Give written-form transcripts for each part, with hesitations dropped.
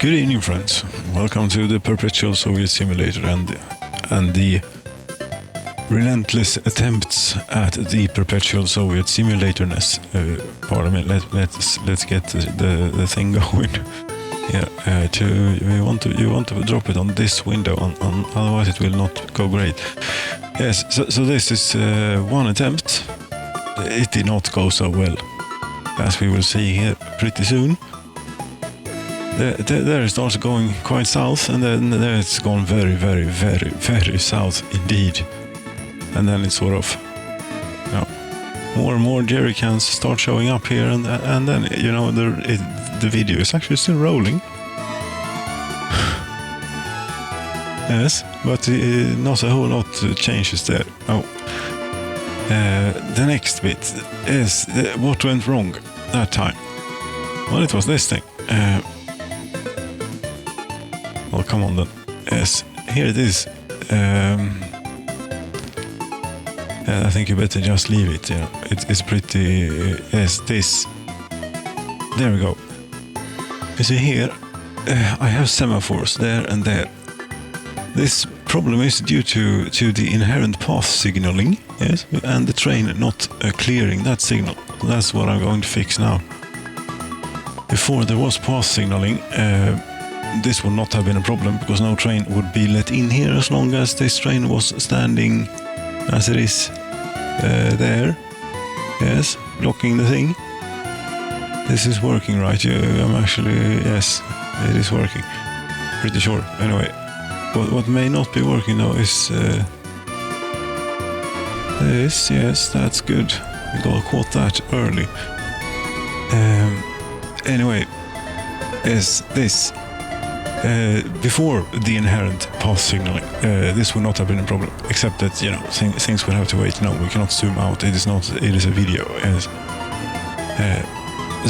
Good evening, friends. Welcome to the Perpetual Soviet Simulator and the relentless attempts at the Perpetual Soviet Simulatorness. Pardon me. Let's get the thing going. Yeah. You want to drop it on this window. On otherwise it will not go great. Yes. So this is one attempt. It did not go so well, as we will see here pretty soon. There it starts going quite south, and then there it's gone very, very, very, very south indeed. And then it's sort of, more and more jerry cans start showing up here, and then the video is actually still rolling. Yes, but not a whole lot changes there. The next bit is what went wrong that time. Well, it was this thing. Well, come on then. Yes, here it is. I think you better just leave it. It's pretty. Yes, this. There we go. You see here, I have semaphores there and there. This problem is due to the inherent path signaling, yes, and the train not clearing that signal. That's what I'm going to fix now. Before there was path signaling, this would not have been a problem because no train would be let in here as long as this train was standing as it is there. Yes, blocking the thing. This is working, right? I'm actually, yes, it is working. Pretty sure. Anyway, what may not be working though is this. Yes, that's good. We got caught that early. Anyway, is this. Before the inherent path signaling, this would not have been a problem, except that things would have to wait. No, we cannot zoom out. It is a video. Yes.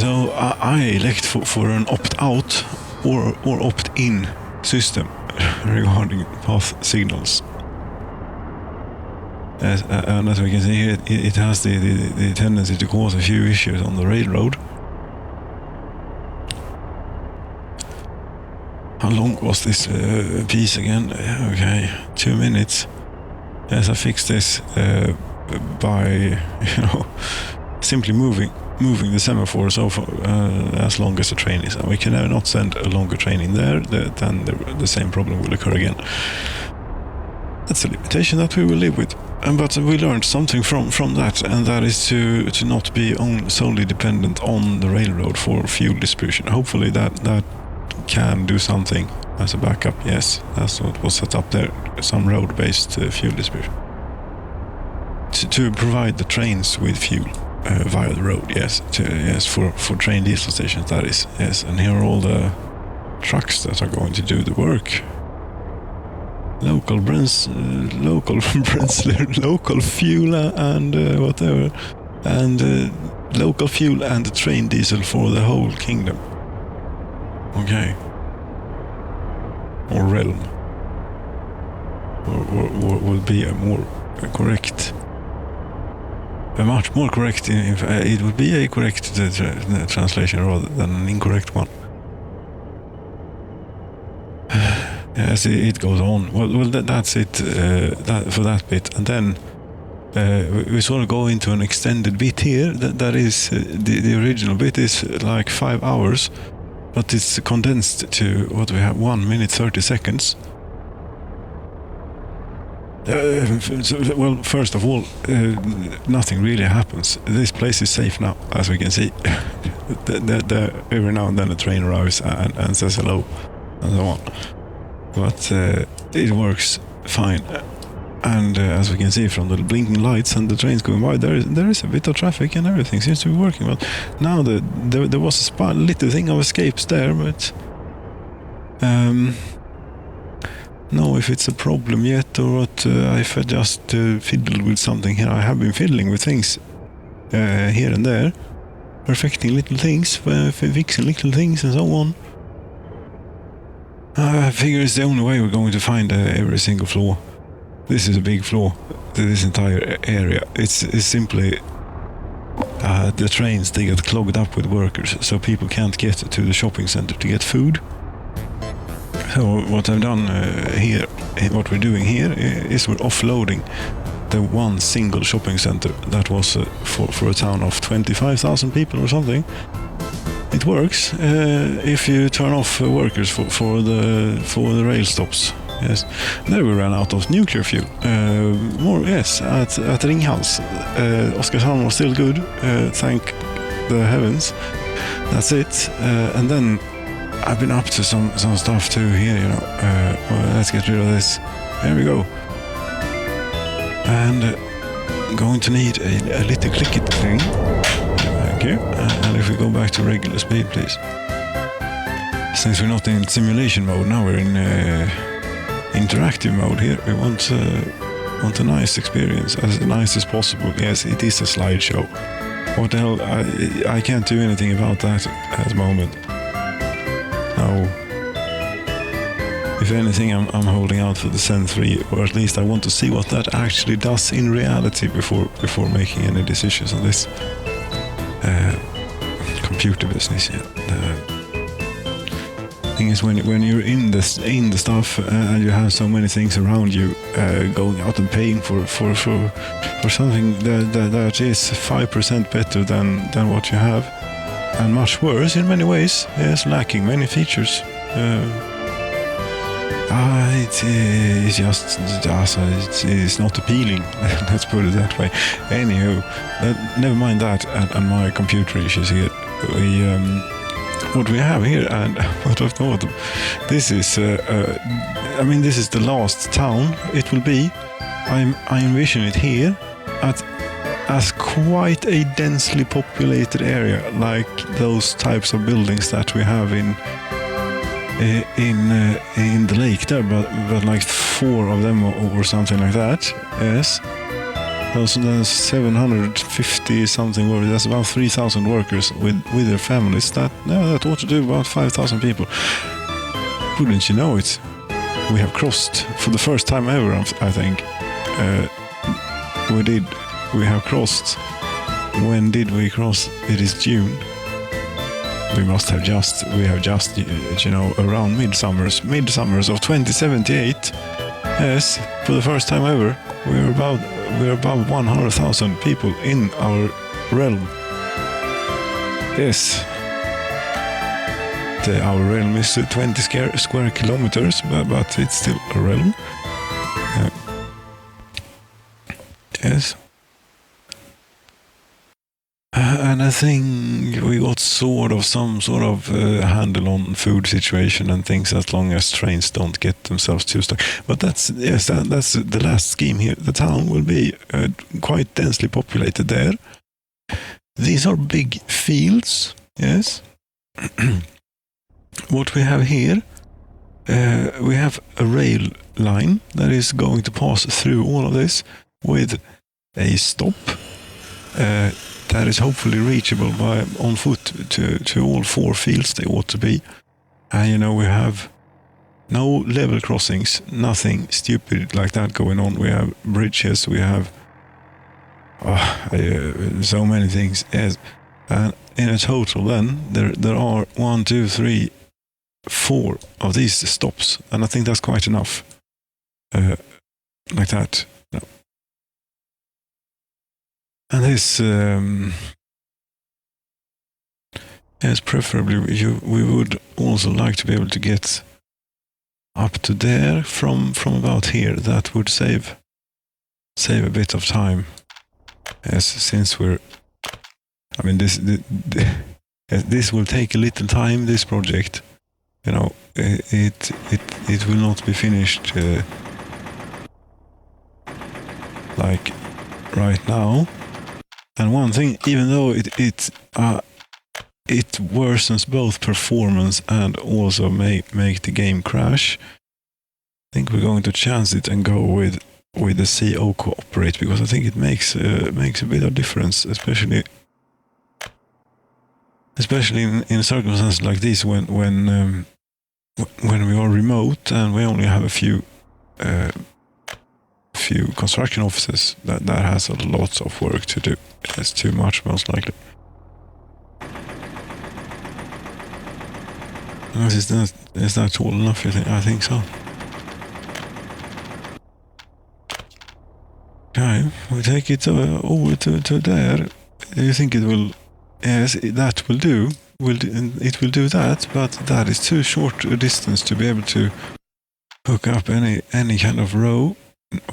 So I elect for an opt-out or opt-in system regarding path signals. And as we can see here, it has the tendency to cause a few issues on the railroad. How long was this piece again? Okay, 2 minutes. Yes, I fixed this by simply moving the semaphore so far, as long as the train is. And we can now not send a longer train in there. Then the same problem will occur again. That's a limitation that we will live with. But we learned something from that, and that is to not be solely dependent on the railroad for fuel distribution. Hopefully that can do something as a backup. Yes, that's what was set up there, some road-based fuel distribution to provide the trains with fuel via the road. Yes, for train diesel stations, that is. Yes, and here are all the trucks that are going to do the work. Local fuel and whatever, and local fuel and train diesel for the whole kingdom. Okay. Or realm. Or will be a more correct. A much more correct. It would be a correct translation rather than an incorrect one. Yes, it goes on. Well, that's it for that bit, and then we sort of go into an extended bit here. That is the original bit is like 5 hours. But it's condensed to what we have, 1 minute 30 seconds. Well, first of all, nothing really happens. This place is safe now, as we can see. Every now and then a train arrives and says hello, and so on. But it works fine. And as we can see from the blinking lights and the trains going by, there is a bit of traffic and everything seems to be working. But now there was a little thing of escapes there, but no, if it's a problem yet or what, if I just fiddled with something here. I have been fiddling with things here and there, perfecting little things, fixing little things and so on. I figure it's the only way we're going to find every single flaw. This is a big flaw to this entire area. It's simply the trains, they get clogged up with workers, so people can't get to the shopping center to get food. So what I've done here, what we're doing here is we're offloading the one single shopping center that was for a town of 25,000 people or something. It works if you turn off workers for the rail stops. Yes, there we ran out of nuclear fuel. At Ringhals. Oskarshamn was still good. Thank the heavens. That's it. And then I've been up to some stuff too here. Well, let's get rid of this. There we go. And going to need a little clicky thing. Thank you. And if we go back to regular speed, please. Since we're not in simulation mode now, we're in interactive mode here. We want a nice experience, as nice as possible. Yes, it is a slideshow. What the hell? I can't do anything about that at the moment. No. If anything, I'm holding out for the Zen 3, or at least I want to see what that actually does in reality before making any decisions on this computer business. Yeah. Thing is, when you're in the stuff and you have so many things around you, going out and paying for something that is 5% better than what you have, and much worse in many ways, is lacking many features. It's not appealing. Let's put it that way. Anywho, never mind that and my computer issues here. What we have here, and what I've thought, this is the last town it will be. I envision it here as quite a densely populated area, like those types of buildings that we have in the lake there, but like 4 of them or something like that. Yes. Those 750 something workers. That's about 3,000 workers with their families. That ought to do about 5,000 people. Wouldn't you know it? We have crossed for the first time ever. I think we have crossed. When did we cross? It is June. We have just around midsummers of 2078. Yes, for the first time ever, we're above 100,000 people in our realm. Yes. Our realm is 20 square kilometers, but it's still a realm. Yes. And I think we got some sort of handle on food situation and things, as long as trains don't get themselves too stuck. But that's the last scheme here. The town will be quite densely populated there. These are big fields. Yes. What we have here, we have a rail line that is going to pass through all of this with a stop. That is hopefully reachable on foot to all 4 fields they ought to be. And we have no level crossings, nothing stupid like that going on. We have bridges, we have so many things. Yes. And in a total then, there are 1, 2, 3, 4 of these stops, and I think that's quite enough. Like that. No. And this, yes, preferably we would also like to be able to get up to there from about here. That would save a bit of time. Yes, since this will take a little time. This project, it will not be finished like right now. And one thing, even though it worsens both performance and also make the game crash, I think we're going to chance it and go with the CO cooperate, because I think it makes a bit of difference, especially in circumstances like this when we are remote and we only have a few construction offices that has a lot of work to do. It's too much, most likely. Is that tall enough, you think? I think so. Okay, we take it over to there. You think it will... Yes, that will do. It will do that, but that is too short a distance to be able to hook up any kind of row.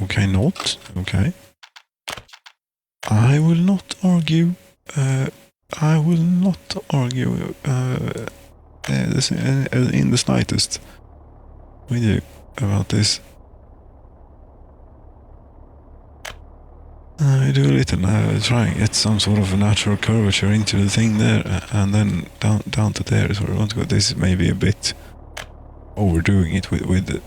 Okay, not. Okay. I will not argue. I will not argue in the slightest with you about this. I do a little, try and get some sort of a natural curvature into the thing there, and then down to there is where I want to go. This is maybe a bit overdoing it with the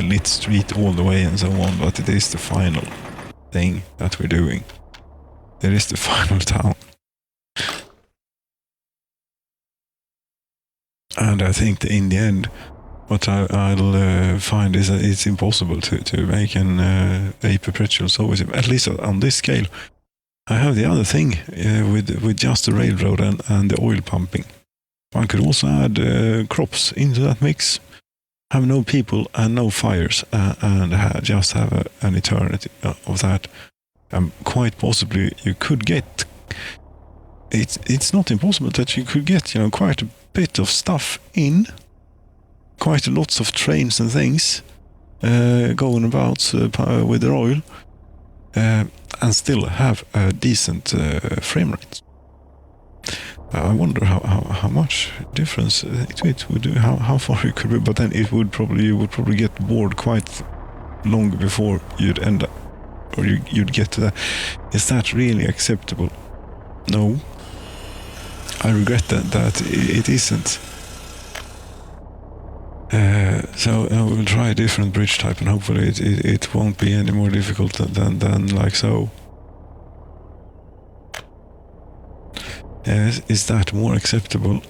lit street all the way and so on, but it is the final thing that we're doing. It is the final town. And I think that in the end, what I'll find is that it's impossible to make a perpetual service, at least on this scale. I have the other thing with just the railroad and the oil pumping. One could also add crops into that mix, have no people and no fires, and just have an eternity of that. Quite possibly you could get... It's not impossible that you could get, quite a bit of stuff in, quite lots of trains and things going about with their oil, and still have a decent frame rate. I wonder how much difference it would do, how far you could be, but then you would probably get bored quite long before you'd end up, or you'd get to that. Is that really acceptable? No. I regret that it isn't. So I will try a different bridge type, and hopefully it won't be any more difficult than like so. Is that more acceptable?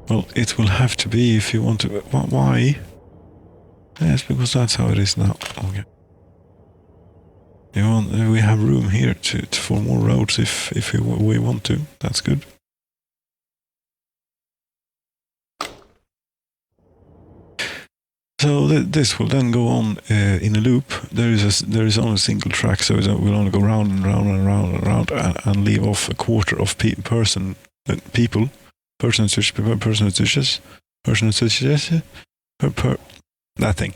Well, it will have to be if you want to. Why? Yes, because that's how it is now. Okay. We have room here for more roads if we want to. That's good. So this will then go on in a loop. There is only a single track, so we'll only go round and round and round and round and leave off a quarter of personages, that thing,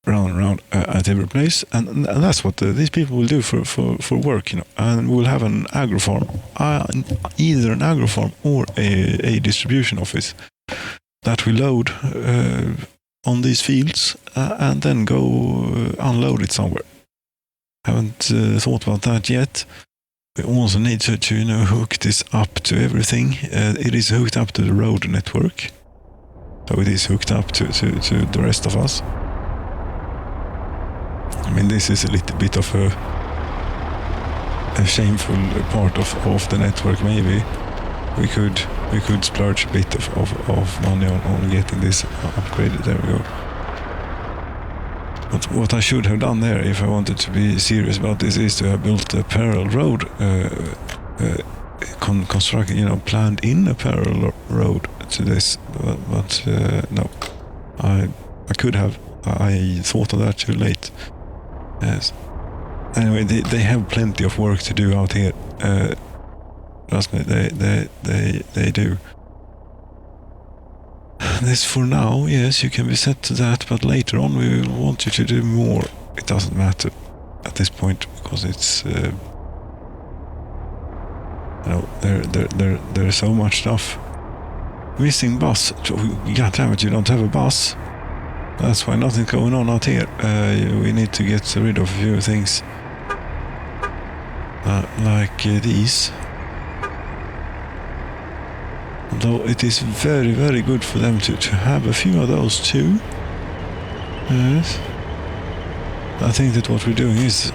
round and round at every place, and that's what these people will do for work, And we'll have an agro farm, either an agro farm or a distribution office that we load on these fields and then go unload it somewhere. Haven't thought about that yet. We also need to hook this up to everything. It is hooked up to the road network, so it is hooked up to the rest of us. I mean, this is a little bit of a shameful part of the network. Maybe we could splurge a bit of money on getting this upgraded. There we go. But what I should have done there, if I wanted to be serious about this, is to have built a parallel road, constructed, planned in a parallel road to this. But no, I could have. I thought of that too late. Yes. Anyway, they have plenty of work to do out here. Trust me, they do. This for now, yes, you can be set to that, but later on we will want you to do more. It doesn't matter at this point, because it's there's so much stuff. Missing bus. God damn it, you don't have a bus. That's why nothing's going on out here. We need to get rid of a few things. Like these. Although it is very, very good for them to have a few of those too. Yes. I think that what we're doing is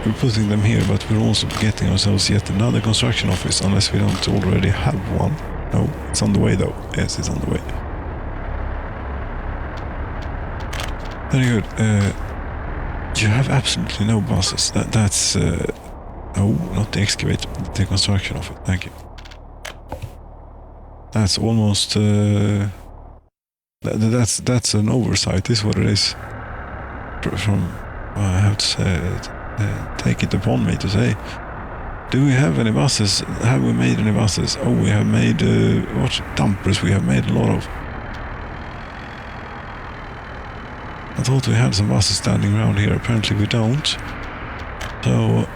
we're putting them here, but we're also getting ourselves yet another construction office, unless we don't already have one. No, it's on the way though. Yes, it's on the way. Very good. You have absolutely no buses. No, not the excavate, the construction of it. Thank you. That's almost... that's an oversight, is what it is. From... I have to say... take it upon me to say. Do we have any buses? Have we made any buses? Oh, we have made... what dumpers we have made a lot of. I thought we had some buses standing around here. Apparently we don't. So,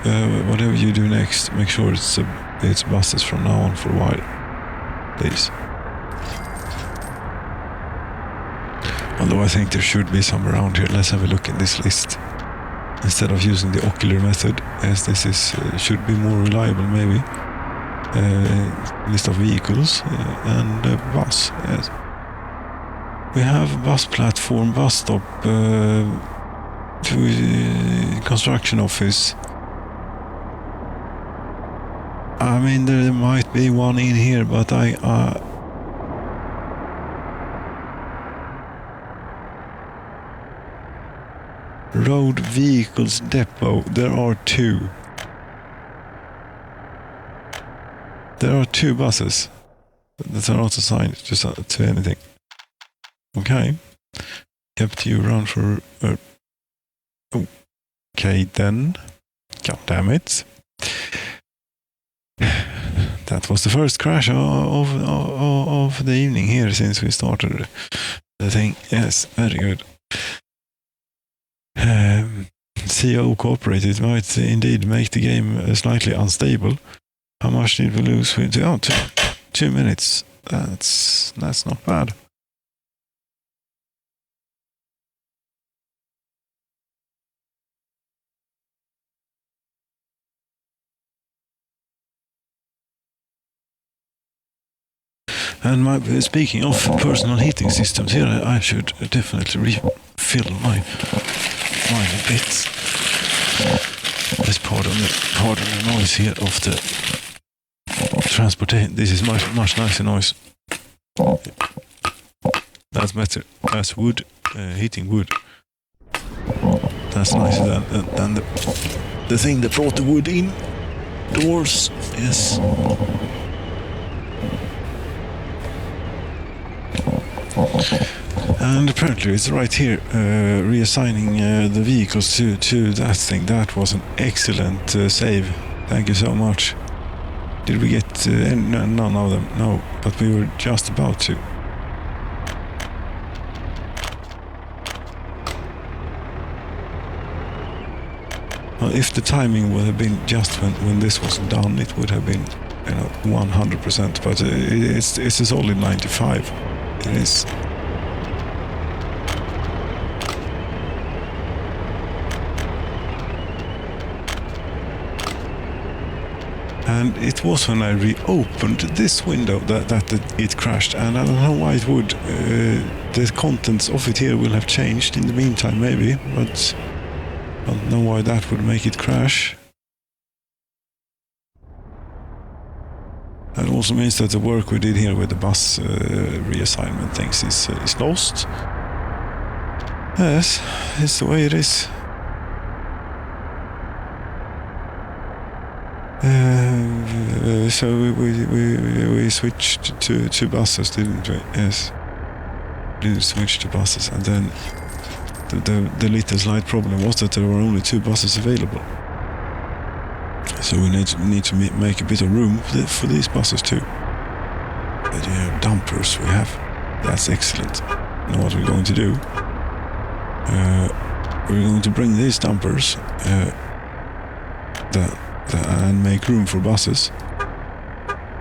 whatever you do next, make sure it's buses from now on for a while. Please. Although I think there should be some around here. Let's have a look at this list. Instead of using the ocular method, as this is should be more reliable maybe. List of vehicles and bus. Yes. We have a bus platform, bus stop, construction office. I mean, there might be one in here, but road vehicles depot, there are two. There are two buses that are not assigned to anything. Okay. Kept you around for... okay then. God damn it. That was the first crash of the evening here since we started the thing. Yes, very good. CO cooperated might indeed make the game slightly unstable. How much did we lose? 2 minutes. That's not bad. And speaking of personal heating systems here, I should definitely refill mine a bit. Let's pardon the noise here of the transportation. This is much nicer noise. That's better. That's wood, heating wood. That's nicer than the thing that brought the wood in doors. Yes. And apparently it's right here, reassigning the vehicles to that thing. That was an excellent save. Thank you so much. Did we get none of them? No, but we were just about to. Well, if the timing would have been just when this was done, it would have been 100%, but it's a solid 95. It is. And it was when I reopened this window that it crashed, and I don't know why it would. The contents of it here will have changed in the meantime, maybe, but I don't know why that would make it crash. That also means that the work we did here with the bus reassignment things is lost. Yes, it's the way it is. So we switched to buses, didn't we? Yes. We did switch to buses, and then the little slight problem was that there were only 2 buses available. So we need to make a bit of room for these buses too. But dumpers we have. That's excellent. Now what we're going to do? We're going to bring these dumpers and make room for buses.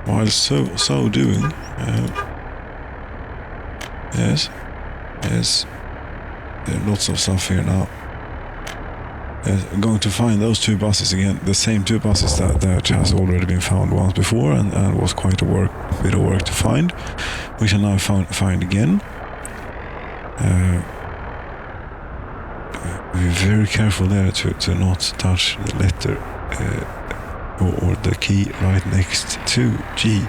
While so doing, yes, there are lots of stuff here now. I'm going to find those 2 buses again, the same 2 buses that has already been found once before and was quite a bit of work to find. We shall now find again. Be very careful there to not touch the letter or the key right next to G.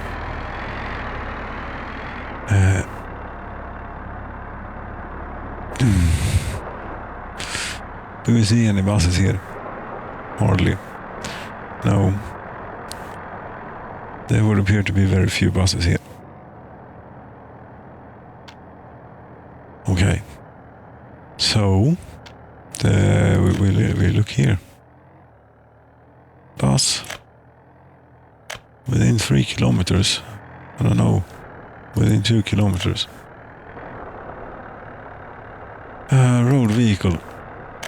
Do we see any buses here? Hardly. No. There would appear to be very few buses here. Okay. So, we look here. Bus. Within 3 kilometers. I don't know. Within 2 kilometers. Road vehicle.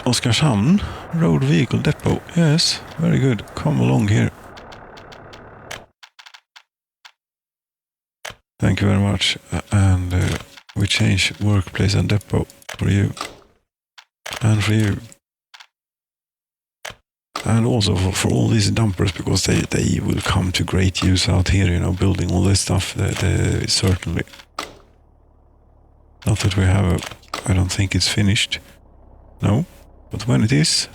Oskarshamn. Road vehicle depot. Yes, very good. Come along here. Thank you very much. And we change workplace and depot for you. And for you. And also for all these dumpers, because they will come to great use out here, you know, building all this stuff. They certainly. Not that we have I don't think it's finished. No. But when it is,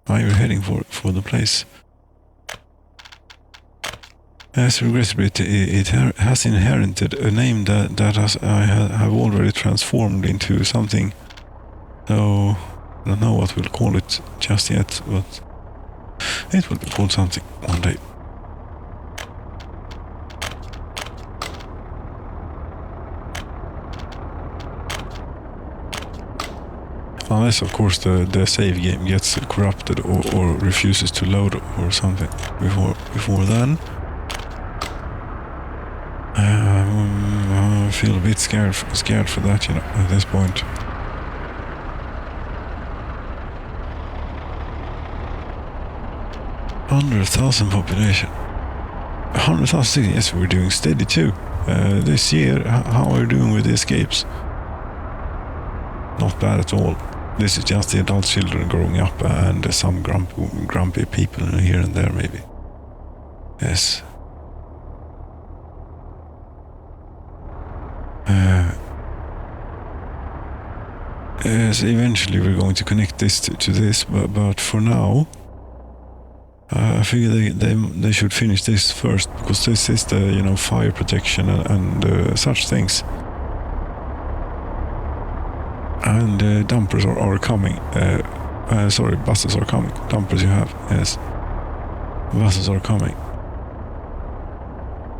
are you heading for the place? As regrettably, it has inherited a name that I have already transformed into something. So I don't know what we'll call it just yet, but it will be called something one day. Unless, of course, the save game gets corrupted or refuses to load or something before then. I feel a bit scared for that, you know, at this point. $100,000 population. 100,000, yes, we're doing steady too. This year, how are we doing with the escapes? Not bad at all. This is just the adult children growing up and some grumpy people here and there, maybe. Yes. Yes, eventually we're going to connect this to this, but for now, I figure they should finish this first, because this is the, you know, fire protection and such things. And dumpers are coming. Sorry, buses are coming. Dumpers you have, yes. Buses are coming.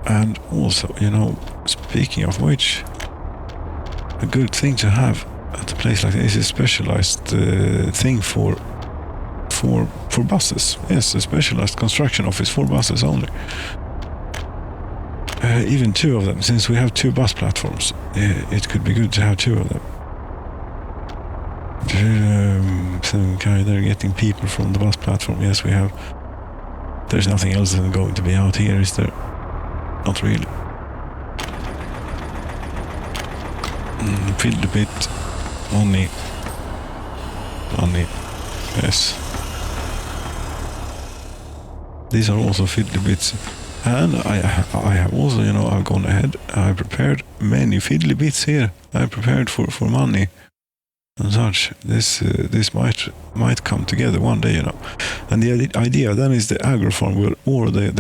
And also, you know, speaking of which, a good thing to have at a place like this is a specialized thing for buses. Yes, a specialized construction office for buses only. Even 2 of them, since we have 2 bus platforms. It could be good to have 2 of them. Okay, they're getting people from the bus platform. Yes, we have. There's nothing else than going to be out here, is there? Not really. Filled a bit. Money. Yes. These are also fiddly bits. And I have also, you know, I've gone ahead. I prepared many fiddly bits here. I prepared for money and such. This might come together one day, you know. And the idea then is the agro farm or the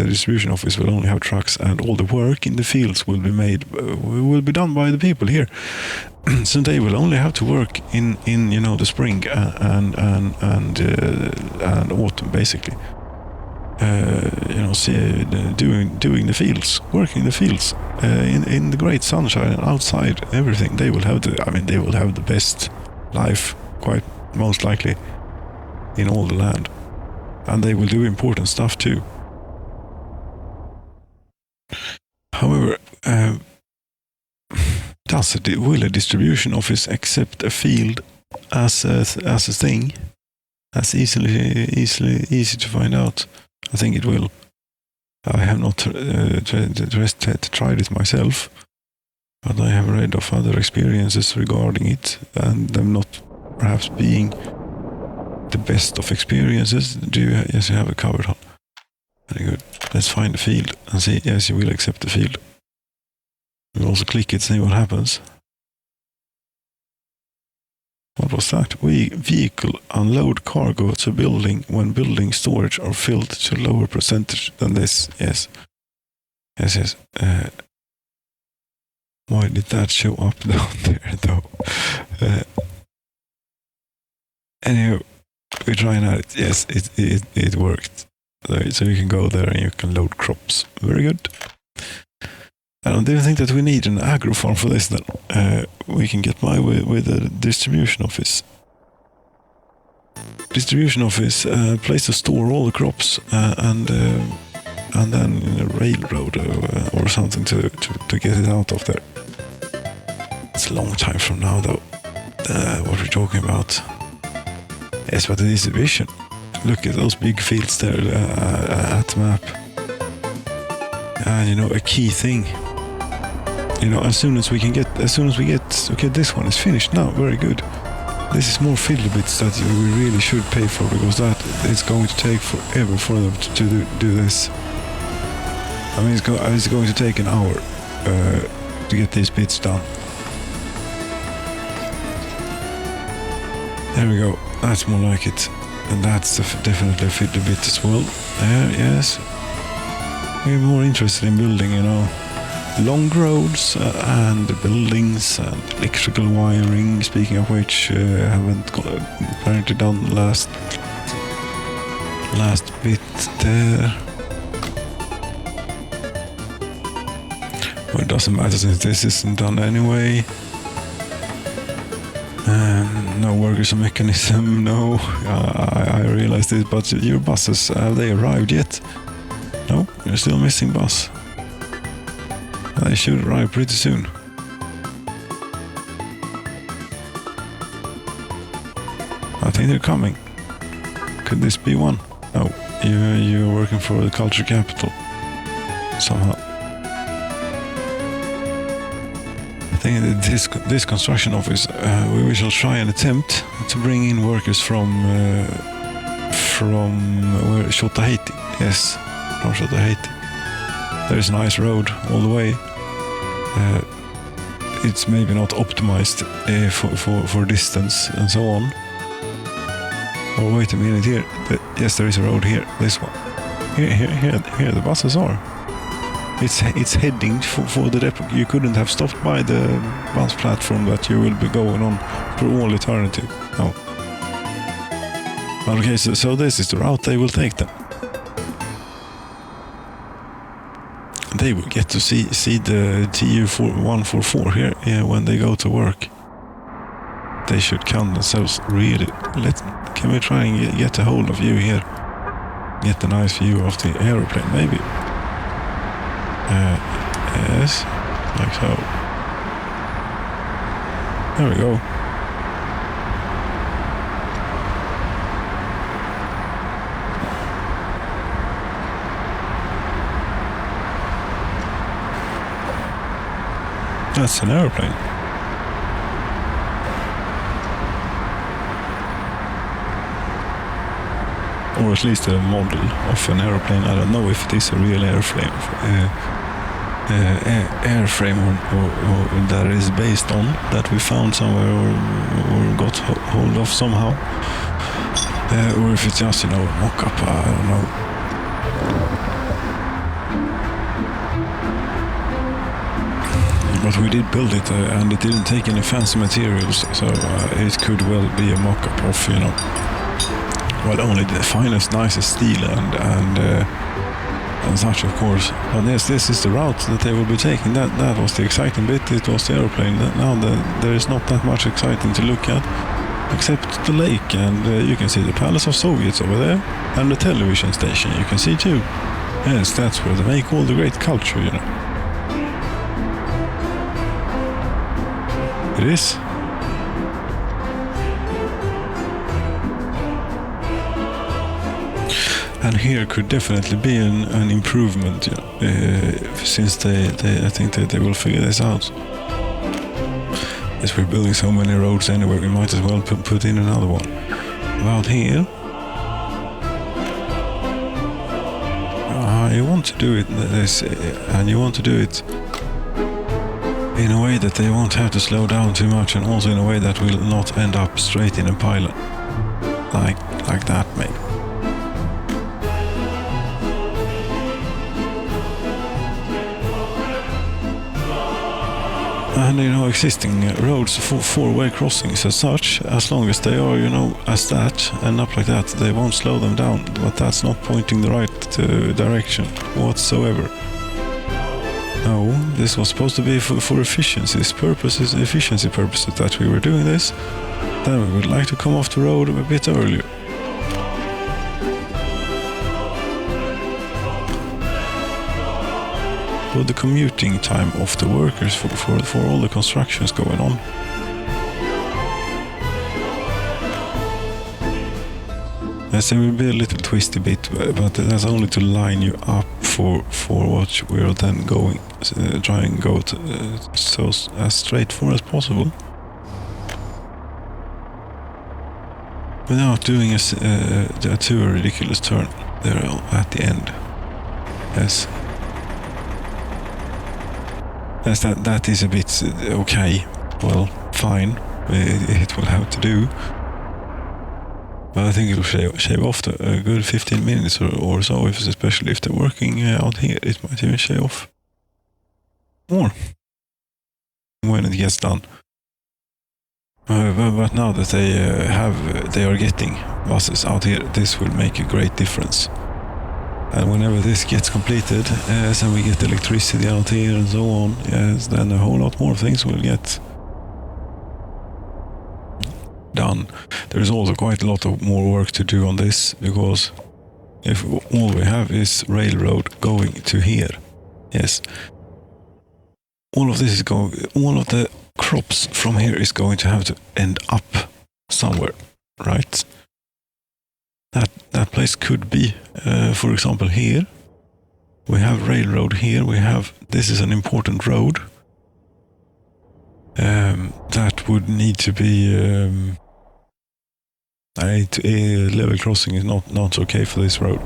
distribution office will only have trucks, and all the work in the fields will be done by the people here. So they will only have to work in you know, the spring and autumn, basically. You know, doing the fields, working the fields in the great sunshine and outside, everything. They will have the best life, quite most likely, in all the land, and they will do important stuff too. However, will a distribution office accept a field as a thing? That's easy to find out. I think it will. I have not tried it myself, but I have read of other experiences regarding it, and them not perhaps being the best of experiences. Yes, you have it covered. Very good. Let's find the field and see. Yes, you will accept the field. We'll also click it, see what happens. What was that? Vehicle unload cargo to building when building storage are filled to lower percentage than this. Yes. Yes. Why did that show up down there though? Anyhow, We're trying at it. Yes, it worked. So you can go there and you can load crops. Very good. I don't even think that we need an agro farm for this then. We can get by with a distribution office. Distribution office, place to store all the crops and then a railroad or something to get it out of there. It's a long time from now though. What we're talking about. Yes, but the distribution. Look at those big fields there at the map. And a key thing. As soon as we get, okay, this one is finished now. Very good. This is more fiddly bits that we really should pay for, because that it's going to take forever for them to do this. I mean, it's going to take an hour to get these bits done. There we go. That's more like it. And that's definitely a fiddly bit as well. Yes. We're more interested in building, long roads and buildings and electrical wiring. Speaking of which, I haven't apparently done the last bit there. Well, it doesn't matter since this isn't done anyway. No workers or mechanism, no. I realized this, but your buses, have they arrived yet? No, you're still missing bus. They should arrive pretty soon. I think they're coming. Could this be one? No, you're working for the culture capital. Somehow. I think that this construction office, we shall try and attempt to bring in workers from Haiti. Yes, from Haiti. There is a nice road all the way. It's maybe not optimized for distance and so on. Oh, wait a minute here. Yes, there is a road here. This one. Here the buses are. It's heading for the depot. You couldn't have stopped by the bus platform that you will be going on for all eternity. No. Okay, so this is the route they will take then. They will get to see the TU-144 here when they go to work. They should count themselves really. Can we try and get a hold of you here? Get a nice view of the aeroplane, maybe. Yes, like so. There we go. That's an aeroplane. Or at least a model of an aeroplane. I don't know if it is a real airframe. Airframe or that is based on, that we found somewhere or got hold of somehow, or if it's just mock-up, I don't know. But we did build it and it didn't take any fancy materials, so it could well be a mock-up of well, only the finest, nicest steel and such, of course. But yes, this is the route that they will be taking. That was the exciting bit. It was the airplane. Now there is not that much exciting to look at, except the lake, and you can see the Palace of Soviets over there, and the television station you can see too. Yes, that's where they make all the great culture, It is. And here could definitely be an improvement, since I think that they will figure this out. As we're building so many roads anyway, we might as well put in another one. About here. You want to do it this, and you want to do it in a way that they won't have to slow down too much, and also in a way that will not end up straight in a pylon. Like that, maybe. And existing roads for four-way crossings as such, as long as they are as that and up like that, they won't slow them down. But that's not pointing the right direction whatsoever. No, this was supposed to be for efficiency purposes that we were doing this. Then we would like to come off the road a bit earlier. For the commuting time of the workers for all the constructions going on. Yes, it will be a little twisty bit, but that's only to line you up for what we're then going, try and go so as straight for as possible. Without doing a too ridiculous turn there at the end. Yes. Yes, that is a bit okay. Well, fine. It will have to do. But I think it will shave off a good 15 minutes or so, especially if they're working out here. It might even shave off more when it gets done. But now that they are getting buses out here, this will make a great difference. And whenever this gets completed, and we get electricity out here and so on, yes, then a whole lot more things will get done. There is also quite a lot of more work to do on this, because if all we have is railroad going to here, yes, all of the crops from here is going to have to end up somewhere, right? That place could be, for example, here. We have railroad here. This is an important road. That would need to be a level crossing is not okay for this road.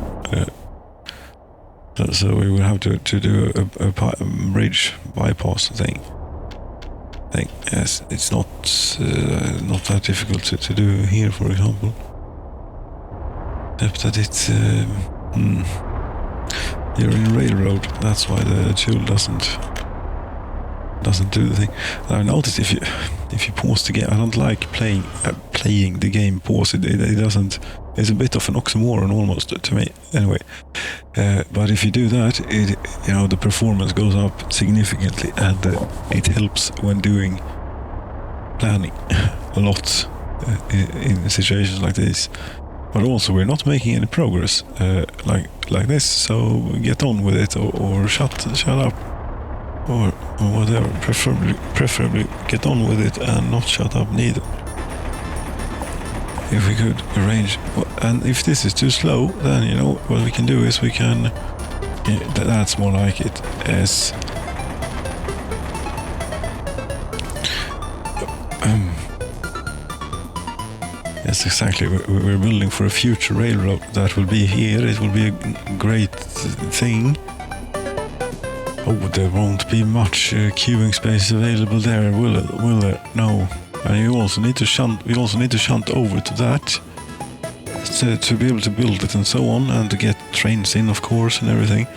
So we will have to do a bridge bypass thing. Yes, it's not that difficult to do here, for example. Except that it's you're in railroad. That's why the tool doesn't do the thing. I noticed if you pause the game, I don't like playing the game pause. It doesn't. It's a bit of an oxymoron almost to me. Anyway, but if you do that, the performance goes up significantly, and it helps when doing planning a lot in situations like this. But also, we're not making any progress like this. So get on with it, or shut up. Or whatever, preferably get on with it and not shut up neither. If we could arrange, and if this is too slow, then what we can do is we can, that's more like it, as yes, exactly, we're building for a future railroad that will be here. It will be a great thing. Oh, there won't be much queuing space available there, will there? No. And you also need to shunt. We also need to shunt over to that to be able to build it and so on, and to get trains in, of course, and everything.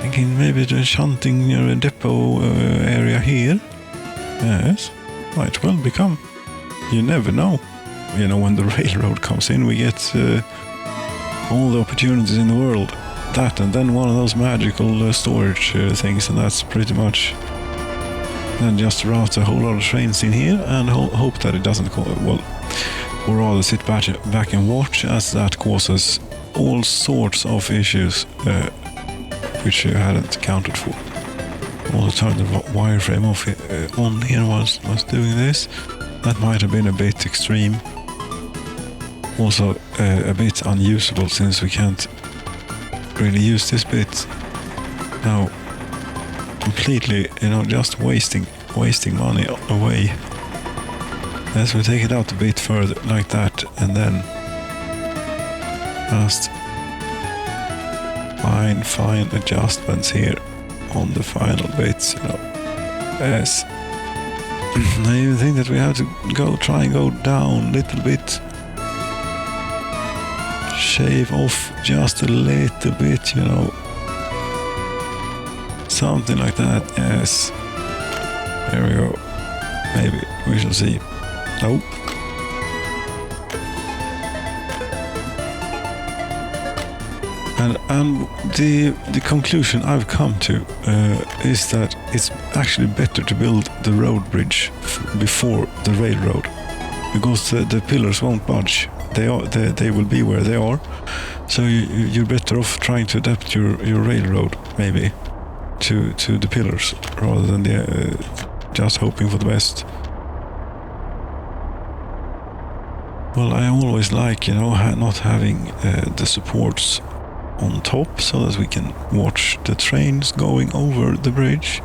Thinking maybe the shunting near a depot area here. Yes, might well become. You never know. When the railroad comes in, we get all the opportunities in the world. That, and then one of those magical storage things, and that's pretty much then just route a whole lot of trains in here and hope that it doesn't or rather sit back and watch as that causes all sorts of issues which you hadn't accounted for. All the time the wireframe on here was doing this. That might have been a bit extreme. Also a bit unusable, since we can't really use this bit now. Completely, just wasting money away. As we take it out a bit further like that, and then just fine adjustments here on the final bits. Yes. I even think that we have to try and go down a little bit. Shave off just a little bit, Something like that, yes. Here we go. Maybe. We shall see. No. And the conclusion I've come to is that it's actually better to build the road bridge before the railroad, because the pillars won't budge. They will be where they are. So you're better off trying to adapt your railroad maybe to the pillars rather than just hoping for the best. Well, I always like, not having the supports on top so that we can watch the trains going over the bridge,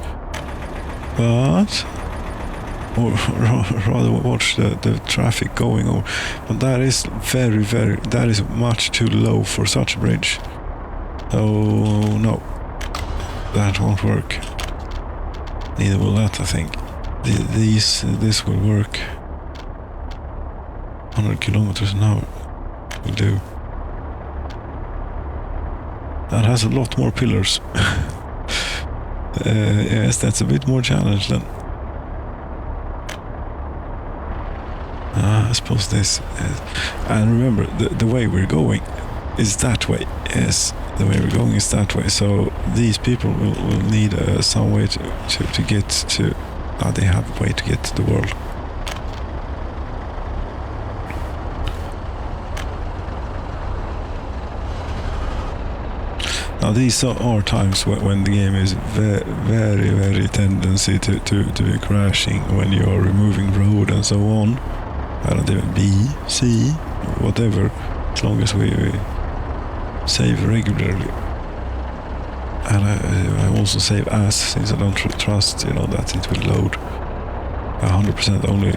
or rather watch the traffic going over. But that is that is much too low for such a bridge. So no, that won't work. Neither will that, I think. This will work. 100 kilometers an hour will do. That has a lot more pillars. Yes, that's a bit more challenge then. I suppose this is, and remember the way we're going is that way. Yes, the way we're going is that way. So these people will need some way to get to. They have a way to get to the world. Now these are times when the game is very tendency to be crashing when you are removing road and so on. I don't even B, C, whatever, as long as we save regularly. And I also save as, since I don't trust, that it will load 100% only.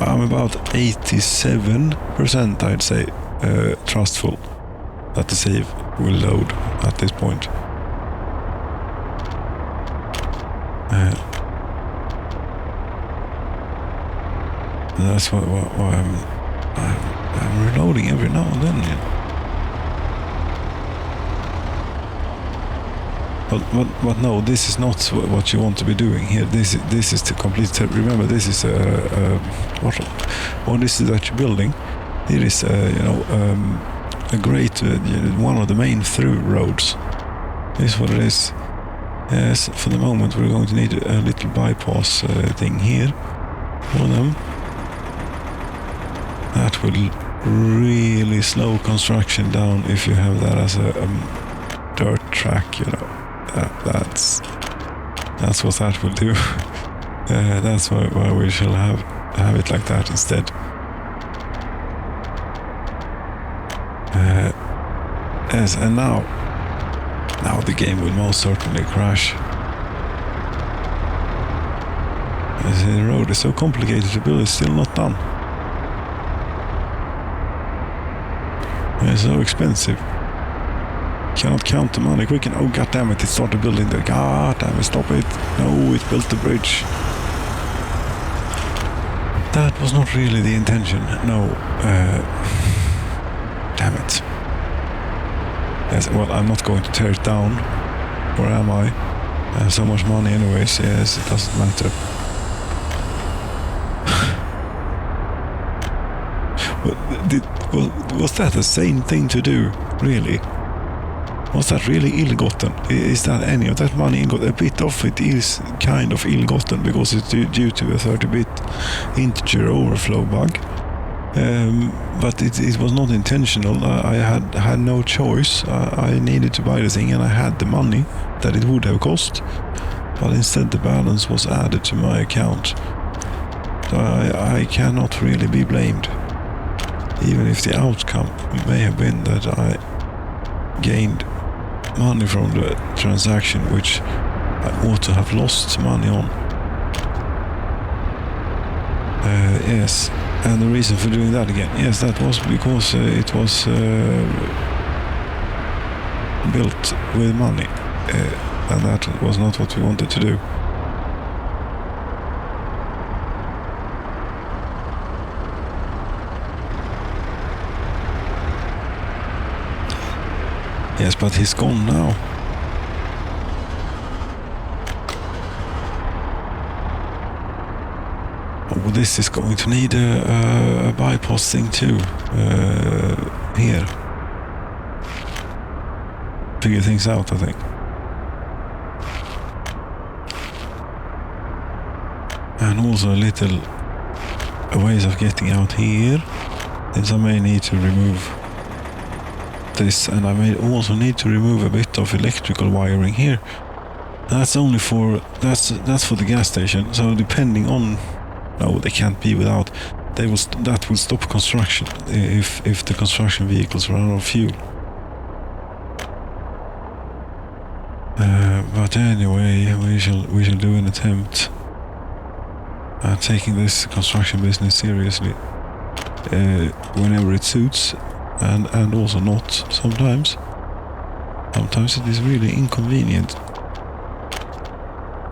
I'm about 87%, I'd say, trustful that the save will load at this point. That's why I'm reloading every now and then. But no, this is not what you want to be doing here. This is to complete. Remember, this is what is it that you're building? It is a great one of the main through roads. This is what it is. Yes, for the moment we're going to need a little bypass thing here for them. That will really slow construction down if you have that as a dirt track. That's what that will do. That's why we shall have it like that instead. Yes, and now the game will most certainly crash. The road is so complicated to build, it's still not done. It's so expensive. Cannot count the money. We can. Oh, god damn it! It started building the. God damn it! Stop it! No, it built the bridge. That was not really the intention. No. Damn it. Yes. Well, I'm not going to tear it down. Or am I? I have so much money, anyways. Yes, it doesn't matter. Was that a sane thing to do? Really? Was that really ill-gotten? Is that any of that money ill-gotten? A bit of it is kind of ill-gotten because it's due to a 30-bit integer overflow bug. But it was not intentional. I had no choice. I needed to buy the thing and I had the money that it would have cost. But instead the balance was added to my account. So I cannot really be blamed. Even if the outcome may have been that I gained money from the transaction which I ought to have lost money on. Yes, and the reason for doing that again, yes, that was because it was built with money, and that was not what we wanted to do. Yes, but he's gone now. this is going to need a bypass thing too. Here. Figure things out, I think. And also a little ways of getting out here. Since I may need to remove this, and I may also need to remove a bit of electrical wiring here. That's only for that's for the gas station. So depending on, no, they can't be without. That will stop construction if the construction vehicles run out of fuel. But anyway, we shall do an attempt at taking this construction business seriously whenever it suits, and also not sometimes. Sometimes it is really inconvenient.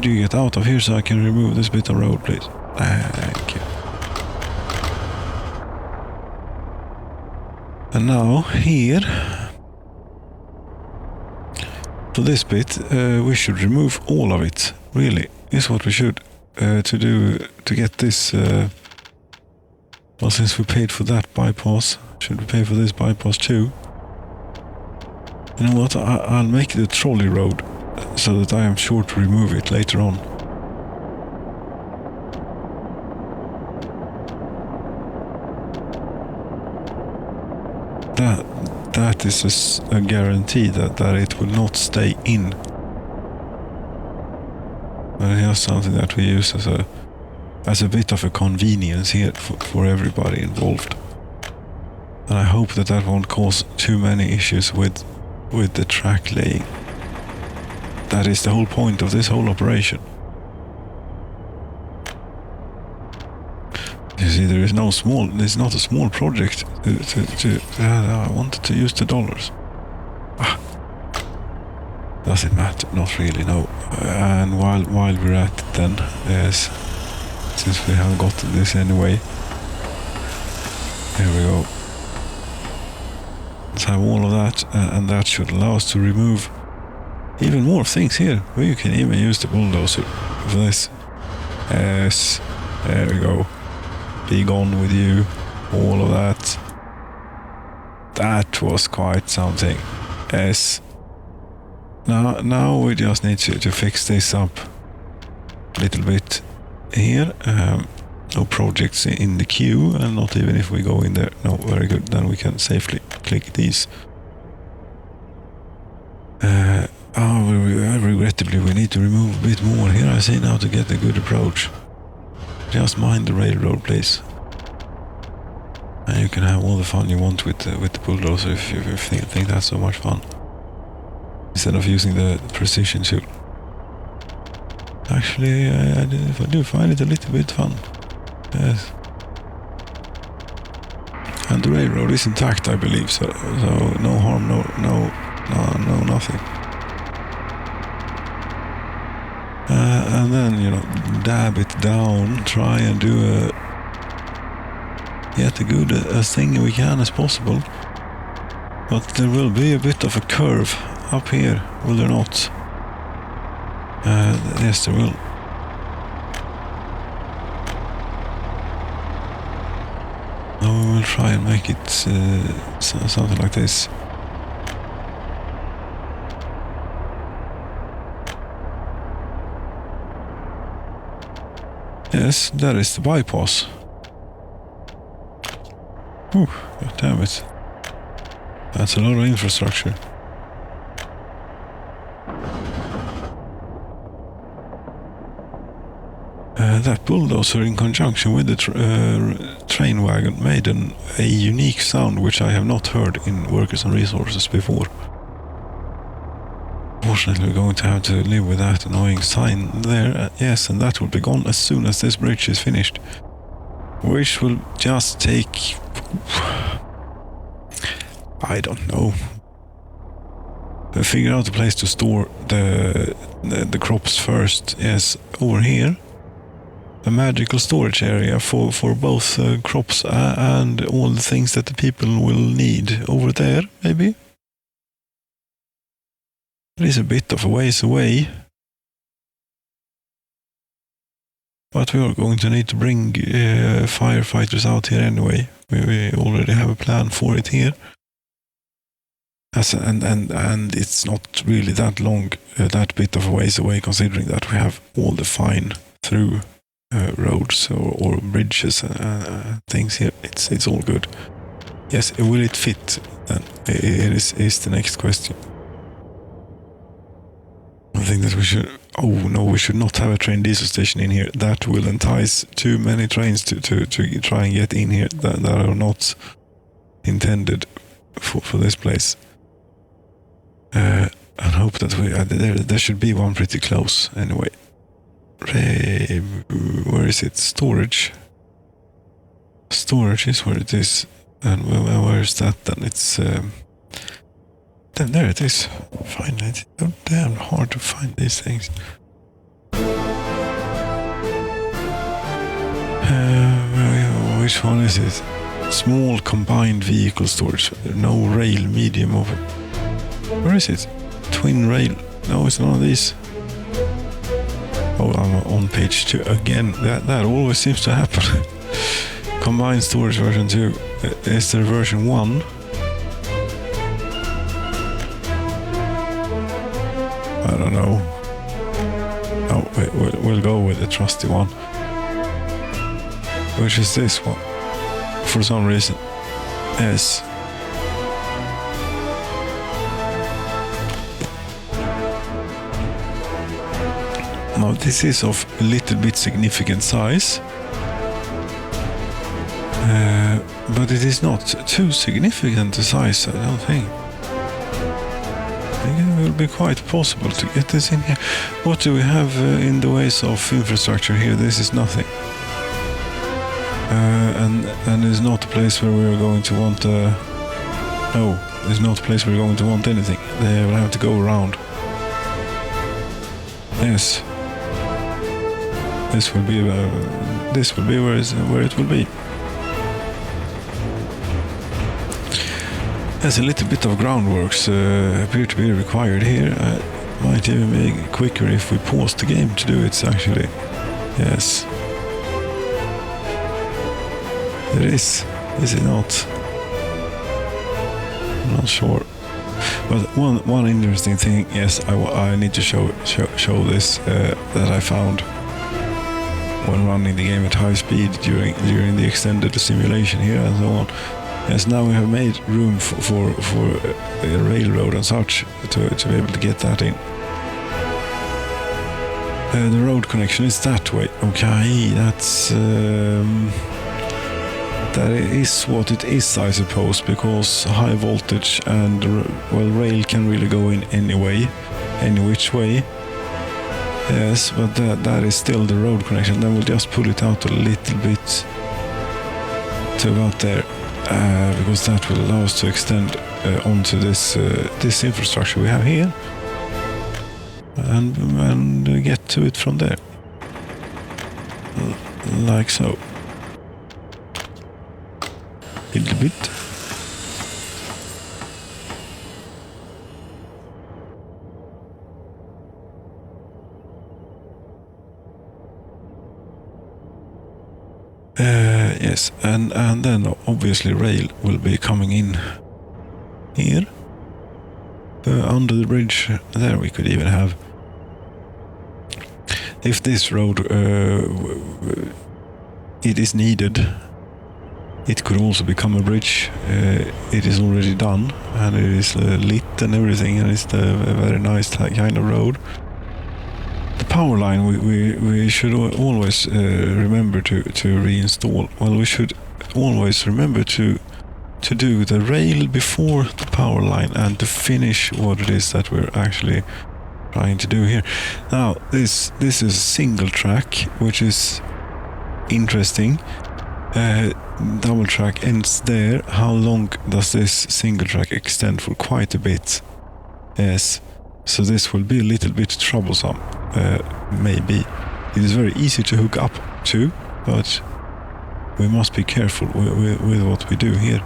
Do you get out of here so I can remove this bit of road, please? Thank you. And now here, for this bit, we should remove all of it. Really, is what we should to get this. Well, since we paid for that bypass, should we pay for this bypass too? You know what? I'll make it a trolley road, so that I am sure to remove it later on. That is a guarantee that it will not stay in. But here's something that we use as a bit of a convenience here for everybody involved. And I hope that won't cause too many issues with the track laying. That is the whole point of this whole operation. You see, it's not a small project. I wanted to use the dollars. Does it matter? Not really, no. And while we're at it then, yes, since we have gotten this anyway, here we go. Let's have all of that, and that should allow us to remove even more things here. We can even use the bulldozer for this. Yes, there we go. Be gone with you. All of that. That was quite something. Yes. Now we just need to fix this up a little bit here. No projects in the queue, and not even if we go in there. No, very good. Then we can safely click these. Regrettably, we need to remove a bit more here. I see now to get a good approach. Just mind the railroad, please. And you can have all the fun you want with the bulldozer if you think that's so much fun. Instead of using the precision tool. Actually, I do find it a little bit fun. Yes. And the railroad is intact, I believe, so no harm, no nothing. And then, dab it down, try and do get a good as thing we can as possible. But there will be a bit of a curve up here, will there not? Yes, there will. Now we will try and make it something like this. Yes, that is the bypass. Whew, God damn it. That's a lot of infrastructure. That bulldozer in conjunction with the train wagon made a unique sound which I have not heard in Workers and Resources before. Fortunately, we're going to have to live with that annoying sign there. Yes, and that will be gone as soon as this bridge is finished. Which will just take... I don't know. Figure out a place to store the crops first. Yes, over here. A magical storage area for both crops and all the things that the people will need over there, maybe? It is a bit of a ways away. But we are going to need to bring firefighters out here anyway. We already have a plan for it here. And it's not really that long, that bit of a ways away, considering that we have all the fine through roads or bridges things here. It's all good. Yes, will it fit? Then it is the next question. I think that we should. Oh no, we should not have a train diesel station in here. That will entice too many trains to try and get in here that are not intended for this place. And hope that there should be one pretty close anyway. Where is it? Storage. Storage is where it is. And where is that then? It's then there it is. Finally, it's so damn hard to find these things. Which one is it? Small combined vehicle storage. No rail, medium over. Where is it? Twin rail. No, it's none of these. Oh, I'm on page 2 again. That always seems to happen. Combined storage version 2. Is there version 1? I don't know. Oh, wait, we'll go with the trusty one. Which is this one? For some reason. Yes. Now this is of a little bit significant size. But it is not too significant a size, I don't think. It will be quite possible to get this in here. What do we have in the ways of infrastructure here? This is nothing. And it's not a place where we're going to want... no, it's not a place where we're going to want anything. They will have to go around. Yes. This will be where it will be. There's a little bit of groundworks appear to be required here. Might even be quicker if we pause the game to do it, actually. Yes. It is it not? I'm not sure. But one interesting thing, yes, I need to show this that I found when running the game at high speed during the extended simulation here and so on. Yes, now we have made room for a railroad and such to be able to get that in. The road connection is that way. Okay, that is what it is, I suppose, because high voltage and rail can really go in any way, any which way. Yes, but that is still the road connection. Then we'll just pull it out a little bit to about there. Because that will allow us to extend onto this infrastructure we have here and get to it from there, like so. A little bit. Yes, and then obviously rail will be coming in here under the bridge. There we could even have, if this road it is needed, it could also become a bridge. It is already done and it is lit and everything, and it's a very nice kind of road. The power line we should always remember to reinstall. Well, we should always remember to do the rail before the power line and to finish what it is that we're actually trying to do here. Now this is a single track, which is interesting. Double track ends there. How long does this single track extend for? Quite a bit. Yes. So this will be a little bit troublesome, maybe. It is very easy to hook up to, but we must be careful with what we do here.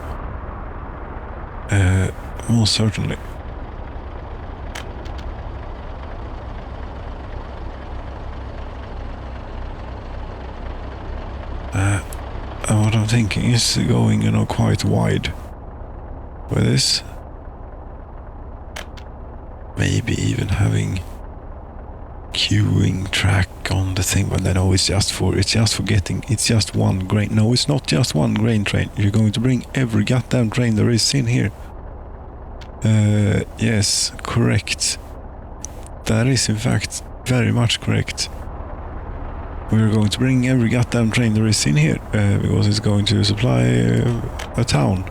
Most certainly. thinking is going, you know, quite wide with this. Maybe even having queuing track on the thing, but no, it's just for getting, it's just one grain. No, it's not just one grain train. You're going to bring every goddamn train there is in here. Yes, correct. That is in fact very much correct. We're going to bring every goddamn train there is in here, because it's going to supply a town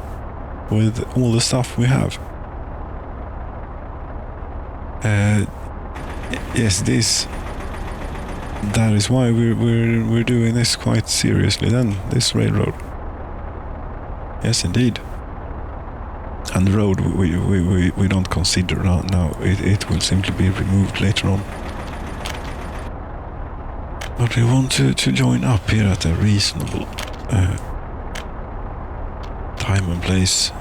with all the stuff we have. Yes, that is why we're doing this quite seriously then, this railroad. Yes, indeed. And the road we don't consider now. It will simply be removed later on. But we want to join up here at a reasonable time and place,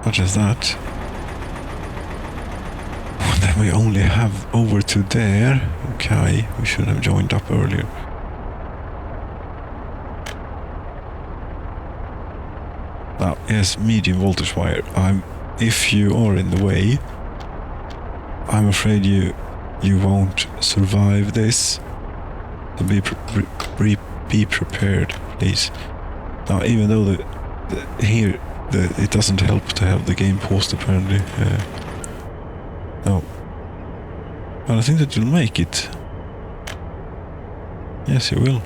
such as that. And then we only have over to there. Okay, we should have joined up earlier. Now, yes, medium voltage wire. If you are in the way, I'm afraid you won't survive this. So be prepared, please. Now, even though it doesn't help to have the game paused, apparently. No. But I think that you'll make it. Yes, you will.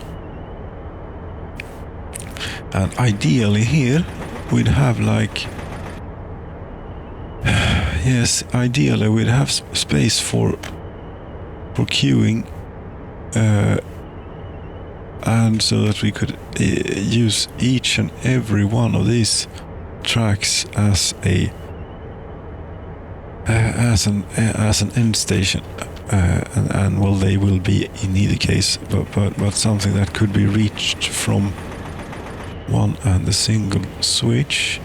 And ideally here, we'd have like... yes, ideally we'd have space for queuing, and so that we could use each and every one of these tracks as an end station, and well, they will be in either case, but something that could be reached from one and a single switch,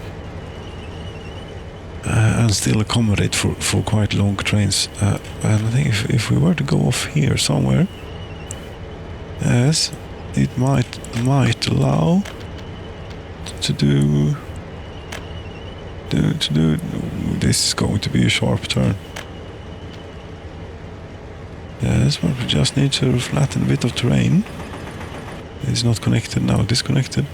and still accommodate for quite long trains. And I think if we were to go off here somewhere, yes, it might allow to do. This is going to be a sharp turn. Yes, but we just need to flatten a bit of terrain. It's not connected now, disconnected.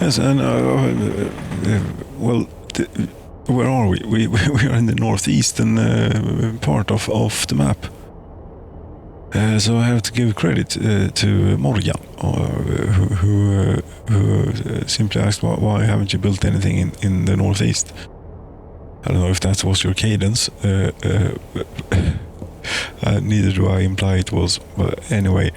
Yes, and well, where are we? We are in the northeastern part of the map. So I have to give credit to Morgan, who simply asked, why haven't you built anything in the northeast? I don't know if that was your cadence. Neither do I imply it was, but anyway.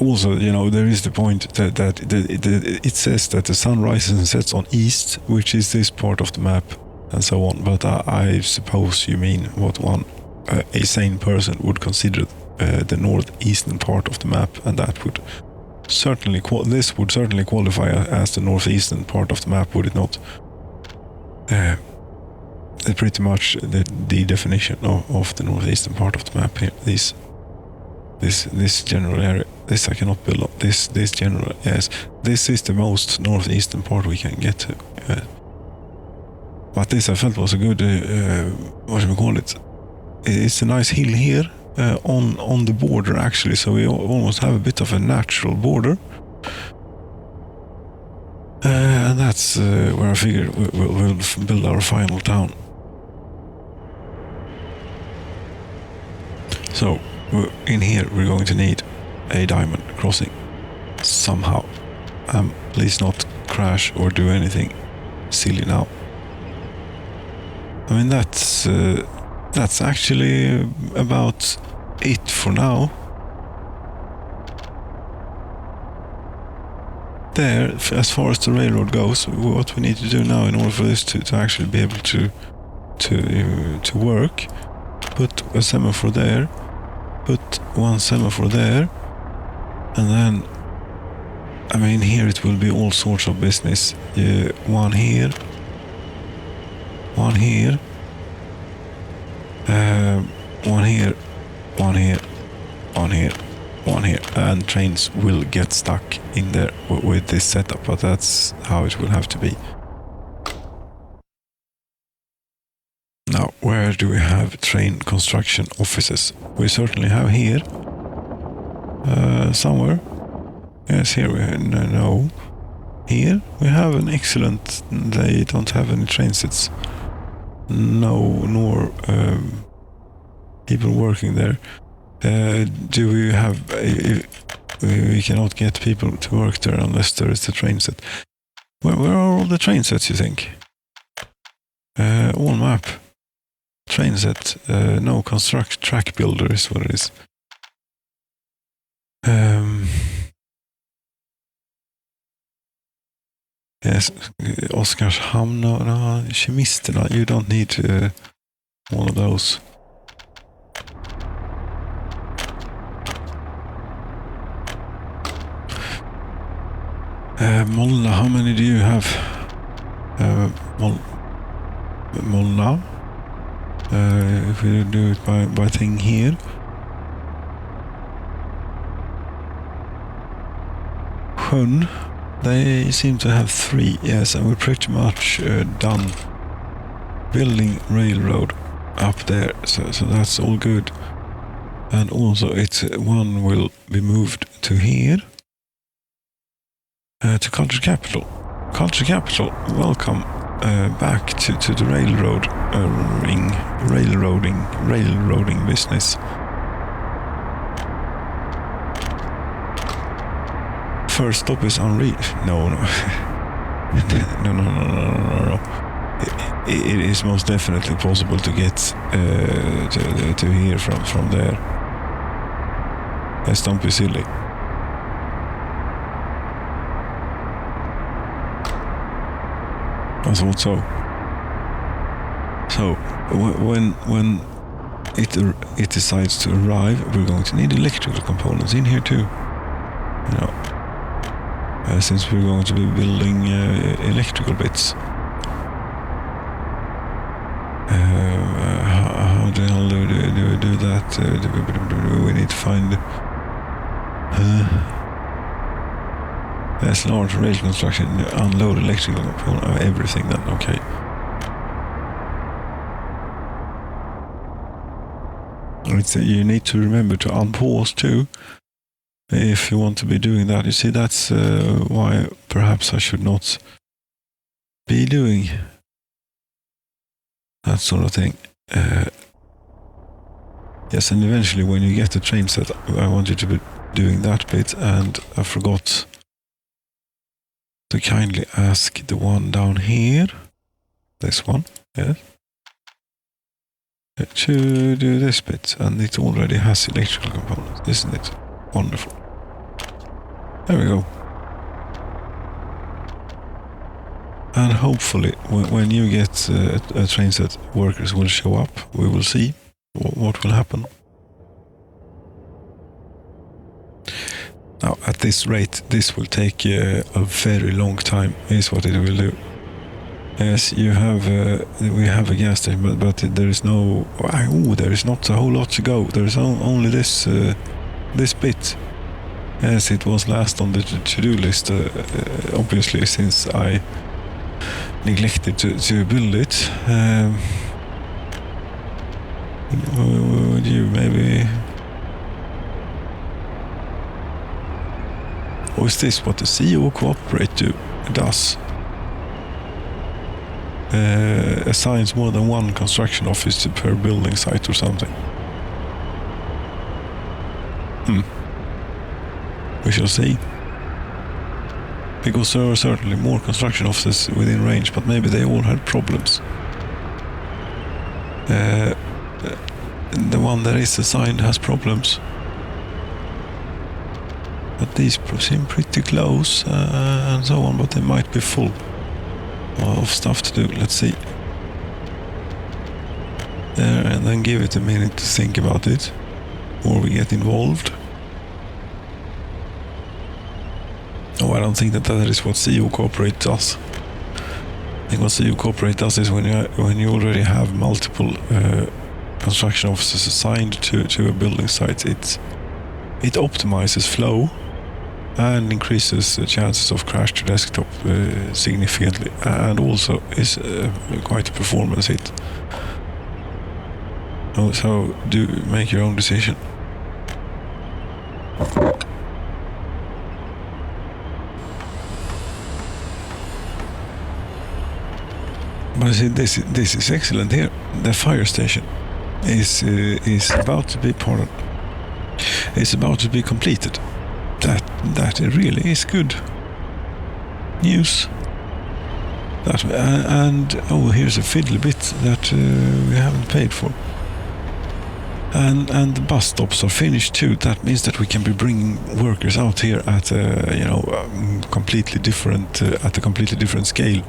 Also, you know, there is the point that it says that the sun rises and sets on east, which is this part of the map, and so on. But I suppose you mean what a sane person would consider the northeastern part of the map, and that would certainly qualify as the northeastern part of the map, would it not? Pretty much the definition of the northeastern part of the map here. This general area. This I cannot build up. This general, yes. This is the most northeastern part we can get to. But this I felt was a good, what should we call it? It's a nice hill here on the border actually, so we almost have a bit of a natural border. And that's where I figure we'll build our final town. So, in here we're going to need a diamond crossing somehow. Please not crash or do anything silly now. I mean, that's actually about it for now. There, as far as the railroad goes, what we need to do now in order for this to actually be able to work, put a semaphore there, put one semaphore there, and then, I mean, here it will be all sorts of business. One here, One here. One here. One here. One here. One here. And trains will get stuck in there with this setup, but that's how it will have to be. Now, where do we have train construction offices? We certainly have here. Somewhere. Yes, here we have, no. Here we have an excellent, they don't have any train sets. No, nor people working there. Do we have, we cannot get people to work there unless there is a train set. Where are all the train sets, you think? All map. Train set, no, construct track builder is what it is. Yes, Oskarshamn, no, Kemisterna, you don't need all of those. Molna, how many do you have? Molna? If we do it by thing here. Sjön, they seem to have 3, yes, and we're pretty much done building railroad up there, so that's all good. And also one will be moved to here, to Culture Capital. Culture Capital, welcome back to the railroading business. First stop is unreal. No. No. It is most definitely possible to get to here from there. Yes, don't be silly. I thought so. So when it decides to arrive, we're going to need electrical components in here too. You know, since we're going to be building electrical bits. How the hell do we do that? We need to find there's large rail construction, unload electrical component, everything then, okay. You need to remember to unpause too, if you want to be doing that. You see, that's why perhaps I should not be doing that sort of thing. Yes, and eventually when you get the train set, I want you to be doing that bit, and I forgot to kindly ask the one down here, this one, yes, to do this bit, and it already has electrical components, isn't it? Wonderful. There we go. And hopefully, when you get a train set, workers will show up. We will see what will happen. Now, at this rate, this will take a very long time, is what it will do. Yes, we have a gas station, but there is no... there is not a whole lot to go. There is only this bit. Yes, it was last on the to-do list, obviously, since I neglected to build it. Would you maybe... Or is this what the CEO cooperative does? Assigns more than one construction office per building site or something. We shall see. Because there are certainly more construction offices within range, but maybe they all had problems. The one that is assigned has problems. But these seem pretty close and so on, but they might be full of stuff to do. Let's see. And then give it a minute to think about it, or we get involved. Oh, I don't think that is what CEO Corporate does. I think what CEO Corporate does is when you already have multiple construction offices assigned to a building site, it optimizes flow and increases the chances of crash to desktop significantly, and also is quite a performance hit. So do make your own decision. But see, this is excellent here. The fire station is about to be is about to be completed. That really is good news. And oh, here's a fiddly bit that we haven't paid for. And the bus stops are finished too. That means that we can be bringing workers out here at completely different at a completely different scale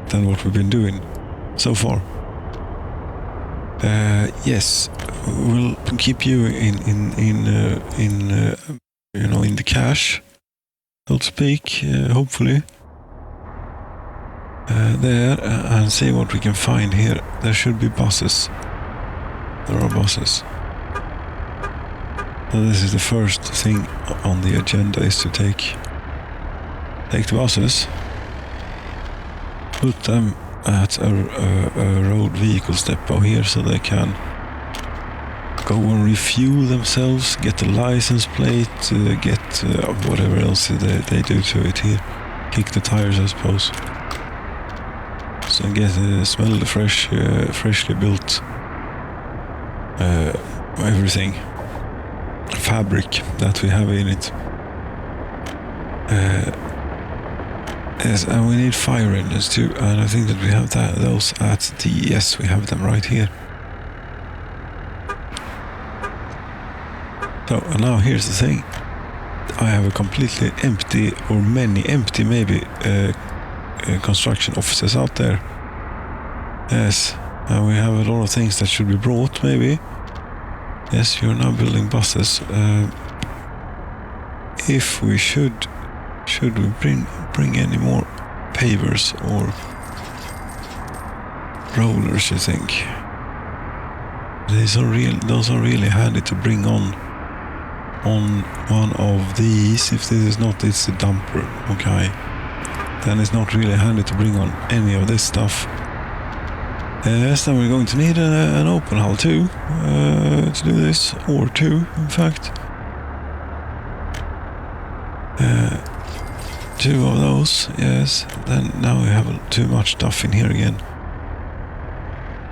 than what we've been doing so far. Yes, we'll keep you in the cash, so to speak. Hopefully, there, and see what we can find here. There should be buses. There are buses. So this is the first thing on the agenda, is to take the buses, put them at a road vehicle depot here, so they can go and refuel themselves, get the license plate, get whatever else they do to it here, kick the tires, I suppose. So get smell the freshly built everything, fabric that we have in it. Yes, and we need fire engines too, and I think that we have those at yes, we have them right here. So, and now here's the thing. I have a completely empty, or many empty maybe, construction offices out there. Yes, and we have a lot of things that should be brought, maybe. Yes, you're now building buses. If we should we bring any more pavers or rollers, you think? Those are really handy to bring on one of these. If this is not, it's a dumper, okay? Then it's not really handy to bring on any of this stuff. Yes, then we're going to need an open hull too, to do this, or two, in fact. Two of those, yes. Then now we have too much stuff in here again.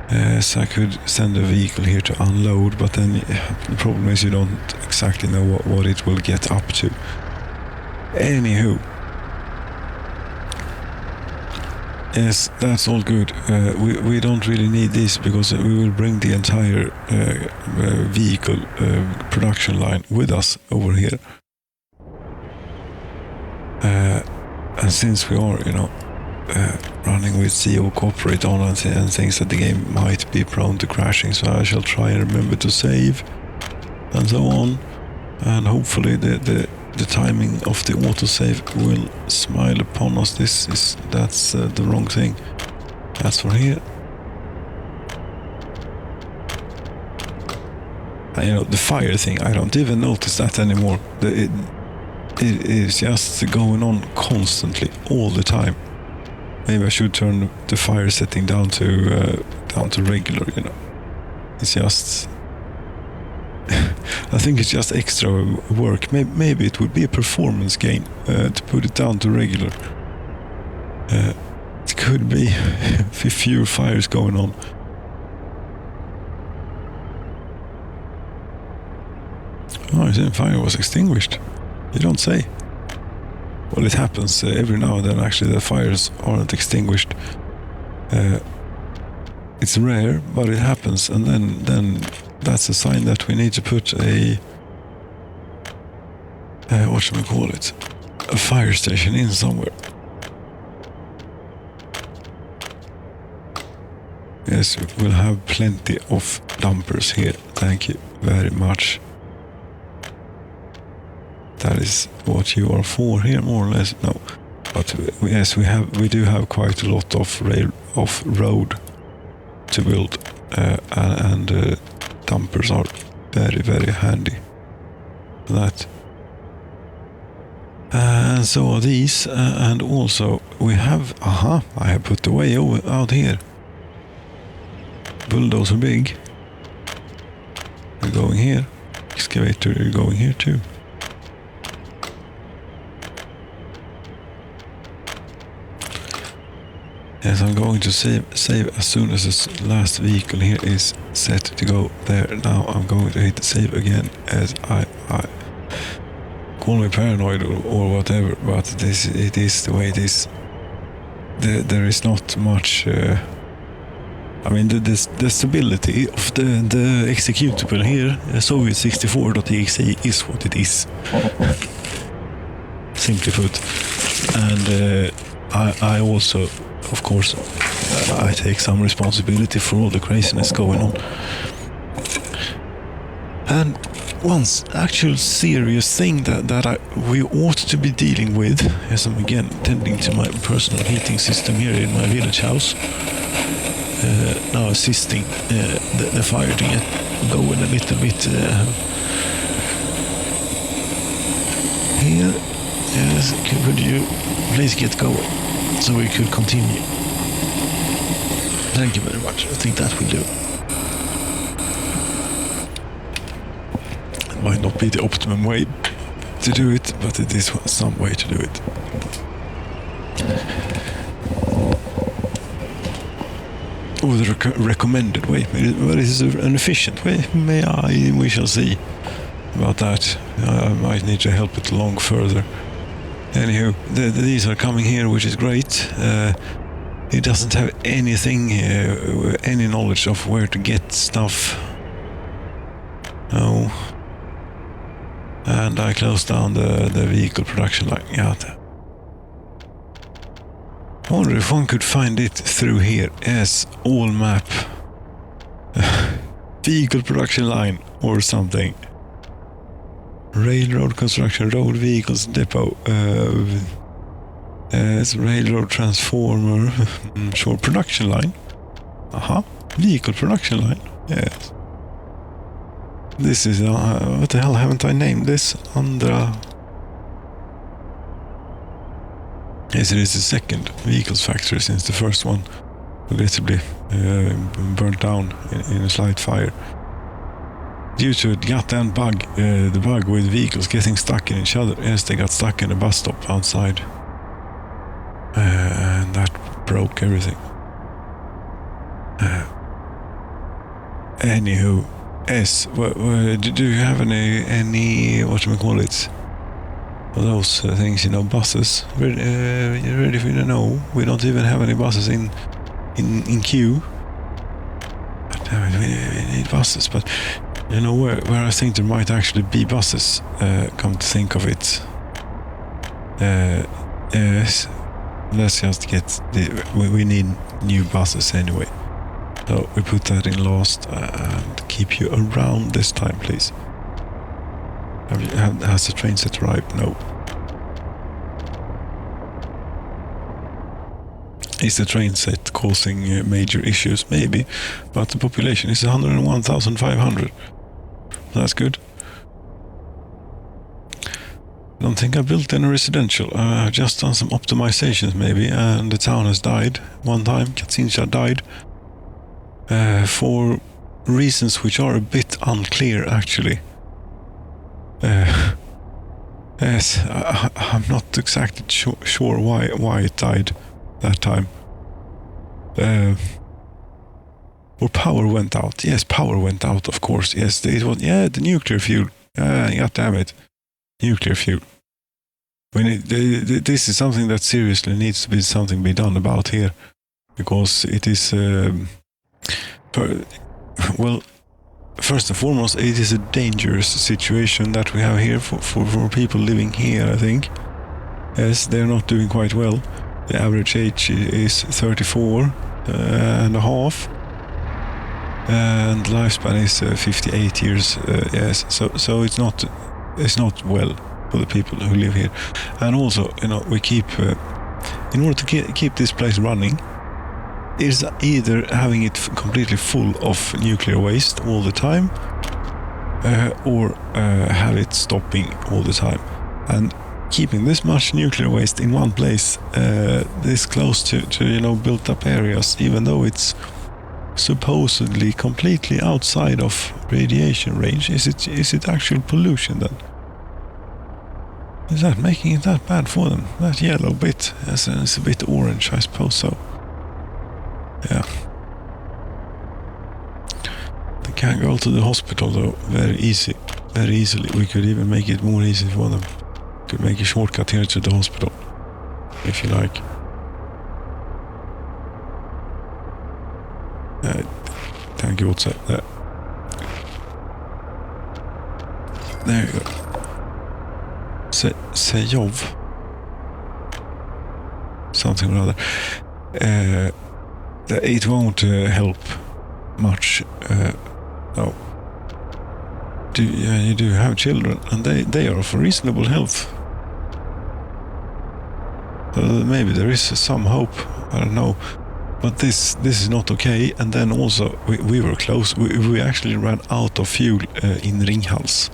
Yes, I could send a vehicle here to unload, but then the problem is you don't exactly know what it will get up to. Anywho. Yes, that's all good. We don't really need this, because we will bring the entire vehicle production line with us over here. And since we are, running with CEO Corporate on and things, that the game might be prone to crashing, so I shall try and remember to save and so on. And hopefully the timing of the autosave will smile upon us. That's the wrong thing. That's for here. And, the fire thing, I don't even notice that anymore. It is just going on constantly, all the time. Maybe I should turn the fire setting down to regular. It's just. I think it's just extra work. Maybe it would be a performance gain to put it down to regular. It could be fewer fires going on. Oh, the fire was extinguished. You don't say. Well, it happens every now and then. Actually, the fires aren't extinguished. It's rare, but it happens, and then that's a sign that we need to put a what should we call it? A fire station in somewhere. Yes, we'll have plenty of dumpers here. Thank you very much. That is what you are for here, more or less. No. But yes, we do have quite a lot of road to build, and dumpers are very, very handy for that. And so are these, and also we have, I have put the way out here. Bulldozer big. We're going here. Excavator, you're going here too. Yes, I'm going to save as soon as this last vehicle here is set to go there. Now I'm going to hit save again, as I call me paranoid or whatever, but it is the way it is. There is not much. I mean, the stability of the executable here, Soviet64.exe, is what it is. Simply put. And I also, of course, I take some responsibility for all the craziness going on. And one actual serious thing that we ought to be dealing with, as I'm again tending to my personal heating system here in my village house, now assisting the fire to get going a little bit here. Yes, could you please get going so we could continue? Thank you very much. I think that will do. It might not be the optimum way to do it, but it is some way to do it. Or the recommended way, but it is an efficient way. We shall see about that. I might need to help it along further. Anywho, these are coming here, which is great. It doesn't have anything, any knowledge of where to get stuff. No. And I closed down the vehicle production line. Yeah. I wonder if one could find it through here as all map. Vehicle production line or something. Railroad construction, road vehicles depot. It's railroad transformer. Sure, production line. Vehicle production line. Yes. This is what the hell haven't I named this? Andra. Yes, it is the second vehicles factory since the first one regrettably burnt down in a slight fire. Due to a goddamn bug, the bug with vehicles getting stuck in each other. Yes, they got stuck in a bus stop outside. And that broke everything. Anywho, yes, do you have any whatchamacallit? Those things, buses. Ready for you to know? We don't even have any buses in queue. Damn it, we need buses, but where I think there might actually be buses, come to think of it. Yes, let's just get we need new buses anyway. So we put that in last and keep you around this time, please. Has the train set arrived? No. Is the train set causing major issues? Maybe, but the population is 101,500. That's good. Don't think I built any residential. I've just done some optimizations maybe, and the town has died one time. Katsinsha died for reasons which are a bit unclear actually. Yes, I'm not exactly sure why it died that time. Or power went out. Yes, power went out, of course. Yes, it was, the nuclear fuel. God damn it. Nuclear fuel. This is something that seriously needs to be done about here. Because it is, first and foremost, it is a dangerous situation that we have here for people living here, I think. Yes, they're not doing quite well. The average age is 34 and a half. And lifespan is 58 years. Yes, so it's not well for the people who live here. And also, we keep in order to keep this place running, is either having it completely full of nuclear waste all the time, or have it stopping all the time. And keeping this much nuclear waste in one place, this close to built up areas, even though it's supposedly completely outside of radiation range, is it actual pollution then? Is that making it that bad for them? That yellow bit is a bit orange, I suppose so. Yeah. They can go to the hospital though, very easily. We could even make it more easy for them. Could make a shortcut here to the hospital, if you like. Thank you, what's that? There you go. Sejov. Something or other. It won't help much. No. You do have children, and they are of reasonable health. Maybe there is some hope. I don't know. But this is not okay. And then also we were close. We actually ran out of fuel in Ringhals.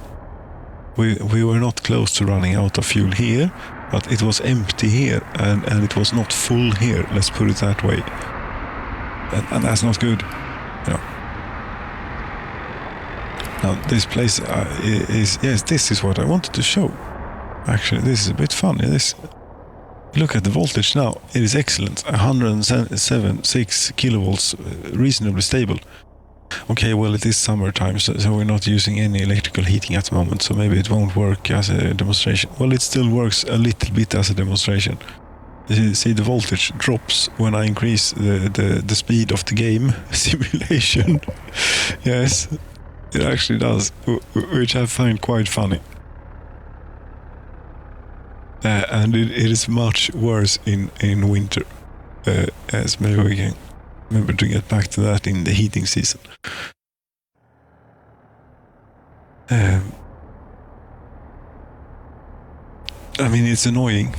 We were not close to running out of fuel here, but it was empty here, and it was not full here. Let's put it that way. And that's not good. Now this place this is what I wanted to show. Actually, this is a bit funny. Look at the voltage now. It is excellent. 107.6 kilovolts, reasonably stable. Okay, well, it is summertime, so we're not using any electrical heating at the moment, so maybe it won't work as a demonstration. Well, it still works a little bit as a demonstration. You see, the voltage drops when I increase the speed of the game simulation. Yes, it actually does, which I find quite funny. And it is much worse in winter. As maybe we can remember to get back to that in the heating season. I mean, it's annoying,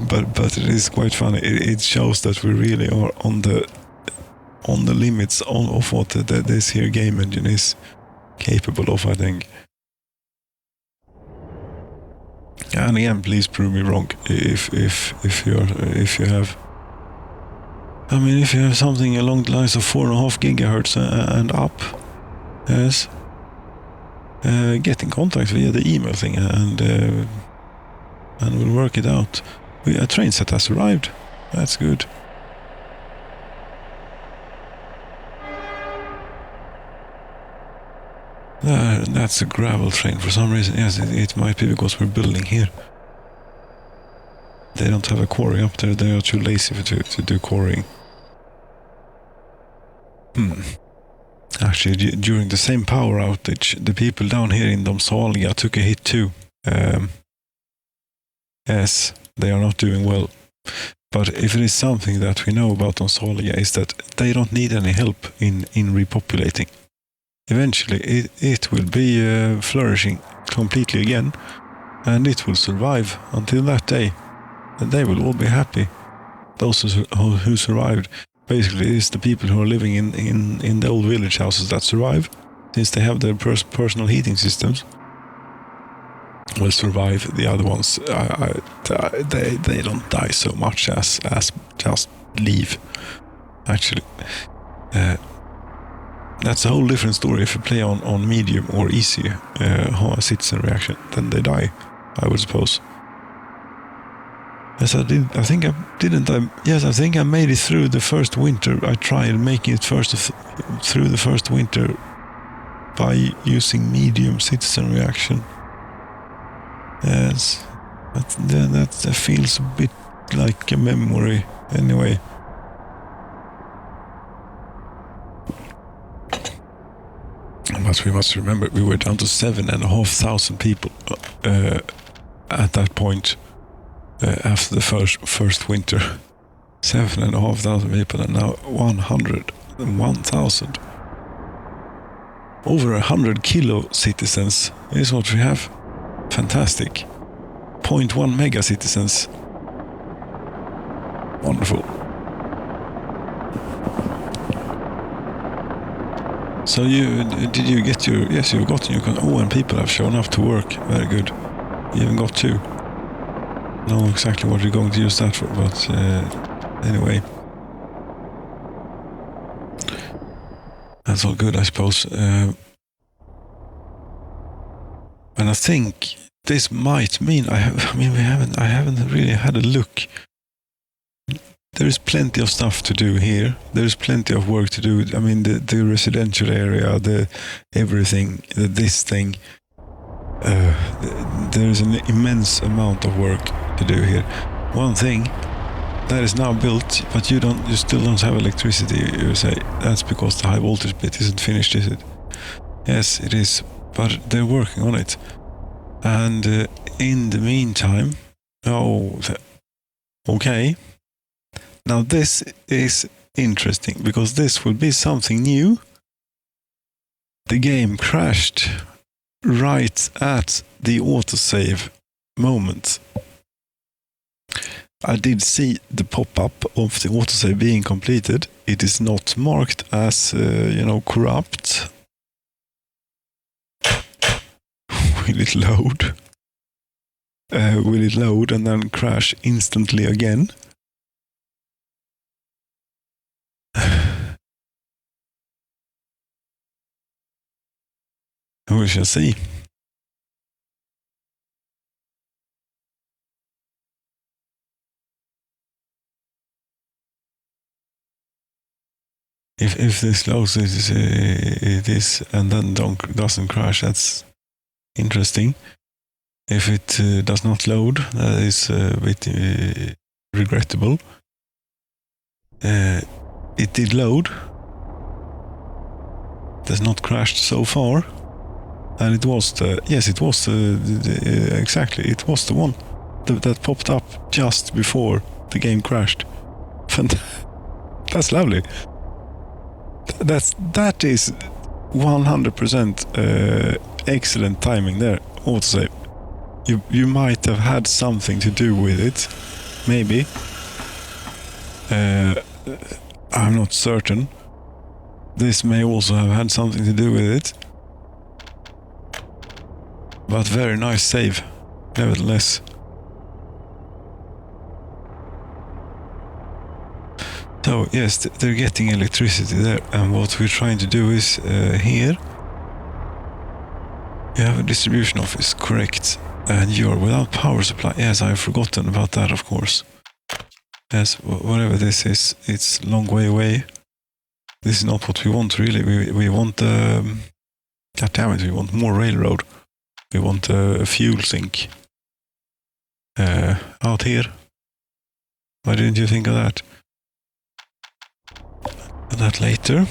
but it is quite funny. It shows that we really are on the limits of what this here game engine is capable of, I think. And again, please prove me wrong if you have. I mean, if you have something along the lines of 4.5 gigahertz and up, yes, get in contact via the email thing and we'll work it out. A train set has arrived. That's good. That's a gravel train for some reason. Yes, it might be because we're building here. They don't have a quarry up there. They are too lazy to do quarrying. Actually, during the same power outage, the people down here in Domsalia took a hit too. Yes, they are not doing well. But if it is something that we know about Domsalia is that they don't need any help in repopulating. Eventually, it will be flourishing completely again, and it will survive until that day. And they will all be happy. Those who survived, basically, is the people who are living in the old village houses that survive, since they have their personal heating systems. Will survive. The other ones, they don't die so much as just leave. Actually. That's a whole different story. If you play on medium or easy citizen reaction, then they die, I would suppose. Yes, I did. I think I made it through the first winter. I tried making it through the first winter by using medium citizen reaction. Yes, that feels a bit like a memory anyway. But we must remember, we were down to 7,500 people at that point after the first winter. 7,500 people, and now 1,000. Over 100 kilo citizens is what we have. Fantastic. 0.1 mega citizens. Wonderful. So did you get your... Yes, you've gotten your... Oh, and people have shown up to work. Very good. You even got 2. Know exactly what you're going to use that for, but anyway. That's all good, I suppose. And I think this might mean I haven't really had a look. There is plenty of stuff to do here. There's plenty of work to do. I mean, the residential area, everything, this thing. There is an immense amount of work to do here. One thing that is now built, but you still don't have electricity. You say that's because the high voltage bit isn't finished, is it? Yes, it is, but they're working on it. And in the meantime, okay. Now this is interesting because this will be something new. The game crashed right at the autosave moment. I did see the pop-up of the autosave being completed. It is not marked as, corrupt. Will it load? Will it load and then crash instantly again? We shall see. If this loads it is and then doesn't crash, that's interesting. If it does not load, that is a bit regrettable. It did load. It has not crashed so far. And it was exactly, it was the one that popped up just before the game crashed. That's lovely. That is 100% excellent timing there, I would say. You might have had something to do with it, maybe. I'm not certain. This may also have had something to do with it. But very nice save, nevertheless. So yes, they're getting electricity there, and what we're trying to do is here. You have a distribution office, correct? And you're without power supply. Yes, I've forgotten about that, of course. Yes, whatever this is, it's a long way away. This is not what we want, really. We want, God damn it, we want more railroad. We want a fuel sink out here. Why didn't you think of that? That later.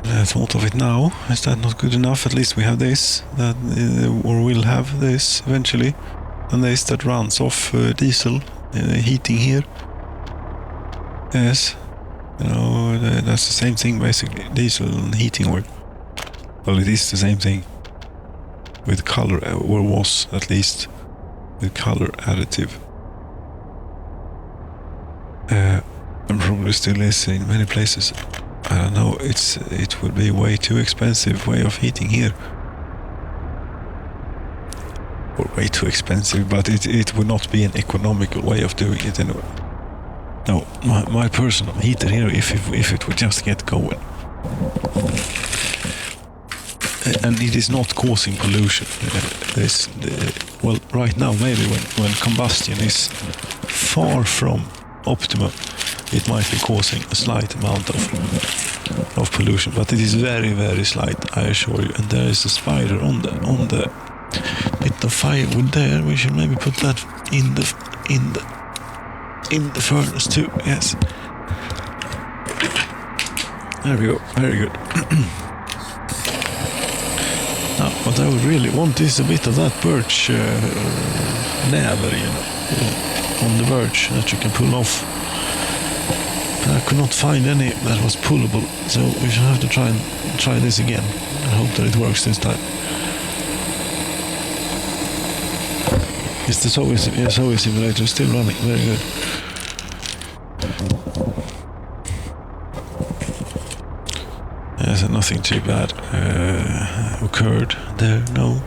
I thought of it now. Is that not good enough? At least we have this, or we'll have this eventually, and this that runs off diesel heating here. Yes, that's the same thing basically. Diesel and heating oil. Well, it is the same thing. With color, or was at least, with color additive. And probably still is in many places. I don't know, it would be way too expensive way of heating here. Or way too expensive, but it would not be an economical way of doing it anyway. No, my personal heater here, if it would just get going. And it is not causing pollution. Well, right now maybe when combustion is far from optimum, it might be causing a slight amount of pollution, but it is very, very slight, I assure you. And there is a spider on the bit of firewood there. We should maybe put that in the furnace too. Yes. There we go. Very good. Now, what I would really want is a bit of that birch näver, on the birch that you can pull off. I could not find any that was pullable, so we shall have to try this again and hope that it works this time. Is the Soviet simulator still running? Very good. Yes, nothing too bad occurred there, no.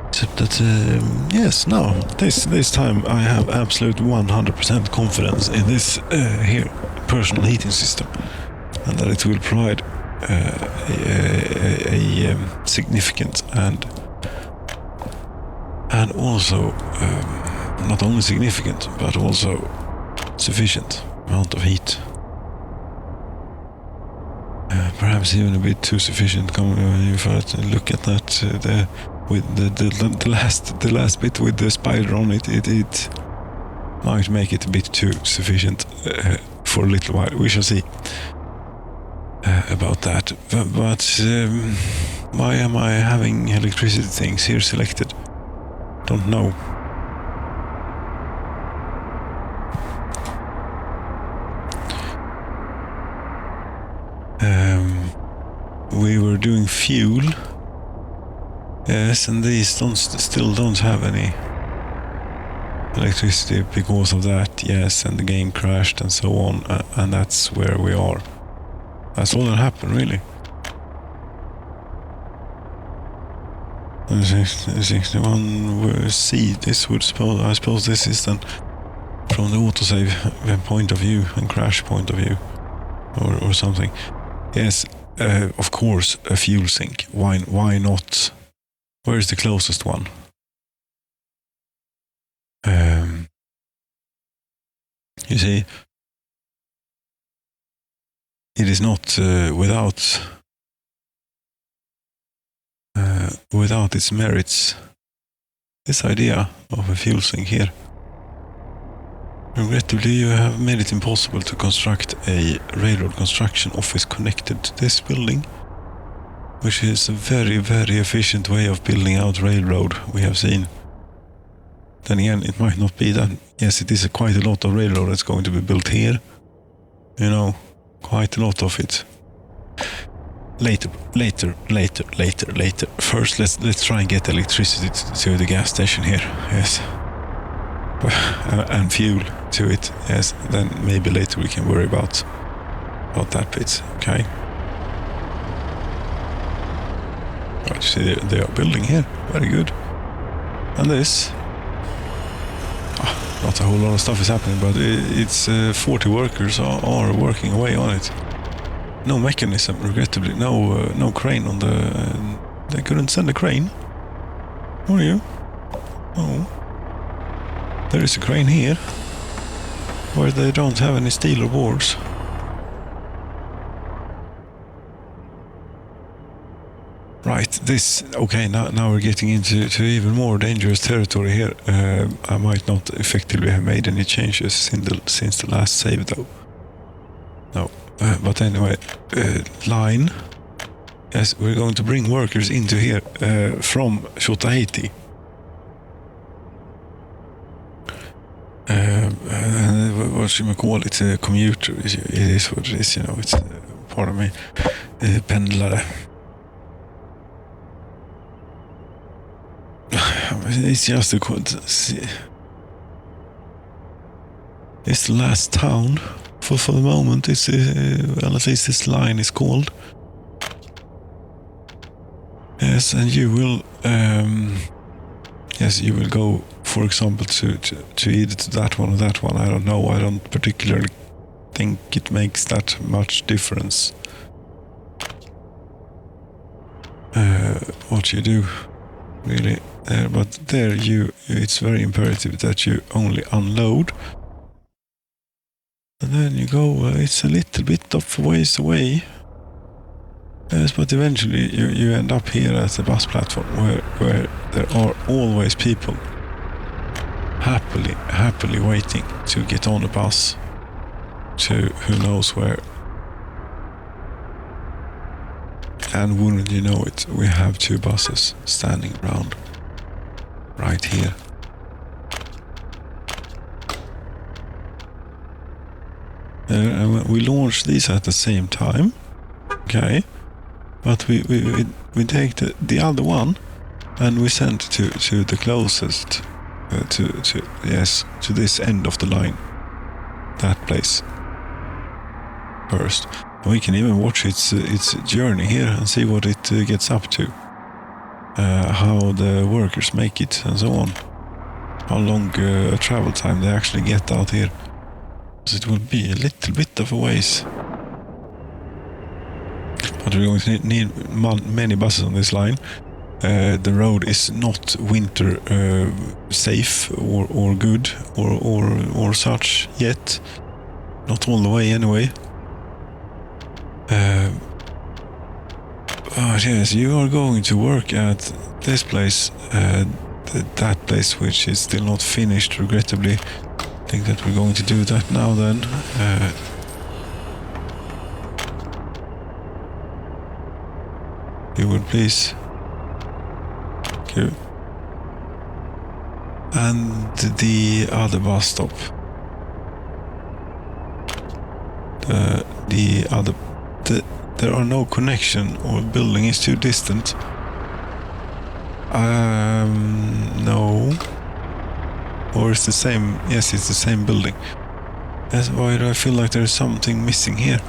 Except that, yes, no, this time I have absolute 100% confidence in this here personal heating system, and that it will provide a significant and also not only significant but also sufficient amount of heat. Perhaps even a bit too sufficient. If I look at that, with the last bit with the spider on it, it might make it a bit too sufficient for a little while. We shall see about that. But why am I having electricity things here selected? Don't know. We were doing fuel. Yes, and these still don't have any electricity because of that. Yes, and the game crashed and so on, and that's where we are. That's all that happened, really. 61 C. This would I suppose this is then from the autosave point of view and crash point of view, or something. Yes, of course, a fuel sink. Why not? Where is the closest one? You see, it is not without its merits. This idea of a fuel sink here. Regrettably, you have made it impossible to construct a railroad construction office connected to this building, which is a very, very efficient way of building out railroad, we have seen. Then again, it might not be that. Yes, it is quite a lot of railroad that's going to be built here. You know, quite a lot of it. Later. First, let's try and get electricity to the gas station here. Yes. And fuel to it. Yes. Then maybe later we can worry about that bit. Okay. Right, see, they are building here. Very good. And this. Not a whole lot of stuff is happening, but it's 40 workers are working away on it. No mechanism, regrettably. No crane on the... they couldn't send a crane. Are you? Oh. There is a crane here, where they don't have any steel or boards. Right, this... Okay, now we're getting into even more dangerous territory here. I might not effectively have made any changes since the last save, though. No. But anyway, line. Yes, we're going to bring workers into here from Shotahiti. What should we call it? A commuter. It is what it is, you know. It's part of me. Pendlare. It's just it's the last town for the moment. It's well, at least this line is called. Yes, and you will yes, you will go, for example, to either to that one or that one. I don't know. I don't particularly think it makes that much difference what you do, really. But there it's very imperative that you only unload. And then you go, it's a little bit of ways away. Yes, but eventually you end up here at the bus platform where there are always people happily waiting to get on a bus to who knows where. And wouldn't you know it, we have 2 buses standing around right here. And we launch these at the same time, okay? But we take the other one and we send to the closest to this end of the line, that place first. We can even watch its journey here and see what it gets up to. How the workers make it and so on. How long travel time they actually get out here. So it will be a little bit of a ways. But we're going to need many buses on this line. The road is not winter safe or good or such yet. Not all the way anyway. But yes, you are going to work at this place, that place which is still not finished, regrettably. I think that we're going to do that now then. You would please. Thank you. And the other bus stop. There are no connection, or building is too distant. No. Or it's the same. Yes, it's the same building. That's why I feel like there's something missing here.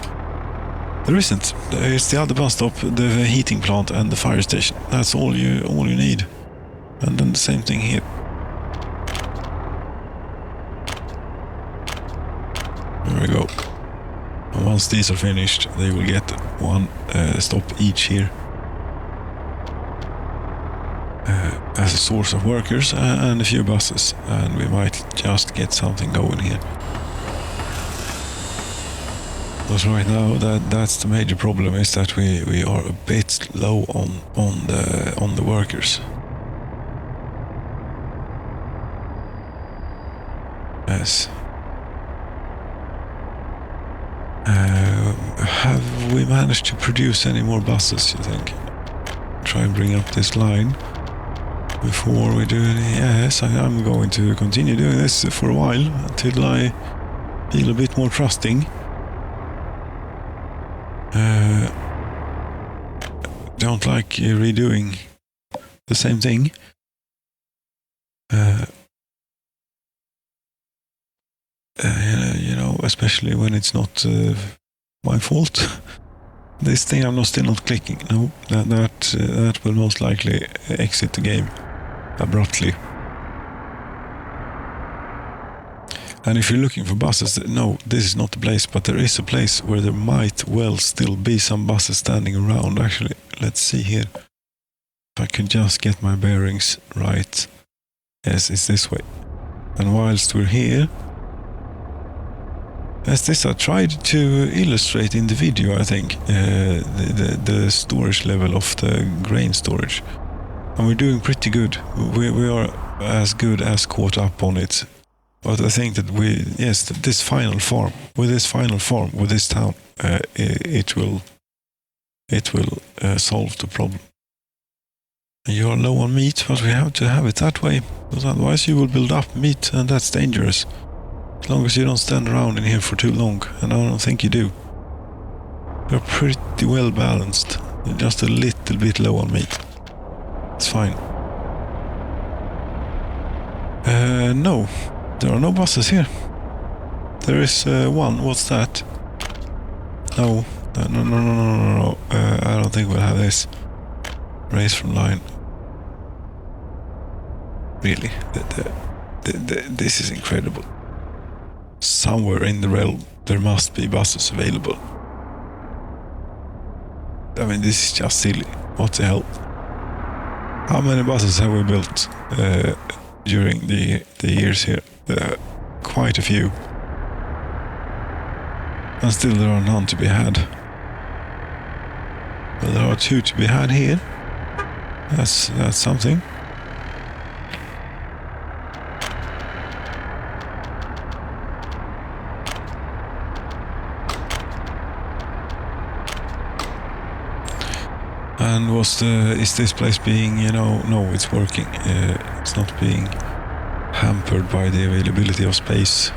There isn't. It's the other bus stop, the heating plant, and the fire station. That's all you need. And then the same thing here. There we go. And once these are finished, they will get one stop each here. As a source of workers and a few buses. And we might just get something going here. Because right now, that's the major problem, is that we are a bit low on the workers. Yes. Have we managed to produce any more buses, you think? Try and bring up this line before we do any... Yes, I'm going to continue doing this for a while until I feel a bit more trusting. Don't like redoing the same thing. You know, especially when it's not my fault. This thing I'm still not clicking. No, that will most likely exit the game abruptly. And if you're looking for buses, no, this is not the place, but there is a place where there might well still be some buses standing around, actually. Let's see here. If I can just get my bearings right. Yes, it's this way. And whilst we're here, as this I tried to illustrate in the video, I think, the storage level of the grain storage. And we're doing pretty good. We are as good as caught up on it. But I think that this final farm, with this town, it will solve the problem. You are low on meat, but we have to have it that way, because otherwise you will build up meat, and that's dangerous. As long as you don't stand around in here for too long, and I don't think you do. You're pretty well balanced. You're just a little bit low on meat. It's fine. No. There are no buses here. There is one. What's that? No. No. I don't think we'll have this. Race from line. Really? This is incredible. Somewhere in the realm, there must be buses available. I mean, this is just silly. What the hell? How many buses have we built during the years here? Quite a few. And still there are none to be had. But there are 2 to be had here. That's something. And is this place being, no, it's working. It's not being hampered by the availability of space.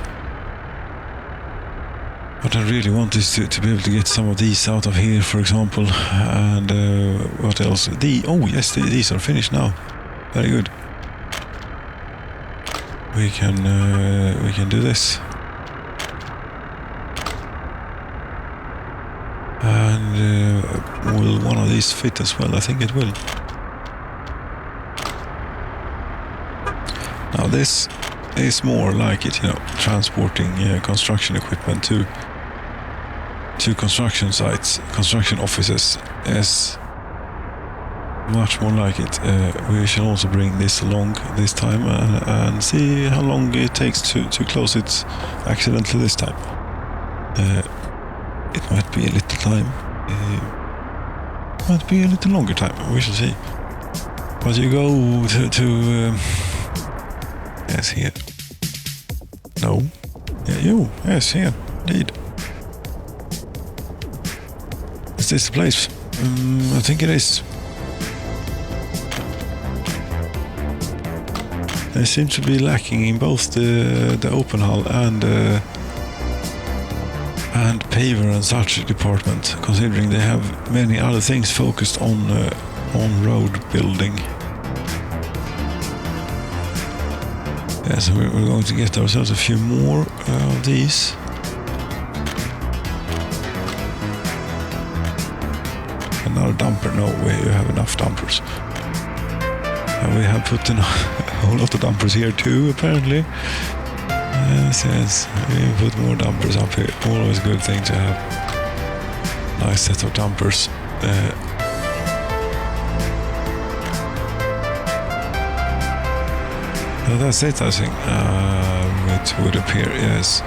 What I really want is to be able to get some of these out of here, for example. And what else? These are finished now. Very good. We can do this. And will one of these fit as well? I think it will. Now this is more like it, you know, transporting construction equipment to construction sites, construction offices, is much more like it. We shall also bring this along this time and see how long it takes to close it accidentally this time. It might be a little time. Might be a little longer time. We shall see. But you go to yes, here. No. Yeah, you. Yes, here. Indeed. Is this the place? I think it is. They seem to be lacking in both the open hull and paver and such department, considering they have many other things focused on road building. Yeah, so we're going to get ourselves a few more of these. Another dumper? No way, you have enough dumpers. And we have put in a whole lot of dumpers here too, apparently. Yes, we put more dumpers up here. Always a good thing to have. Nice set of dumpers. That's it, I think. It would appear, yes.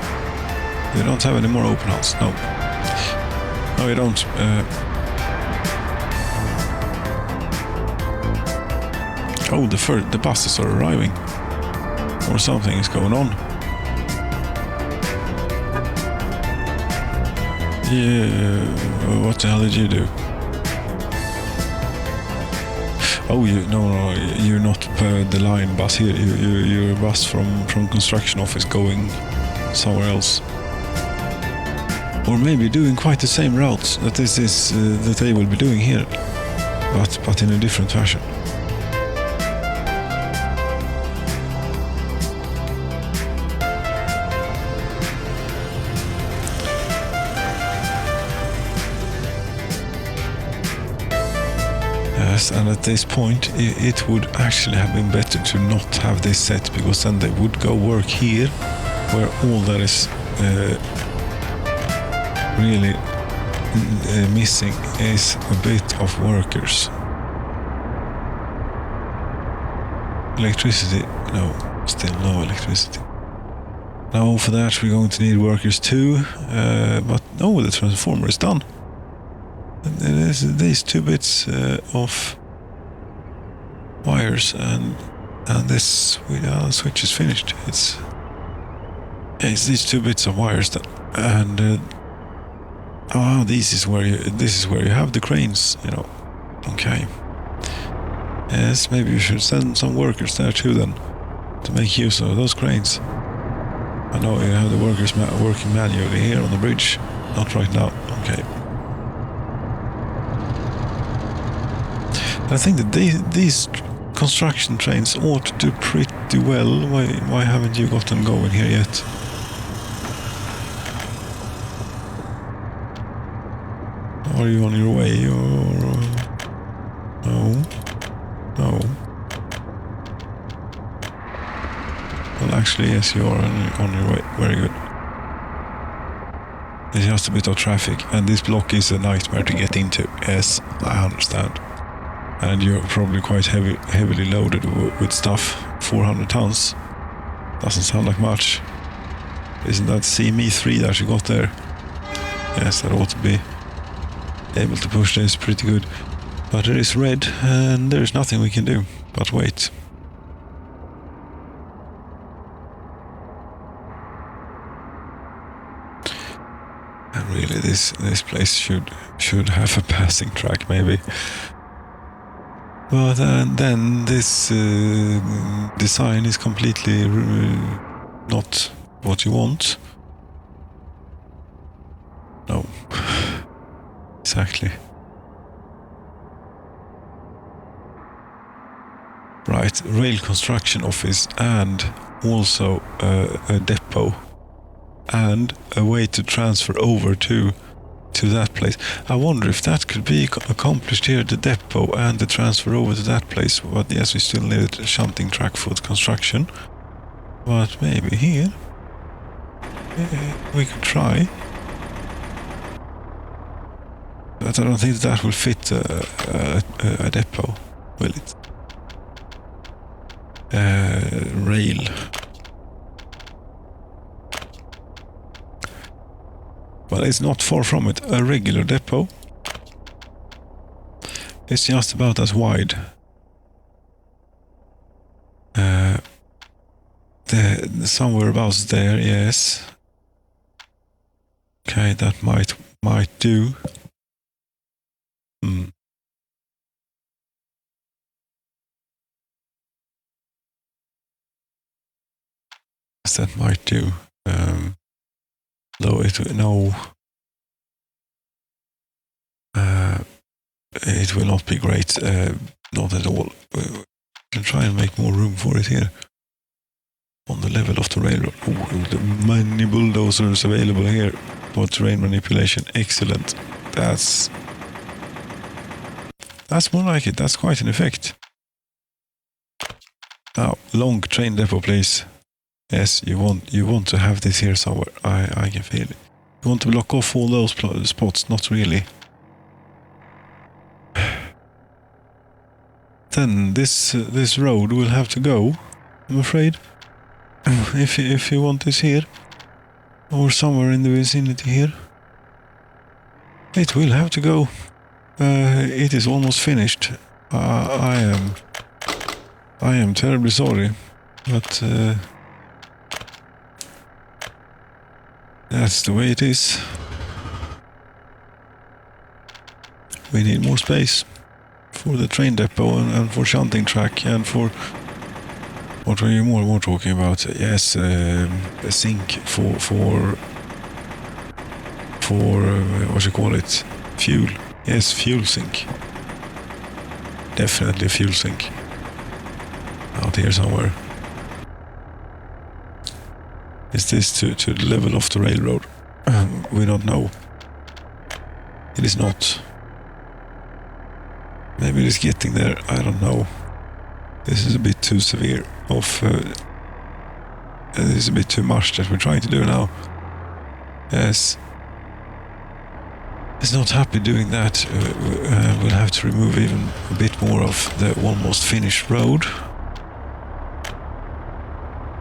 We don't have any more open hulls, no. No, we don't. Oh, the buses are arriving. Or something is going on. Yeah, what the hell did you do? Oh, no, you're not the line bus here. You're a bus from construction office going somewhere else. Or maybe doing quite the same routes that that they will be doing here, but in a different fashion. And at this point it would actually have been better to not have this set, because then they would go work here, where all that is really missing is a bit of workers. Electricity? No, still no electricity. Now for that we're going to need workers too, but no, the transformer is done. There's these two bits of wires, and this switch is finished. It's these two bits of wires that, and this is where you have the cranes, you know. Okay. Yes, maybe you should send some workers there too then, to make use of those cranes. I know you have the workers working manually here on the bridge. Not right now. Okay. I think that these construction trains ought to do pretty well. Why haven't you got them going here yet? Are you on your way or no? No. Well, actually, yes, you are on your way. Very good. There's just a bit of traffic, and this block is a nightmare to get into. Yes, I understand. And you're probably quite heavily loaded with stuff. 400 tons. Doesn't sound like much. Isn't that CME3 that you got there? Yes, that ought to be able to push this pretty good. But it is red, and there's nothing we can do but wait. And really, this place should have a passing track, maybe. But then this design is completely not what you want. No, exactly. Right, rail construction office, and also a depot, and a way to transfer over to to that place. I wonder if that could be accomplished here, the depot and the transfer over to that place. But yes, we still need a shunting track for the construction. But maybe here we could try. But I don't think that will fit a depot, will it? Rail. But it's not far from it. A regular depot. It's just about as wide. Somewhere about there, yes. Okay, that might do. That might do. Though it will not be great. Not at all. We can try and make more room for it here. On the level of the railroad. Oh, the many bulldozers available here for terrain manipulation. Excellent. That's more like it. That's quite an effect. Now, long train depot, please. Yes, you want to have this here somewhere. I can feel it. You want to block off all those spots? Not really. Then this road will have to go, I'm afraid. If you want this here, or somewhere in the vicinity here, it will have to go. It is almost finished. I am terribly sorry, but that's the way it is. We need more space for the train depot and for shunting track and for what were you more talking about? Yes, a sink for what you call it? Fuel. Yes, fuel sink. Definitely a fuel sink. Out here somewhere. Is this to the level of the railroad? We don't know. It is not. Maybe it is getting there. I don't know. This is a bit too severe. This is a bit too much that we're trying to do now. Yes. It's not happy doing that. We'll have to remove even a bit more of the almost finished road.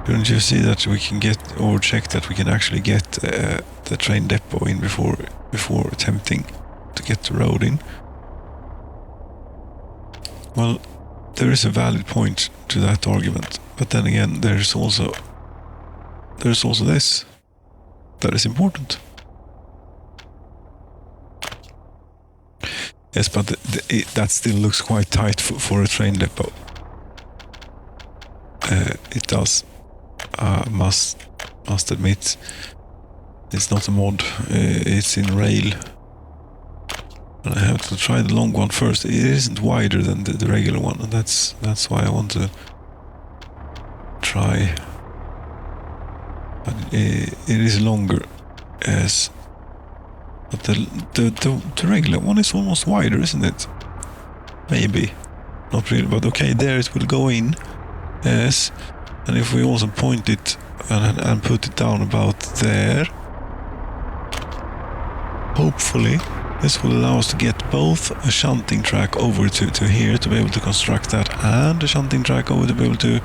Couldn't you see that we can get, or check that we can actually get the train depot in before attempting to get the road in? Well, there is a valid point to that argument, but then again, there's also this that is important. Yes, but that still looks quite tight for a train depot. It does. Must admit, it's not a mod. It's in rail. And I have to try the long one first. It isn't wider than the regular one, and that's why I want to try. But it is longer, yes. But the regular one is almost wider, isn't it? Maybe. Not really, but okay, there it will go in. Yes. And if we also point it and put it down about there, hopefully this will allow us to get both a shunting track over to here to be able to construct that, and a shunting track over to be able to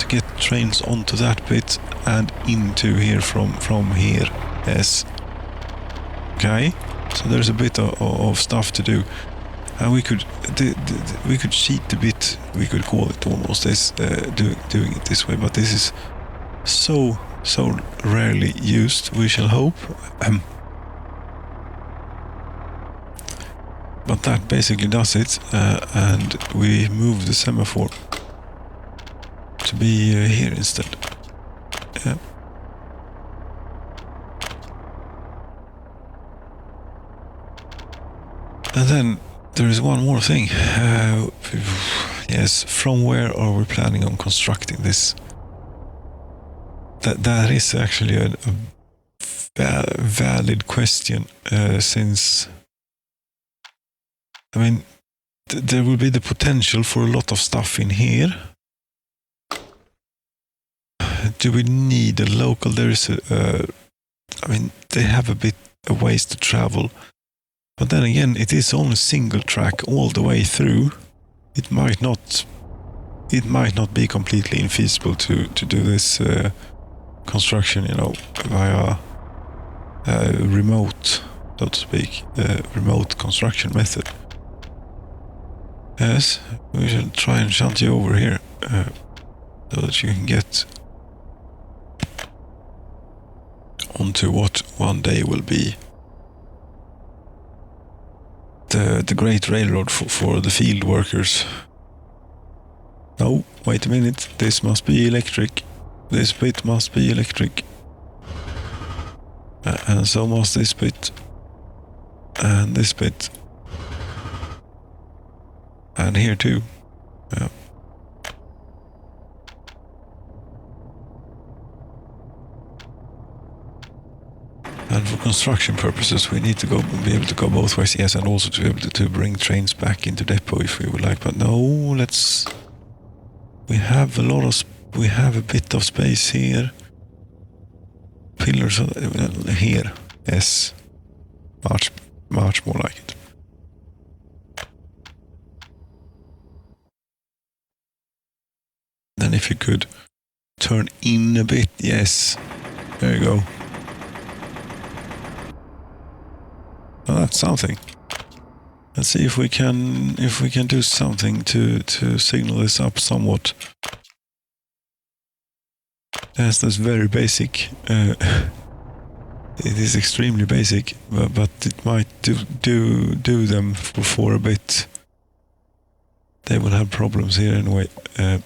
get trains onto that bit and into here from here. Yes. Okay. So there's a bit of stuff to do. And we could cheat a bit, we could call it almost this, doing it this way, but this is so rarely used, we shall hope. But that basically does it, and we move the semaphore to be here instead. Yeah. And then there is one more thing. Yes, from where are we planning on constructing this? That is actually a valid question, since, I mean, there will be the potential for a lot of stuff in here. Do we need a local? There is I mean, they have a bit of ways to travel, but then again, it is only single track all the way through. It might not be completely infeasible to do this construction, you know, via remote, so to speak, remote construction method. Yes, we should try and shunt you over here so that you can get onto what one day will be the great railroad for the field workers. No, wait a minute, this must be electric. This bit must be electric. And so must this bit. And this bit. And here too. Yeah. And for construction purposes, we need to be able to go both ways, yes, and also to be able to bring trains back into depot if we would like. But no, we have a bit of space here. Pillars here, yes, much more like it. Then if you could turn in a bit, yes, there you go. Well, that's something. Let's see if we can do something to signal this up somewhat. Yes, that's very basic. It is extremely basic, but it might do them for a bit. They will have problems here anyway. And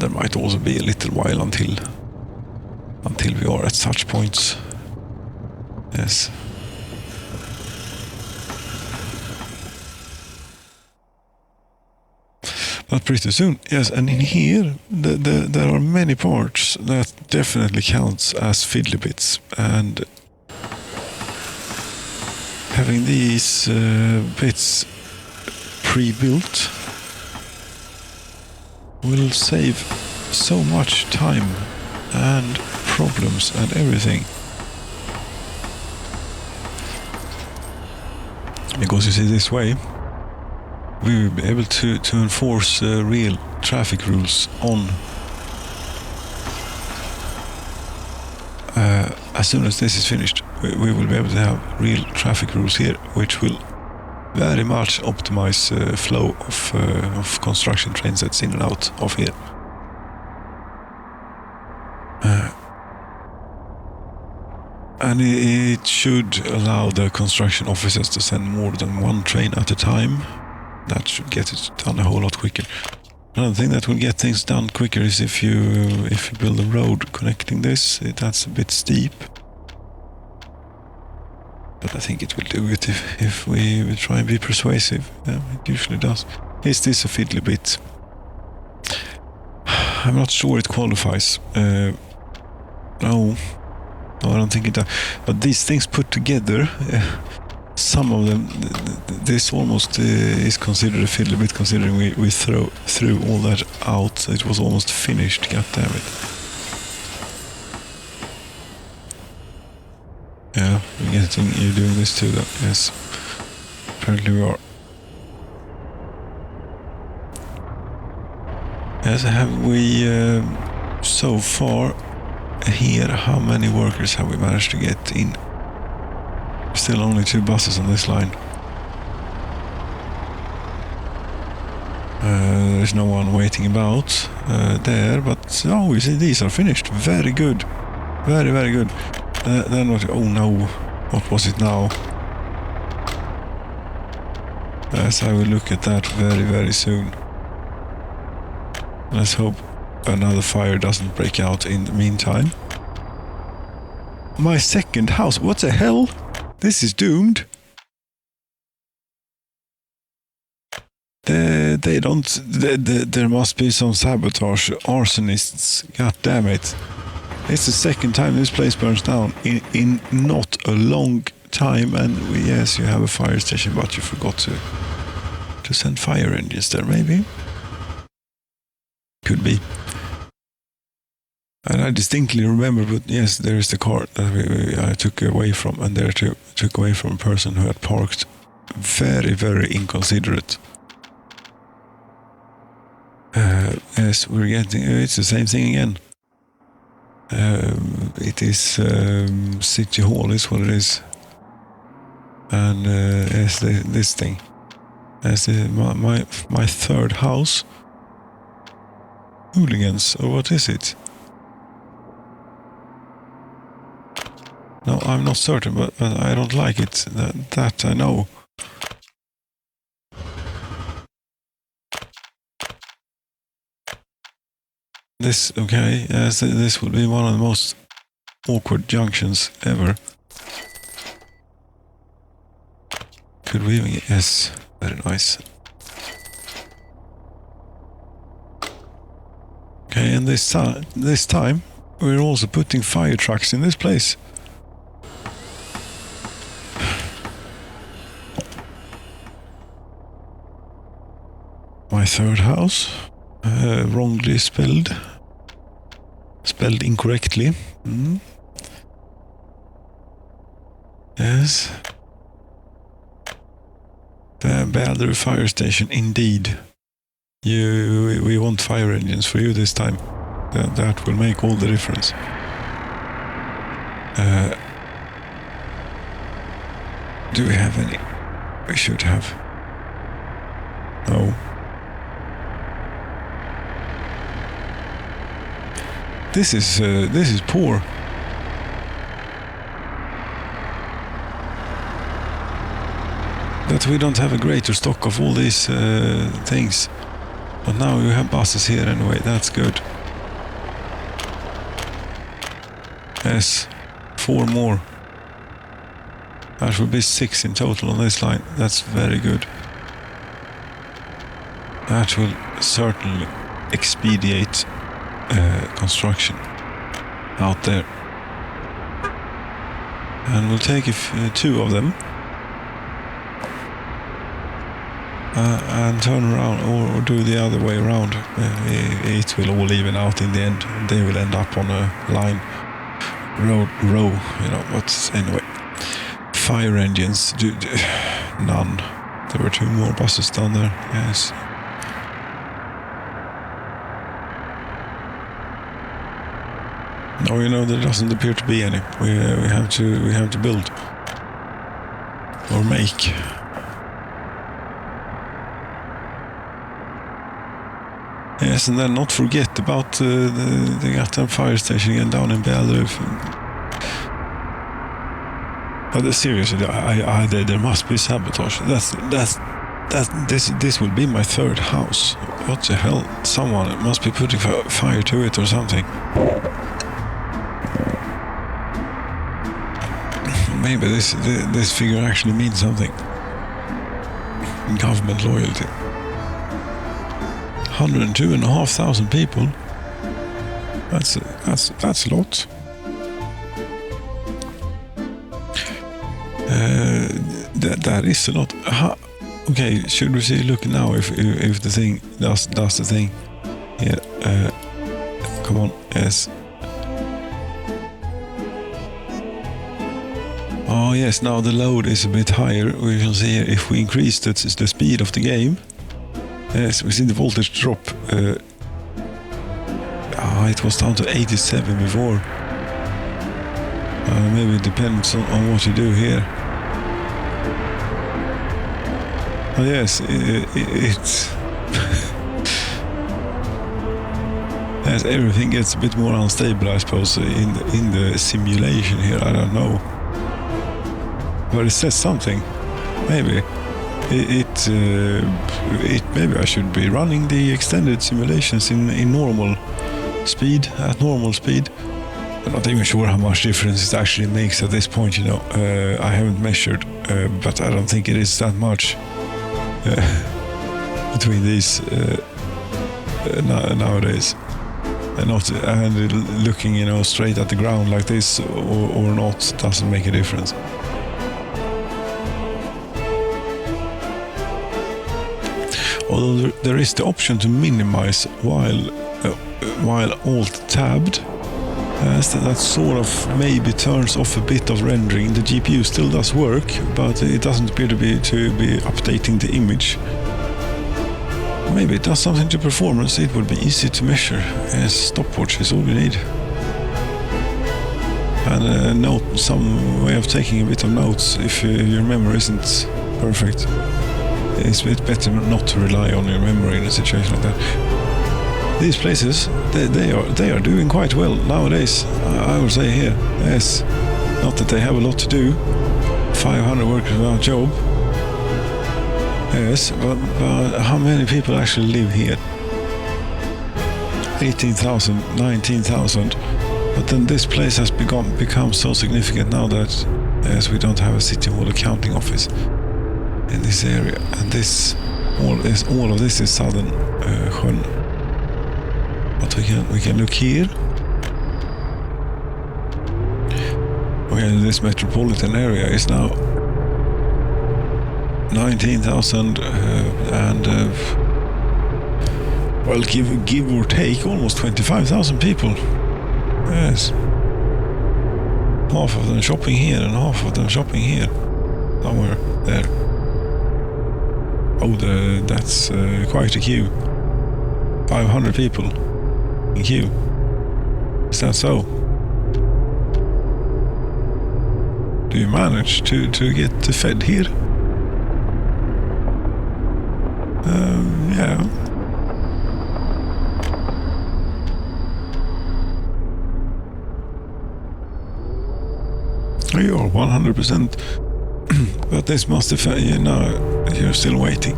there might also be a little while until we are at such points. Yes. But pretty soon, yes, and in here there are many parts that definitely counts as fiddly bits, and having these bits pre-built will save so much time and problems and everything. Because you see, this way we will be able to enforce real traffic rules on as soon as this is finished. We will be able to have real traffic rules here, which will very much optimize flow of construction trains that's in and out of here. And it should allow the construction officers to send more than one train at a time. That should get it done a whole lot quicker. Another thing that will get things done quicker is if you build a road connecting this. That's a bit steep, but I think it will do it if we try and be persuasive. Yeah, it usually does. Is this a fiddly bit? I'm not sure it qualifies. No, I don't think it does. But these things put together, some of them, this almost is considered a fiddly bit, considering we threw all that out. It was almost finished, god damn it. Yeah, you're doing this too then, yes. Apparently we are. Yes, have we so far here, how many workers have we managed to get in? Still only 2 buses on this line. There's no one waiting about there, but oh, you see, these are finished. Very good. Very, very good. Then what? Oh no, what was it now? Yes, I will look at that very, very soon. Let's hope another fire doesn't break out in the meantime. My second house, what the hell? This is doomed. They don't. There must be some sabotage arsonists. God damn it! It's the second time this place burns down in not a long time. And yes, you have a fire station, but you forgot to send fire engines there. Maybe could be. And I distinctly remember, but yes, there is the car that I took away from, and there took away from a person who had parked very, very inconsiderate. Yes, we're getting, it's the same thing again. It is City Hall is what it is. And yes, this thing. As my third house. Hooligans, or what is it? No, I'm not certain, but I don't like it. That I know. This, okay, yes, this will be one of the most awkward junctions ever. Could we even get, yes, very nice. Okay, and this time, we're also putting fire trucks in this place. My third house, wrongly spelled incorrectly. Yes. The Balder fire station, indeed. We want fire engines for you this time. That will make all the difference. Do we have any? We should have. No. This is poor. That we don't have a greater stock of all these things. But now you have buses here anyway, that's good. Yes, 4 more. That should be 6 in total on this line. That's very good. That will certainly expedite construction out there. And we'll take 2 of them. And turn around or do the other way around. It will all even out in the end. They will end up on a line row, you know. But anyway, fire engines, none. There were 2 more buses down there. Yes. No, you know, there doesn't appear to be any. We have to build or make. Yes, and then not forget about the goddamn fire station again down in Balder. But seriously, there must be sabotage. This will be my third house. What the hell? Someone must be putting fire to it or something. Maybe this figure actually means something. Government loyalty. 102,500 people. That's a lot. That is a lot. Okay, should we see? Look now if the thing does the thing. Yeah. Come on. Yes. Oh yes. Now the load is a bit higher. We can see here if we increase the speed of the game. Yes, we see the voltage drop. It was down to 87 before. Maybe it depends on what you do here. Oh yes, it's... Yes, everything gets a bit more unstable, I suppose, in the simulation here. I don't know. But it says something. Maybe. Maybe I should be running the extended simulations in normal speed, at normal speed. I'm not even sure how much difference it actually makes at this point, you know. I haven't measured, but I don't think it is that much. between these nowadays. And looking, straight at the ground like this or not doesn't make a difference. Although there is the option to minimize while Alt-tabbed. That sort of maybe turns off a bit of rendering. The GPU still does work, but it doesn't appear to be updating the image. Maybe it does something to performance. It would be easy to measure. Yes, stopwatch is all you need. And note some way of taking a bit of notes if your memory isn't perfect. It's a bit better not to rely on your memory in a situation like that. These places, they are doing quite well nowadays, I would say here. Yes, not that they have a lot to do. 500 workers without a job. Yes, but how many people actually live here? 18,000, 19,000. But then this place has become so significant now that yes, we don't have a city hall accounting office in this area. And all of this is southern Sjön. But we can look here. Okay, this metropolitan area is now 19,000 well, give or take almost 25,000 people. Yes, half of them shopping here and half of them shopping here, somewhere there. Oh, that's quite a queue. 500 people in queue. Is that so? Do you manage to get fed here? Yeah. You're 100%. But this must affect, you're still waiting.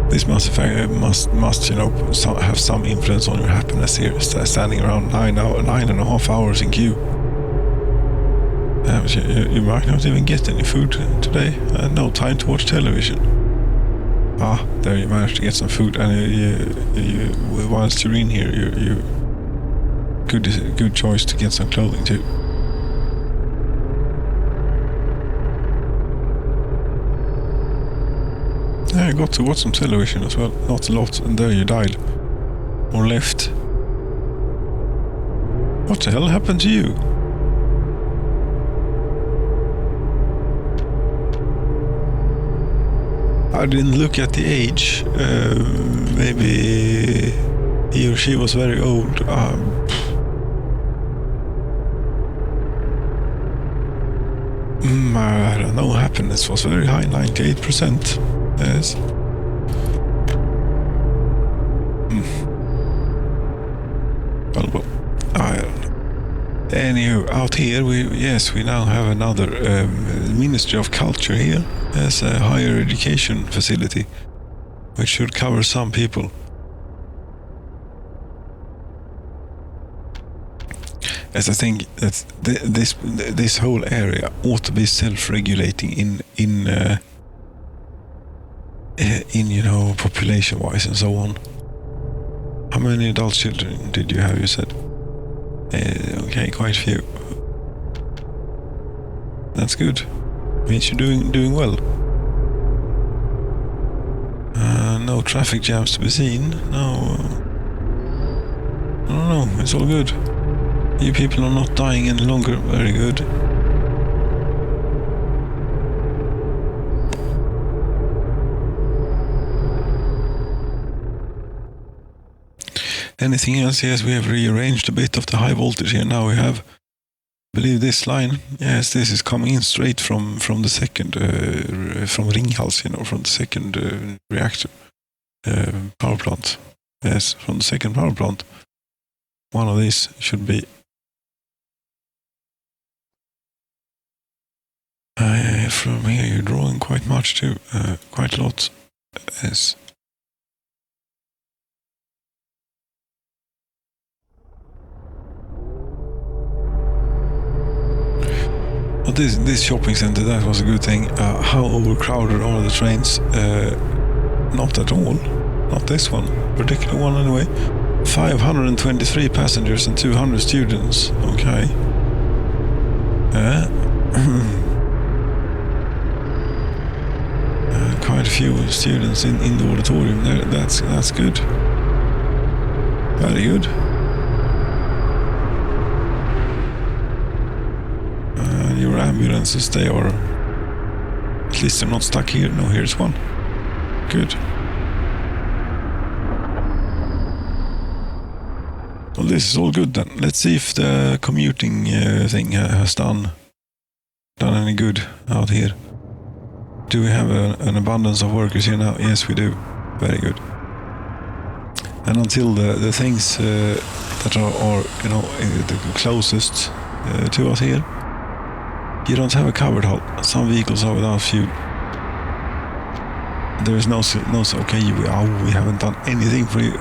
This must have some influence on your happiness here. Standing around 9.5 hours in queue. You might not even get any food today. No time to watch television. There you managed to get some food, and whilst you're in here, you good choice to get some clothing too. I got to watch some television as well, not a lot, and there you died. Or left. What the hell happened to you? I didn't look at the age. Maybe he or she was very old. I don't know, happiness was very high, 98%. Yes. Well, I don't know. Anywho, out here, we now have another Ministry of Culture here as a higher education facility, which should cover some people. As I think that this whole area ought to be self-regulating in population-wise and so on. How many adult children did you have? You said. Okay, quite a few. That's good. Means you're doing well. No traffic jams to be seen. No. No, it's all good. You people are not dying any longer. Very good. Anything else? Yes, we have rearranged a bit of the high voltage here. Now we have, I believe this line, yes, this is coming in straight from the second, from Ringhals, from the second reactor, power plant. Yes, from the second power plant. One of these should be from here. You're drawing quite much too, quite a lot. Yes. But this shopping center, that was a good thing. How overcrowded are the trains? Not at all. Not this one. Particular one anyway. 523 passengers and 200 students. Okay. Quite a few students in the auditorium there. That's good. Very good. Your ambulances, they are... At least they're not stuck here. No, here's one. Good. Well, this is all good then. Let's see if the commuting thing has done any good out here. Do we have an abundance of workers here now? Yes, we do. Very good. And until the things that are you know, the closest to us here, you don't have a covered hull. Some vehicles are without fuel. There is no okay, we haven't done anything for you.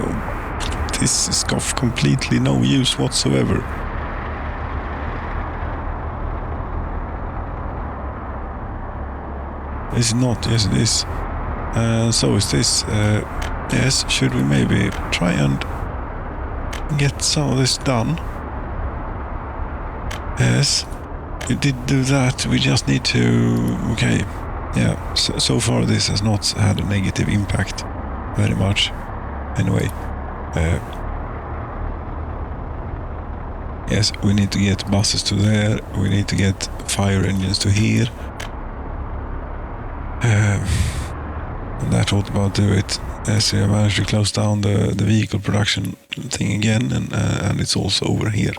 This is of completely no use whatsoever. Is it not? Yes, it is. So is this. Yes, should we maybe try and get some of this done? Yes, we did do that. We just need to... Okay, yeah, so far this has not had a negative impact very much. Anyway, yes, we need to get buses to there. We need to get fire engines to here. And that ought about do it. As we managed to close down the vehicle production thing again, and it's also over here.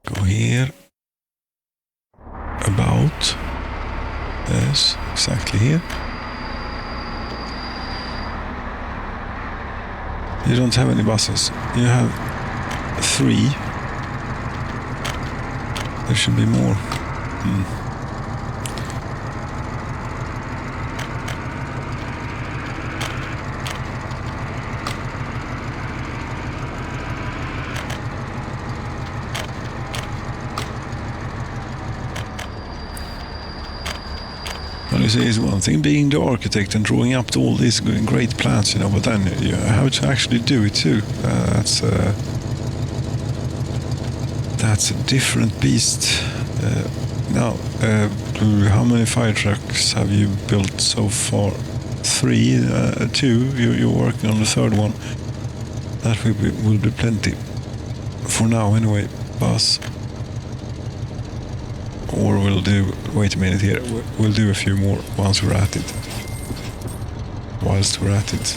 Go here. About. Yes, exactly here. You don't have any buses. You have 3. There should be more. Well, you see, it's one thing being the architect and drawing up all these great plans, you know, but then you have to actually do it too. That's a different beast. Now, how many fire trucks have you built so far? 3, 2. You're working on the 3rd one. That will be plenty. For now, anyway. Bus. Or we'll do... Wait a minute here. We'll do a few more once we're at it. Whilst we're at it.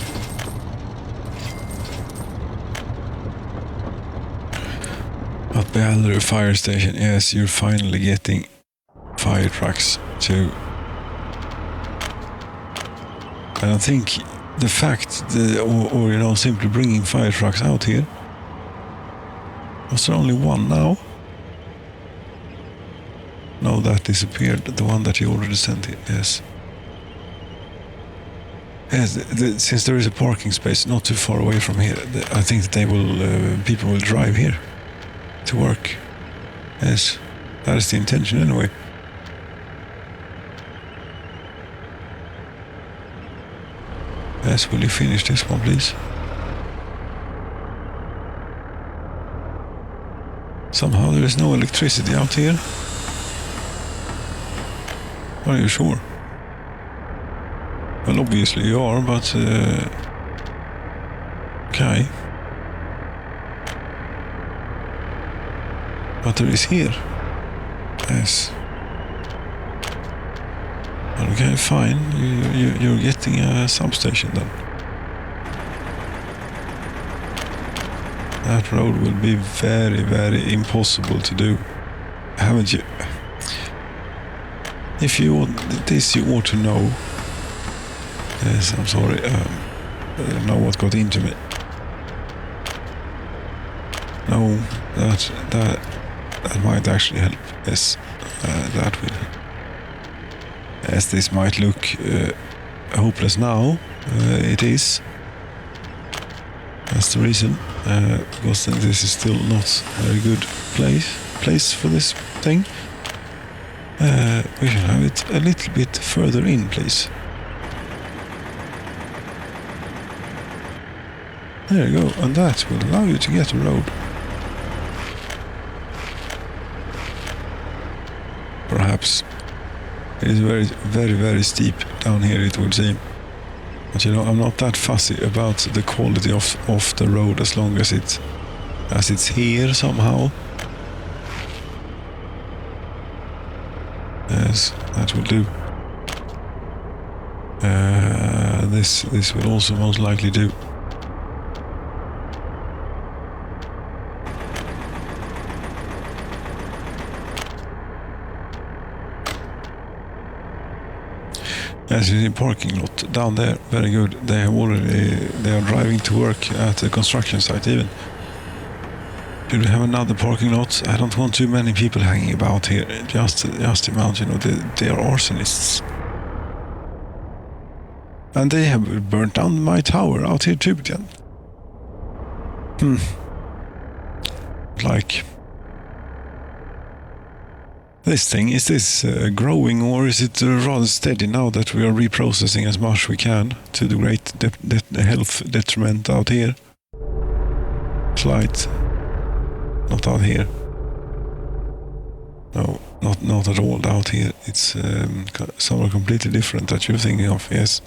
But Balder fire station, yes, you're finally getting fire trucks too. And I think the fact, or you know, simply bringing fire trucks out here. Was there only one now? No, that disappeared. The one that you already sent here, yes. Yes, since there is a parking space not too far away from here, I think that they will, people will drive here to work. Yes, that is the intention anyway. Yes, will you finish this one, please? Somehow there is no electricity out here. Are you sure? Well, obviously you are, but... okay. But there is here. Yes. Okay, fine. You're getting a substation then. That road will be very, very impossible to do. Haven't you? If you want this, you ought to know. Yes, I'm sorry. I don't know what got into me. No, that might actually help. Yes, that will. Yes, this might look hopeless now. It is. That's the reason. Because this is still not a very good place. place for this thing. We should have it a little bit further in, please. There you go, and that will allow you to get a road. Perhaps. It is very, very, very steep down here, it would seem. But you know, I'm not that fussy about the quality of the road as long as it's here somehow. Yes, that will do. This will also most likely do. Yes, the parking lot down there, very good. They are driving to work at the construction site even. Should we have another parking lot? I don't want too many people hanging about here. Just imagine, you know, they are arsonists. And they have burnt down my tower out here too, again. Like, this thing, is this growing, or is it rather steady now that we are reprocessing as much as we can to the great health detriment out here? Slight. Not out here. No, not at all out here. It's somewhere completely different that you're thinking of. Yes,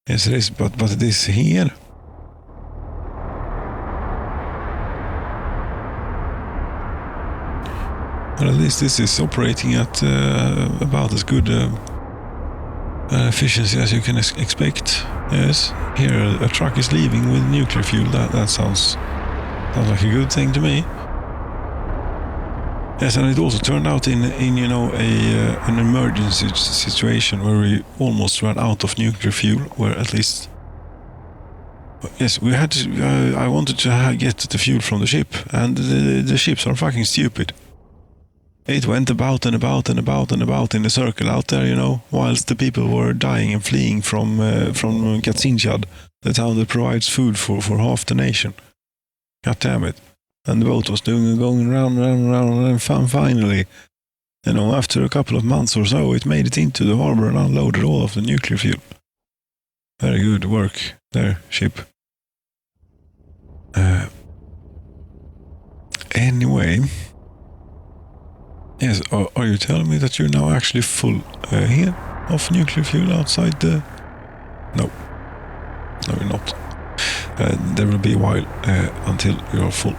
yes it is. But it is here. Well, at least this is operating at about as good efficiency as you can expect. Yes, here a truck is leaving with nuclear fuel. That sounds like a good thing to me. Yes, and it also turned out in you know an emergency situation where we almost ran out of nuclear fuel, where at least yes, we had to, I wanted to get the fuel from the ship, and the ships are fucking stupid. It went about and about and about and about in a circle out there, you know, whilst the people were dying and fleeing from Katzinjad, the town that provides food for half the nation. God damn it. And the boat was going round, and finally, you know, after a couple of months or so, it made it into the harbor and unloaded all of the nuclear fuel. Very good work there, ship. Anyway, yes, are you telling me that you're now actually full here of nuclear fuel outside the... No, you're not. There will be a while until you're full.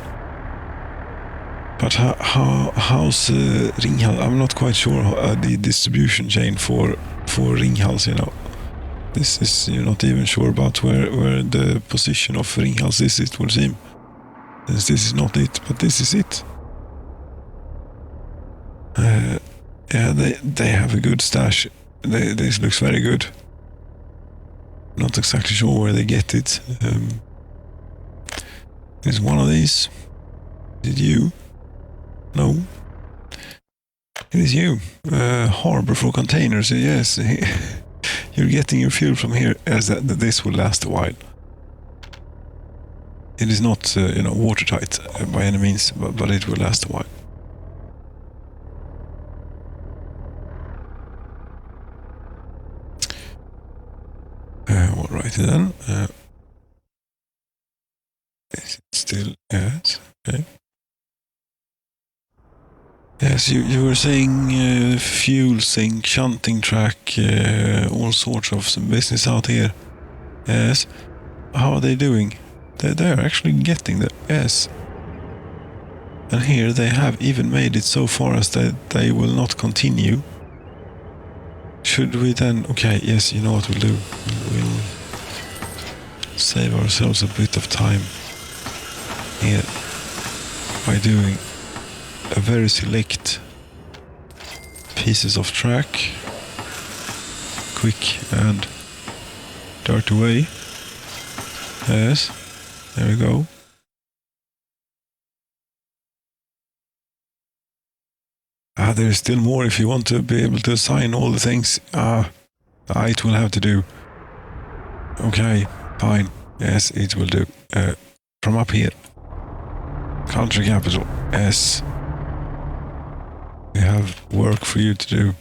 But how's Ringhals? I'm not quite sure the distribution chain for Ringhals, you know. This is, you're not even sure about where the position of Ringhals is, it would seem. This is not it, but this is it. Yeah, they have a good stash. This looks very good. Not exactly sure where they get it. Is one of these? Is it you? No. It is you. Harbor for containers, yes. You're getting your fuel from here, as this will last a while. It is not, you know, watertight by any means, but it will last a while. All right then. Is it still? Yes. Okay. Yes, you were saying fuel sink, shunting track, all sorts of some business out here. Yes. How are they doing? They're actually getting there. Yes. And here they have even made it so far as that they will not continue. Should we then... Okay, yes, you know what we'll do. We'll save ourselves a bit of time here by doing a very select pieces of track, quick and dirty way. Yes, there we go. There is still more if you want to be able to assign all the things. It will have to do. Okay, fine. Yes, it will do. From up here. Country capital. Yes. We have work for you to do.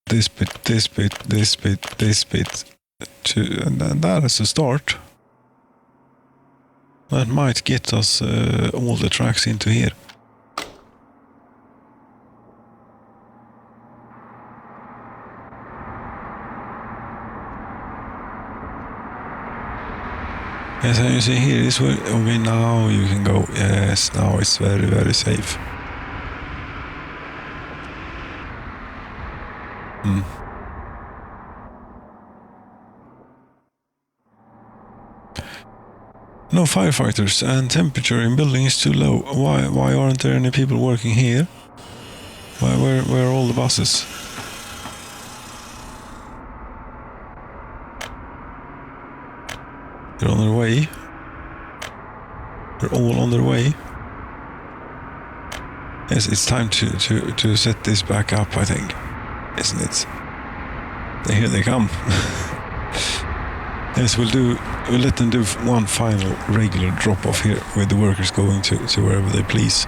This bit, this bit, this bit, this bit. And that is a start. That might get us all the tracks into here. Yes, and you see here is where, okay, now you can go. Yes, now it's very, very safe. No firefighters, and temperature in building is too low. Why aren't there any people working here? Where are all the buses? They're on their way. They're all on their way. Yes, it's time to set this back up, I think. Isn't it? Here they come. Yes, we'll let them do one final regular drop-off here with the workers going to wherever they please.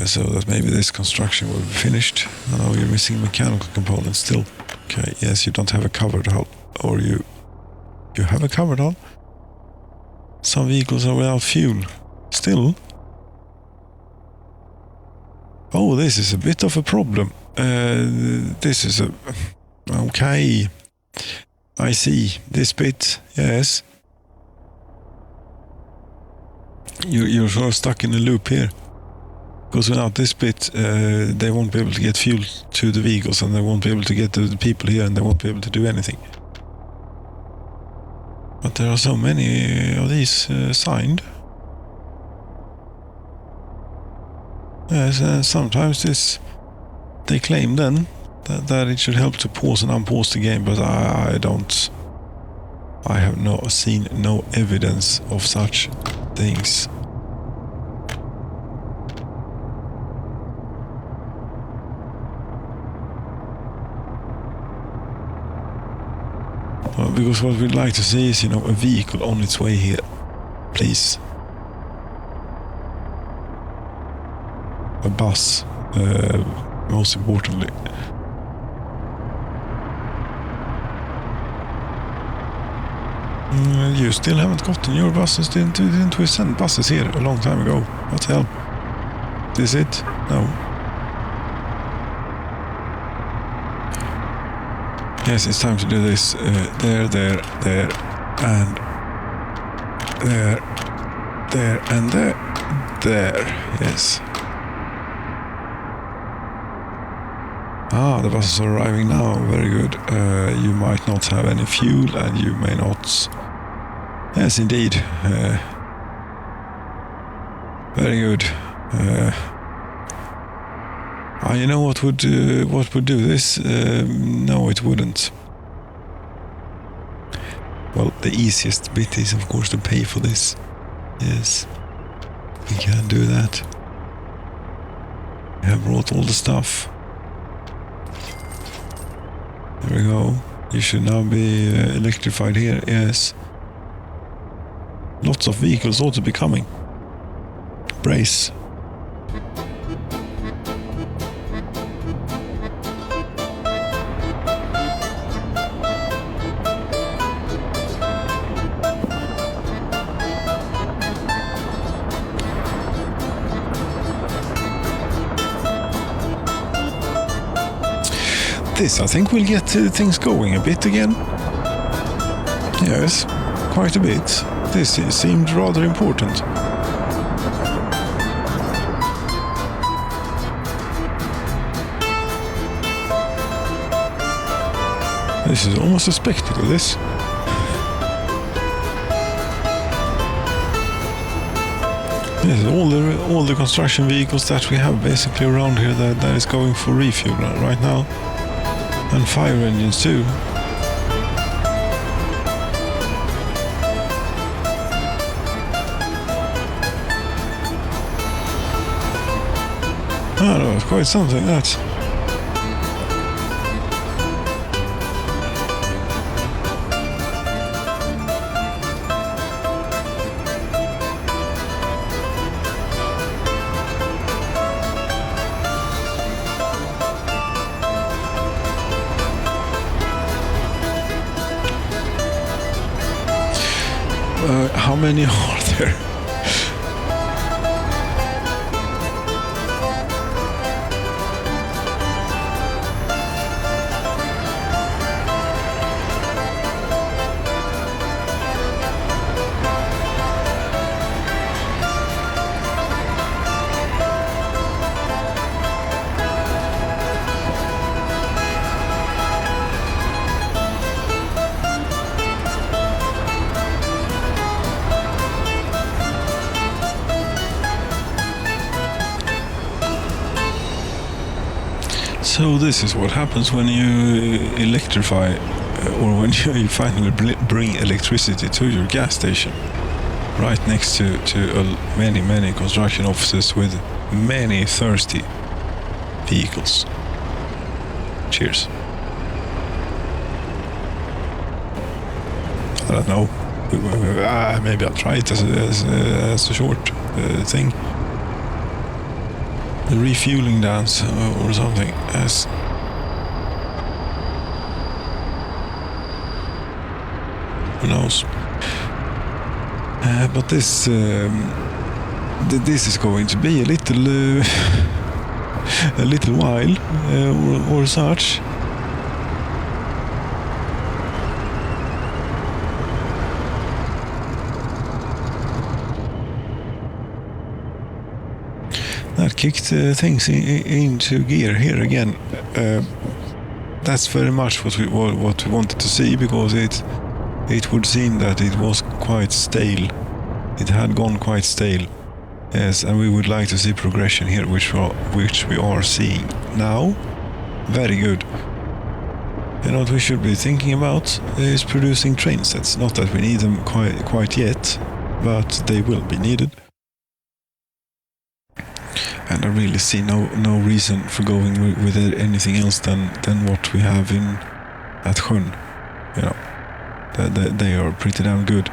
So that maybe this construction will be finished. Oh, you're missing mechanical components still. Okay, yes, you don't have a covered hull. Or you have a covered hull? Some vehicles are without fuel. Still? Oh, this is a bit of a problem. This is a... Okay. I see. This bit, yes. You're sort of stuck in a loop here. Because without this bit, they won't be able to get fuel to the vehicles, and they won't be able to get the people here, and they won't be able to do anything. But there are so many of these signed. Yes, sometimes they claim then that it should help to pause and unpause the game, but I don't. I have seen no evidence of such things. Because what we'd like to see is, a vehicle on its way here. Please. A bus, most importantly. You still haven't gotten your buses, didn't we send buses here a long time ago? What the hell? Is it? No. Yes, it's time to do this. There, and there, and there. Yes. Ah, the buses are arriving now. Very good. You might not have any fuel, and you may not... Yes, indeed. Very good. You know what would do this? No, it wouldn't. Well, the easiest bit is, of course, to pay for this. Yes, we can do that. We have brought all the stuff. There we go. You should now be electrified here. Yes. Lots of vehicles ought to be coming. Brace. This, I think, will get things going a bit again. Yes, quite a bit. This seemed rather important. This is almost a spectacle, this. This is all the construction vehicles that we have basically around here that is going for refuel right now. And fire engines too. Oh, no, it's quite something, that. how many are there? So this is what happens when you electrify, or when you finally bring electricity to your gas station, right next to many construction offices with many thirsty vehicles. Cheers. I don't know. Maybe I'll try it as a short thing. The refueling dance or something. Who knows? But this is going to be a little while or such. That kicked things into gear here again. That's very much what we wanted to see, because it would seem that it was quite stale. It had gone quite stale. Yes, and we would like to see progression here, which we are seeing now. Very good. You know what we should be thinking about is producing train sets. Not that we need them quite yet, but they will be needed. And I really see no reason for going with anything else than what we have at Sjön. You know, they are pretty damn good.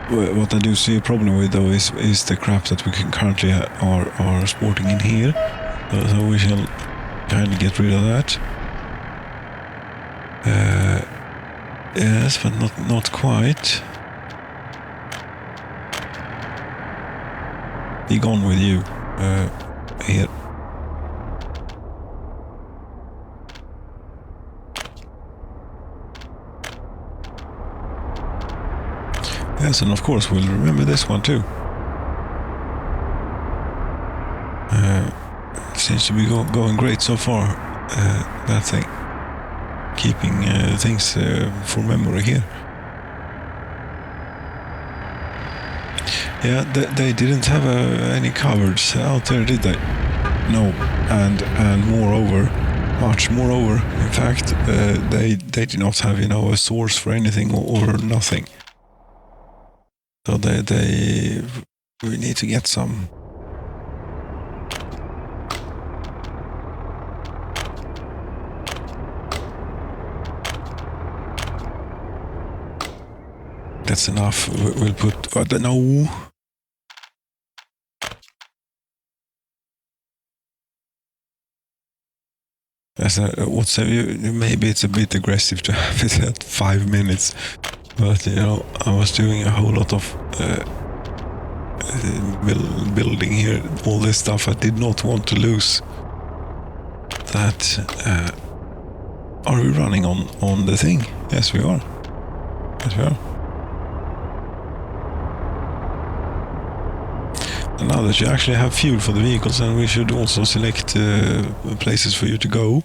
What I do see a problem with, though, is the crap that we can currently are sporting in here. So we shall kind of get rid of that. Yes, but not quite. Be gone with you, here. Yes, and of course we'll remember this one too. Seems to be going great so far, that thing. Keeping things for memory here. Yeah, they didn't have any cupboards out there, did they? No, and much moreover, in fact, they did not have, a source for anything or nothing. So we need to get some. That's enough. We'll put. No. Maybe it's a bit aggressive to have it at 5 minutes, but I was doing a whole lot of building here. All this stuff I did not want to lose. That are we running on the thing? Yes, we are. Yes, we are. And now that you actually have fuel for the vehicles, and we should also select places for you to go,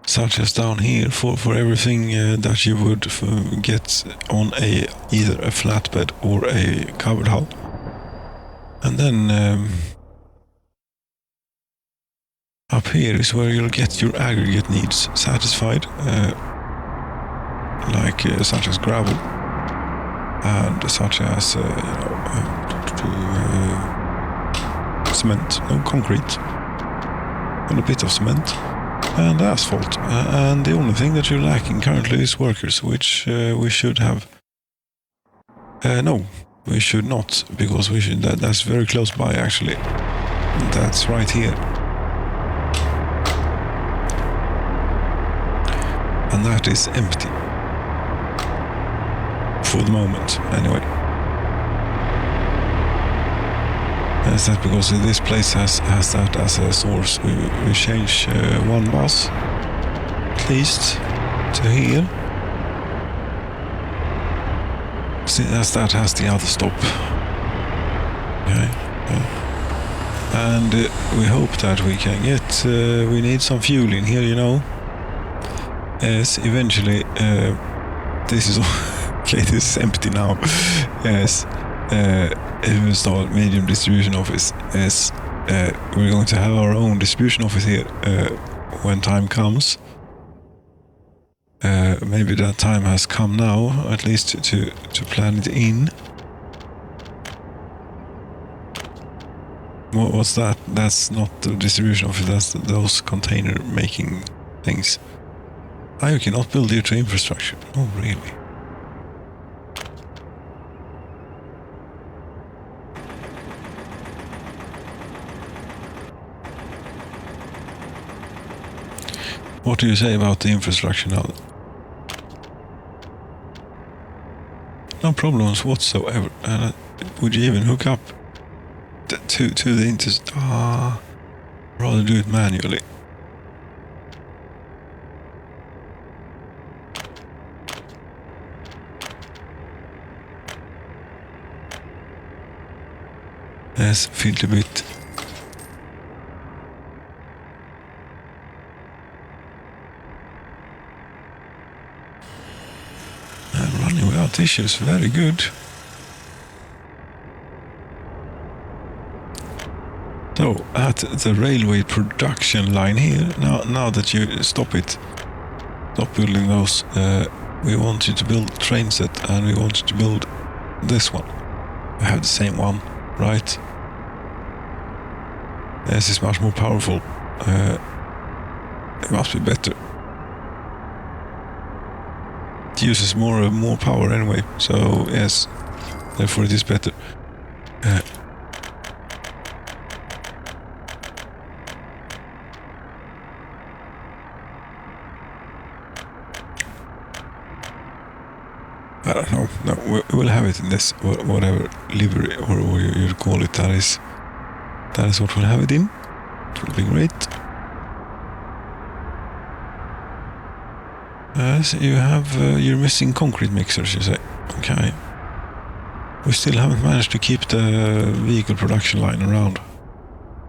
such as down here for everything that you would get on either a flatbed or a covered hull. And then up here is where you'll get your aggregate needs satisfied, like such as gravel and such as cement, no concrete, and a bit of cement and asphalt. And the only thing that you're lacking currently is workers, which we should have. No, we should not, because we should. That's very close by, actually. That's right here. And that is empty. for the moment, anyway. Is that because this place has that as a source? We change one bus, at least, to here. See, as that has the other stop. Okay. And we hope that we can get... we need some fuel in here, you know. Yes, eventually... this is... okay, this is empty now. Yes. Install medium distribution office. Yes. We're going to have our own distribution office here when time comes. Maybe that time has come now, at least to plan it in. What's that? That's not the distribution office, that's those container making things. Ah, you cannot build here to infrastructure. Oh, really? What do you say about the infrastructure now? No problems whatsoever. Would you even hook up to the interest? Rather do it manually. Yes, filled a bit. And running without issues, very good. So, at the railway production line here, now that you stop building those, we want you to build train set, and we want you to build this one. We have the same one, right? This is much more powerful. It must be better. It uses more power anyway, so yes, therefore it is better. I don't know. No, we'll have it in this whatever livery or you call it. That is what we'll have it in. It will be great. So you have you're missing concrete mixers, you say. Okay. We still haven't managed to keep the vehicle production line around.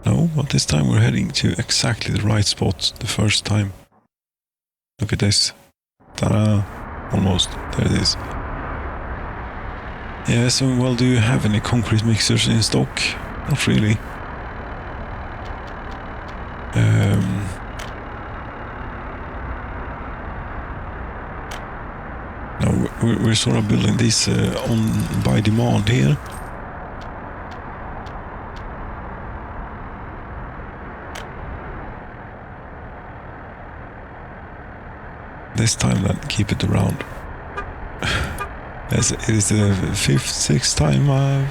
No, but this time we're heading to exactly the right spot the first time. Look at this. Ta-da! Almost. There it is. Yeah, so well, do you have any concrete mixers in stock? Not really. No, we're sort of building this on by demand here. This time then keep it around. Yes, it is the 5th, 6th time I've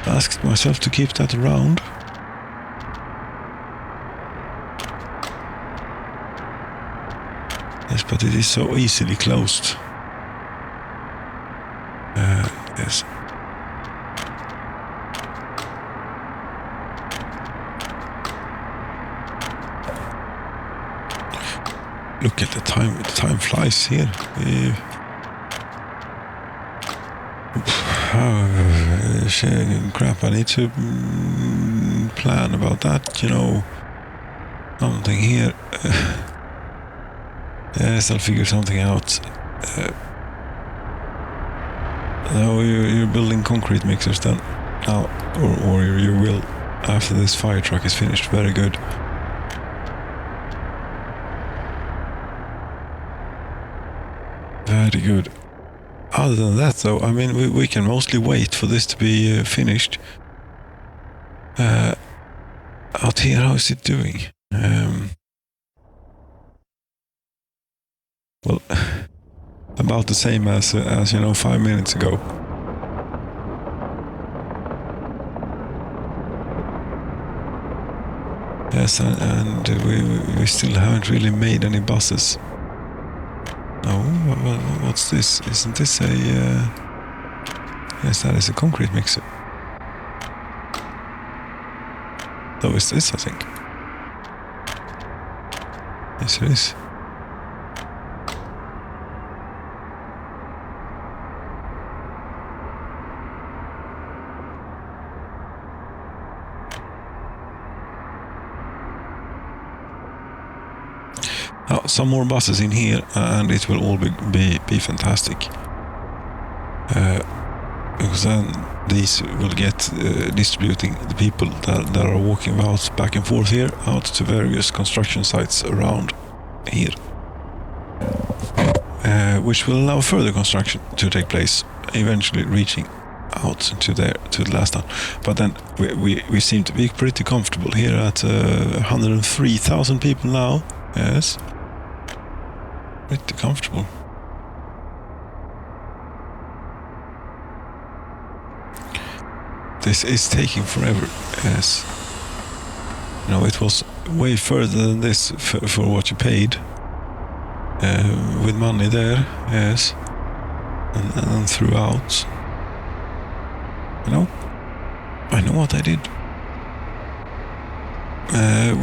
asked myself to keep that around. Yes, but it is so easily closed. Yes. Look at the time flies here. Crap, I need to plan about that, you know. Something here. Yes, I'll figure something out. Now you're building concrete mixers then. Now, or you will after this fire truck is finished. Very good. Very good. Other than that, though, I mean, we can mostly wait for this to be finished. Out here, how is it doing? Well, about the same as you know, 5 minutes ago. Yes, and we still haven't really made any buses. No, what's this? Isn't this a... Yes, that is a concrete mixer. So is this, I think. Yes, it is. Oh, some more buses in here, and it will all be fantastic. Because then these will get distributing the people that are walking out back and forth here out to various construction sites around here, which will allow further construction to take place, eventually reaching out to the last town. But then we seem to be pretty comfortable here at 103,000 people now. Yes, pretty comfortable. This is taking forever, yes. You know, it was way further than this for what you paid. With money there, yes. And then throughout. You know, I know what I did.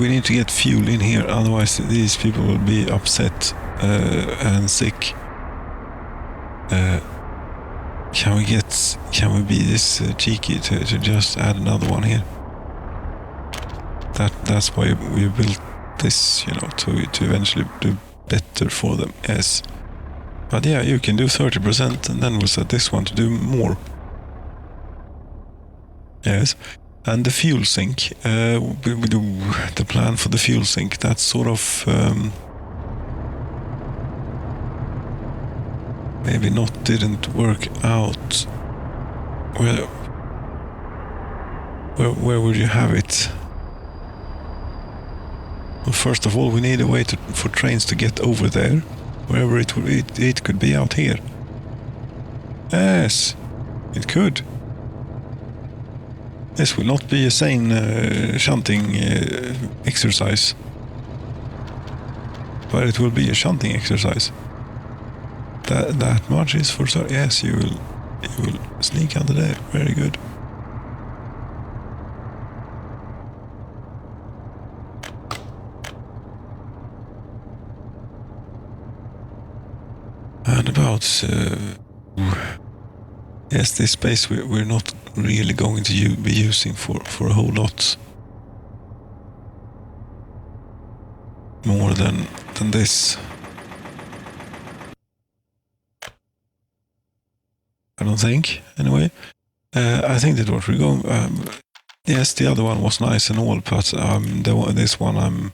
We need to get fuel in here, otherwise these people will be upset and sick. Can we be this cheeky to just add another one here? That's why we built this, you know, to eventually do better for them. Yes, but yeah, you can do 30%, and then we'll set this one to do more. Yes, and the fuel sink. We do the plan for the fuel sink. That's sort of maybe didn't work out. Where would you have it? Well, first of all, we need a way for trains to get over there, wherever it could be out here. Yes, it could. This will not be a sane shunting exercise, but it will be a shunting exercise. That much is for sure. Yes, you will sneak under there. Very good. And about yes, this space we're not really going to be using for a whole lot more than this. I don't think, anyway. I think that what we're going... yes, the other one was nice and all, but this one I'm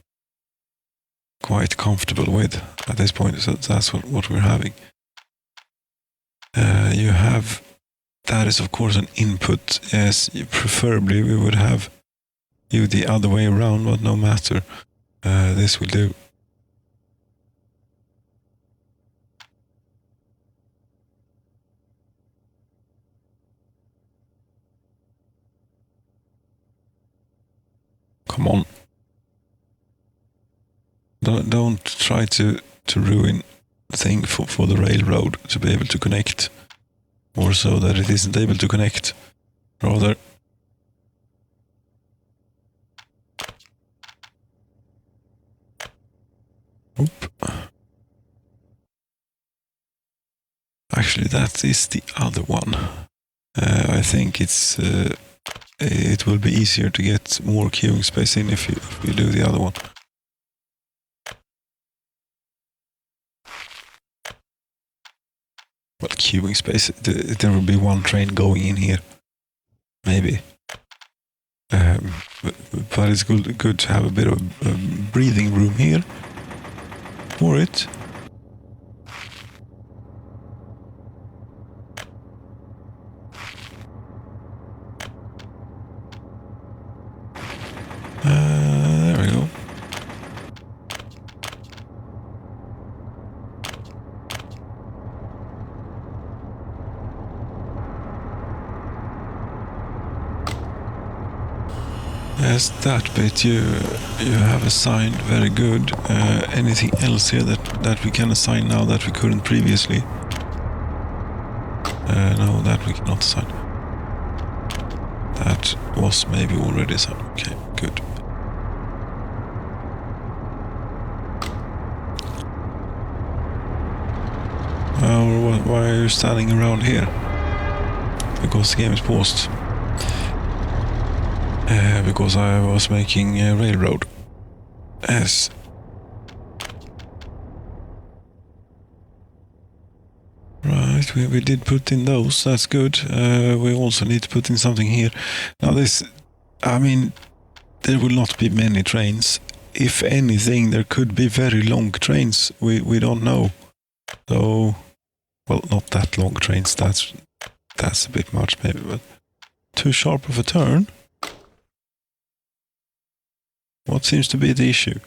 quite comfortable with at this point, so that's what we're having. You have... That is, of course, an input. Yes, preferably we would have you the other way around, but no matter. This will do. Come on. Don't try to ruin the thing for the railroad to be able to connect. Or so that it isn't able to connect. Rather. Oop. Actually, that is the other one. I think it will be easier to get more queuing space in if you do the other one. Well, queuing space, there will be one train going in here. Maybe. But it's good to have a bit of breathing room here for it. There we go. Yes, that bit you have assigned, very good. Anything else here that we can assign now that we couldn't previously? No, that we cannot assign. That was maybe already assigned. Okay, good. Why are you standing around here? Because the game is paused. Because I was making a railroad. Yes. Right, we did put in those, that's good. We also need to put in something here. Now this, I mean, there will not be many trains. If anything, there could be very long trains. We don't know. So, well, not that long trains, that's a bit much maybe, but too sharp of a turn? What seems to be the issue?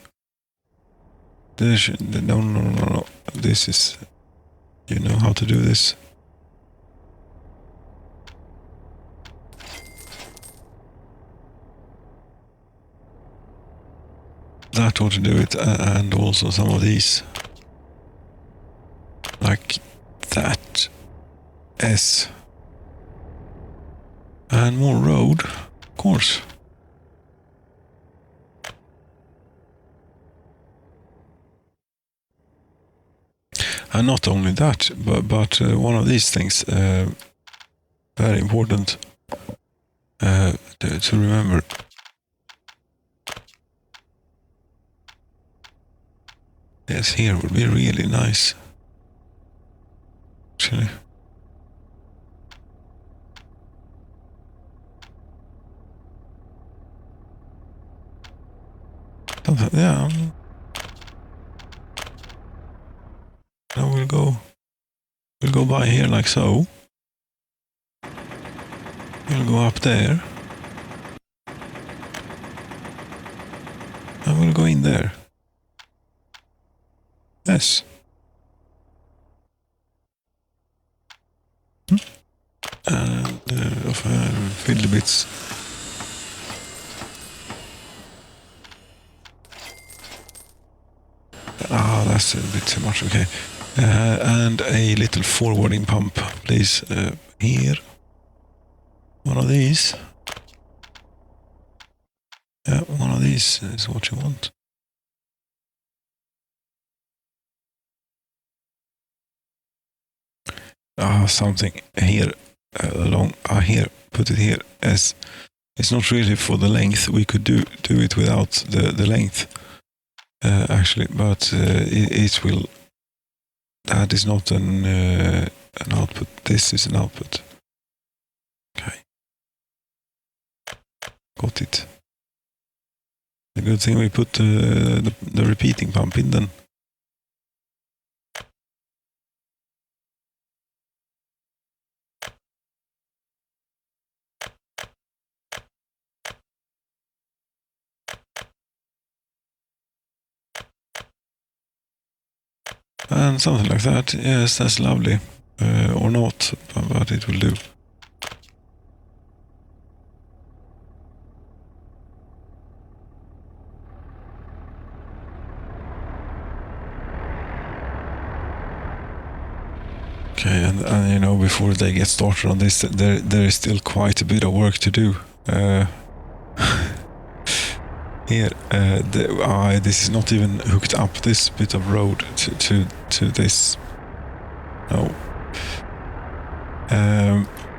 No. This is... You know how to do this. That ought to do it, and also some of these. Like that. S. And more road, of course. And not only that, but one of these things, very important to remember. Yes, here would be really nice. Actually. Yeah. Now we'll go by here like so. We'll go up there. And we'll go in there. Yes. And fill the bits. Ah, that's a bit too much, okay. And a little forwarding pump, please. Here. One of these. Yeah, one of these is what you want. Something here along. Here, put it here. As it's not really for the length. We could do it without the length, actually, but it will. That is not an output. This is an output. Okay, got it. The good thing we put the repeating pump in then. And something like that. Yes, that's lovely. Or not, but it will do. Okay, and you know, before they get started on this, there is still quite a bit of work to do. Here, this is not even hooked up, this bit of road to this. No.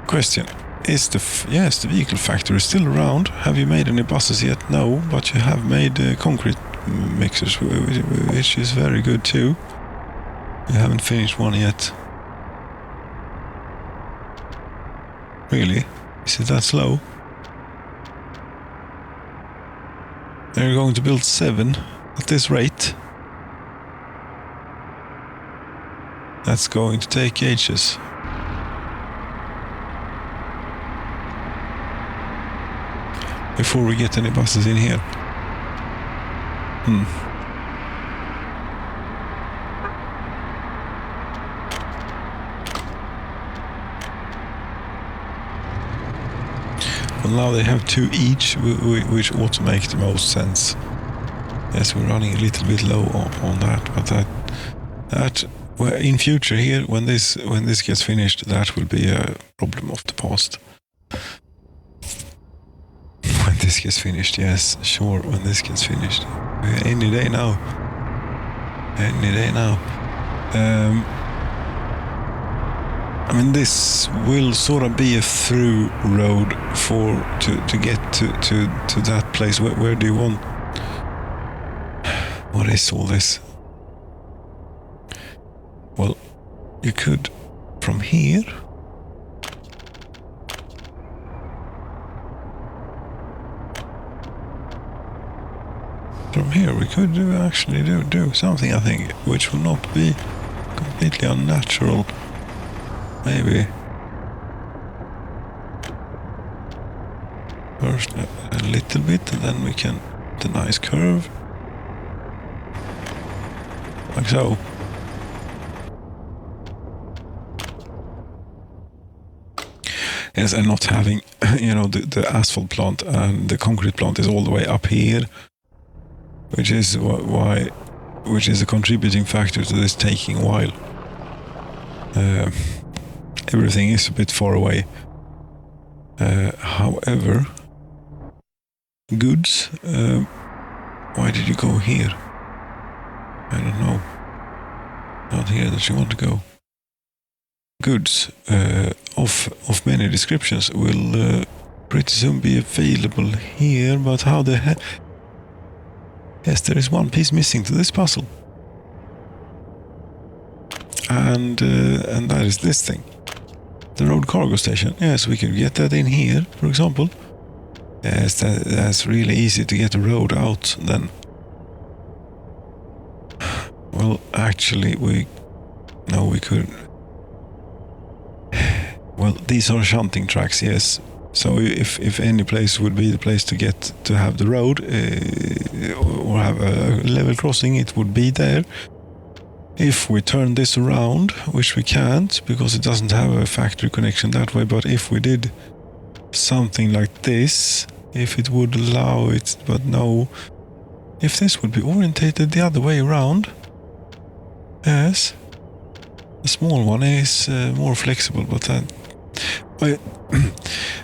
Question. Is the vehicle factory still around? Have you made any buses yet? No, but you have made concrete mixers, which is very good too. You haven't finished one yet. Really? Is it that slow? They're going to build 7 at this rate. That's going to take ages. Before we get any buses in here. Well, now they have 2 each, which ought to make the most sense. Yes, we're running a little bit low on that, but that well, in future here, when this gets finished, that will be a problem of the past. When this gets finished, yes, sure, when this gets finished. Any day now. Any day now. I mean, this will sort of be a through road to get to that place. Where do you want? What is all this? Well, you could from here. From here we could actually do something, I think, which will not be completely unnatural. Maybe. First a little bit, and then we can the nice curve. Like so. Yes, and not having, you know, the asphalt plant and the concrete plant is all the way up here, which is which is a contributing factor to this taking a while. Everything is a bit far away. However, goods. Why did you go here? I don't know. Not here that you want to go. Goods of many descriptions will pretty soon be available here, but how the heck? Yes, there is one piece missing to this puzzle, and that is this thing, the road cargo station. Yes, we can get that in here, for example. Yes, that's really easy to get the road out then. Well, actually, we could. Well, these are shunting tracks, yes. So if any place would be the place to get to have the road or have a level crossing, it would be there. If we turn this around, which we can't because it doesn't have a factory connection that way, but if we did something like this, if it would allow it, but no. If this would be orientated the other way around, yes. The small one is more flexible, but then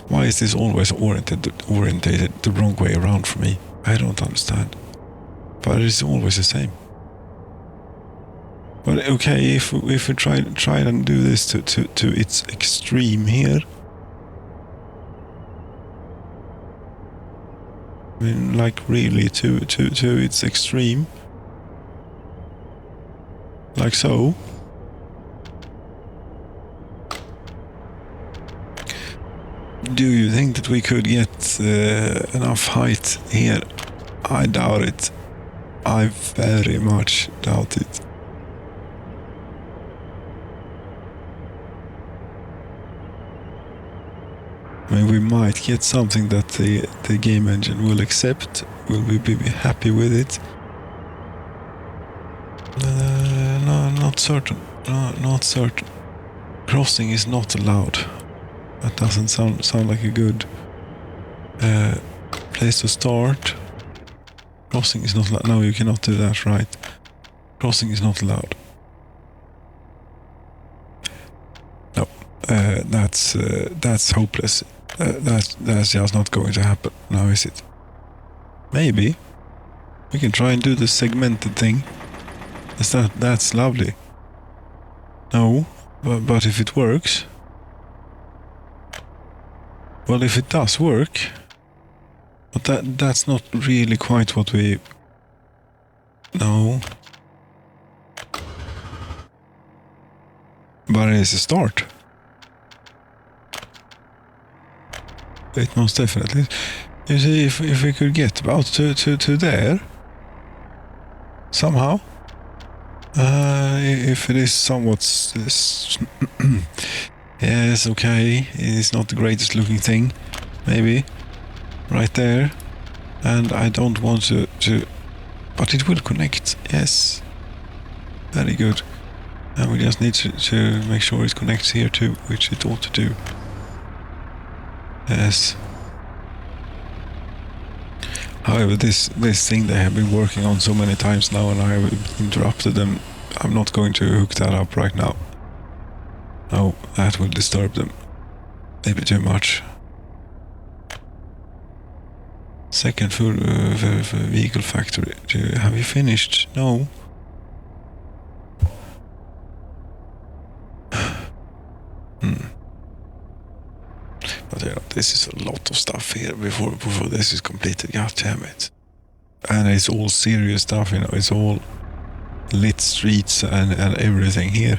why is this always orientated the wrong way around for me? I don't understand. But it's always the same. But okay, if we try and do this to its extreme here. I mean, like really to its extreme. Like so. Do you think that we could get enough height here? I doubt it. I very much doubt it. I mean, we might get something that the game engine will accept. Will we be happy with it? No, not certain. No, not certain. Crossing is not allowed. That doesn't sound like a good place to start. Crossing is not allowed. No, you cannot do that, right? Crossing is not allowed. No, that's hopeless. That's just not going to happen. Now is it? Maybe we can try and do the segmented thing. That's lovely. No, but if it works. Well, if it does work, but that's not really quite what we... No. But it is a start. It most definitely is. You see, if we could get about to there, somehow, if it is somewhat... Yes, okay, it's not the greatest looking thing, maybe, right there, and I don't want to, but it will connect, yes, very good, and we just need to make sure it connects here too, which it ought to do, yes, However, this thing they have been working on so many times now, and I have interrupted them. I'm not going to hook that up right now. No, that will disturb them. Maybe too much. Second food vehicle factory. Have you finished? No. But you know, this is a lot of stuff here before this is completed. God damn it. And it's all serious stuff, you know, it's all lit streets and everything here.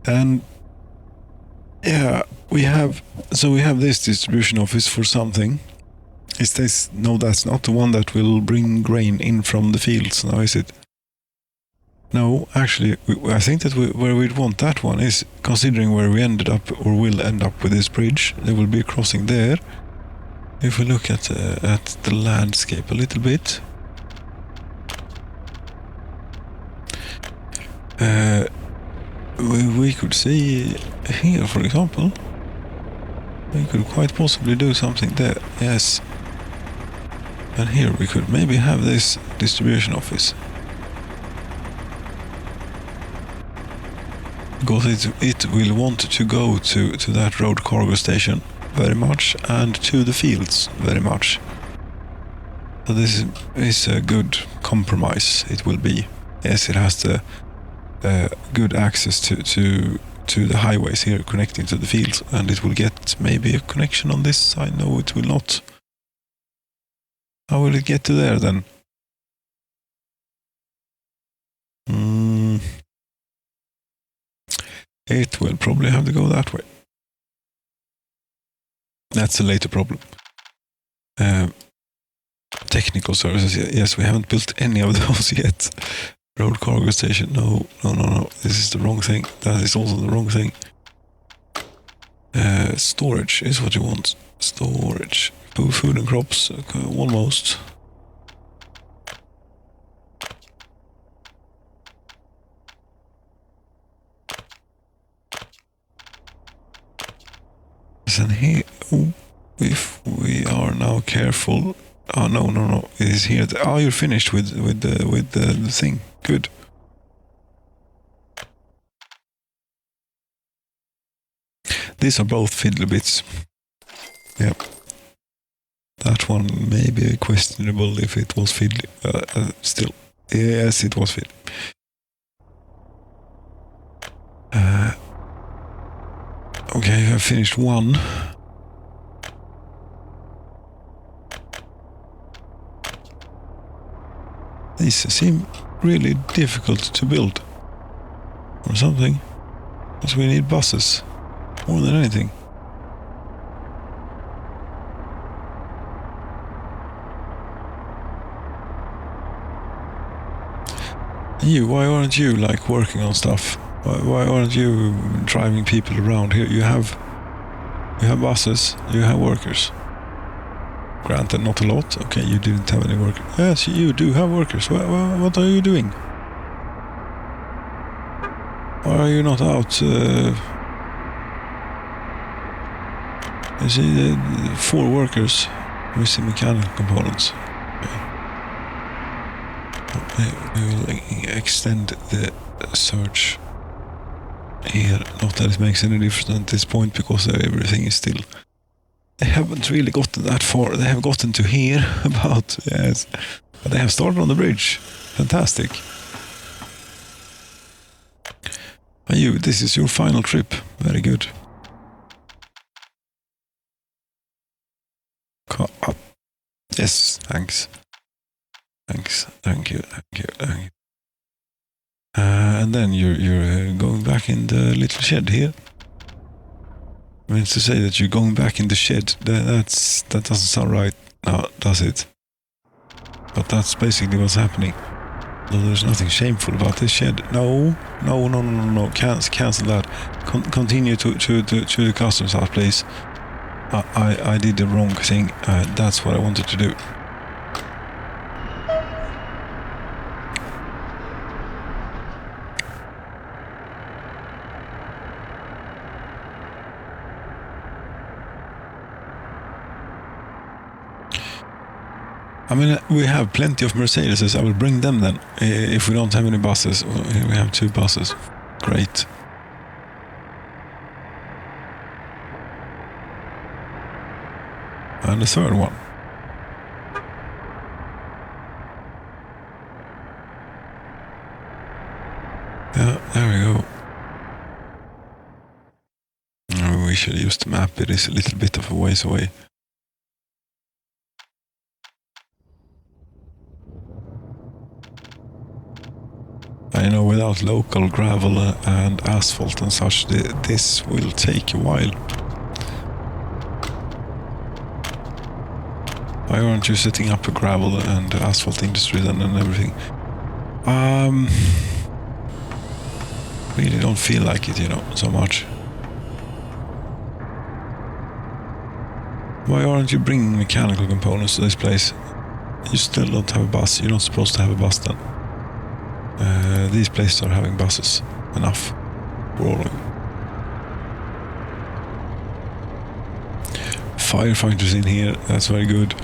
And yeah, we have this distribution office for something. Is this? No, that's not the one that will bring grain in from the fields now, is it? No, actually, I think that where we'd want that one is, considering where we ended up or will end up with this bridge, there will be a crossing there. If we look at the landscape a little bit, we could see here, for example, we could quite possibly do something there. Yes, and here we could maybe have this distribution office. Because it will want to go to that road cargo station very much, and to the fields very much. So this is a good compromise, it will be. Yes, it has the good access to the highways here connecting to the fields, and it will get maybe a connection on this side. No, it will not. How will it get to there then? It will probably have to go that way. That's a later problem. Technical services, yes, we haven't built any of those yet. Road cargo station, no. This is the wrong thing. That is also the wrong thing. Storage is what you want. Storage. Food and crops, almost. And here, if we are now careful. Oh no! It is here. Oh, you're finished with the thing. Good. These are both fiddly bits. Yep. That one may be questionable if it was fiddly. Still, yes, it was fiddly. Okay, I finished one. These seem really difficult to build. Or something. Because we need buses. More than anything. Why aren't you like working on stuff? Why aren't you driving people around here? You have buses, you have workers. Granted, not a lot. Okay, you didn't have any workers. Yes, you do have workers. What are you doing? Why are you not out? You see, 4 workers missing mechanical components. Okay. We will extend the search here. Not that it makes any difference at this point, because everything is still... They haven't really gotten that far. They have gotten to here about, yes. But they have started on the bridge. Fantastic. And this is your final trip. Very good. Come up. Yes, thanks. Thank you. And then you're going back in the little shed here. I mean, to say that you're going back in the shed, that doesn't sound right, now, does it? But that's basically what's happening. No, there's nothing shameful about this shed. No. Cancel that. Continue to the customs house, please. I did the wrong thing. That's what I wanted to do. I mean, we have plenty of Mercedeses. I will bring them then. If we don't have any buses. We have 2 buses. Great. And the 3rd one. Yeah, there we go. Oh, we should use the map. It is a little bit of a ways away. I know without local gravel and asphalt and such, this will take a while. Why aren't you setting up a gravel and asphalt industry then and everything? Really don't feel like it, you know, so much. Why aren't you bringing mechanical components to this place? You still don't have a bus. You're not supposed to have a bus then. These places are having buses. Enough. For all of you. Firefighters in here. That's very good.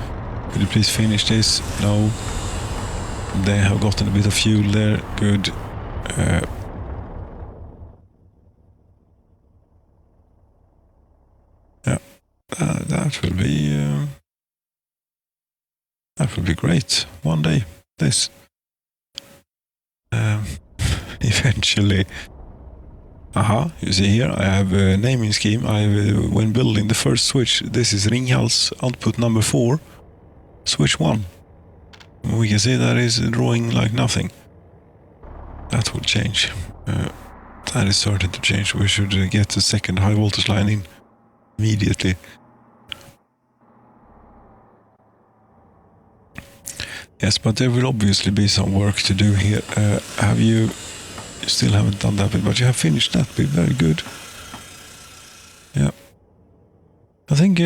Could you please finish this? No. They have gotten a bit of fuel there. Good. Yeah. That will be great. One day. This. Eventually. Aha, you see here I have a naming scheme. When building the first switch, this is Ringhals output number 4, switch 1. We can see that is drawing like nothing. That will change. That is certain to change. We should get the second high voltage line in immediately. Yes, but there will obviously be some work to do here. You still haven't done that bit, but you have finished that bit. Very good. Yeah. I think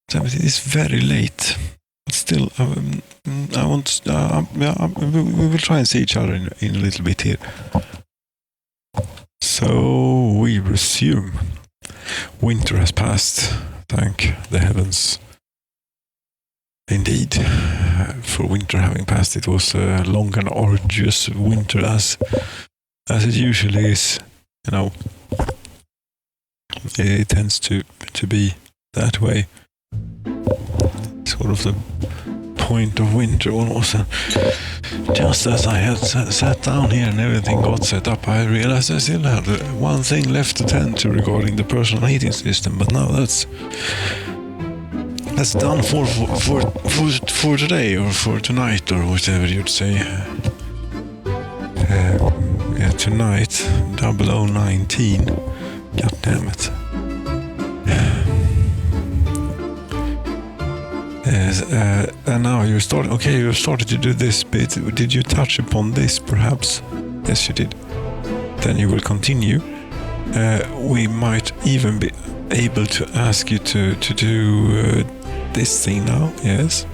it's very late. But still, I want. We will try and see each other in a little bit here. So we resume. Winter has passed. Thank the heavens. Indeed, for winter having passed, it was a long and arduous winter as it usually is. You know, it tends to be that way. Sort of the point of winter almost. Just as I had sat down here and everything got set up, I realized I still had one thing left to tend to regarding the personal heating system. But now that's done for today or for tonight or whatever you'd say. Yeah, tonight, 0019. God damn it. Yes, and now you're starting. Okay, you started to do this bit. Did you touch upon this, perhaps? Yes, you did. Then you will continue. We might even be able to ask you to do this thing now. Yes.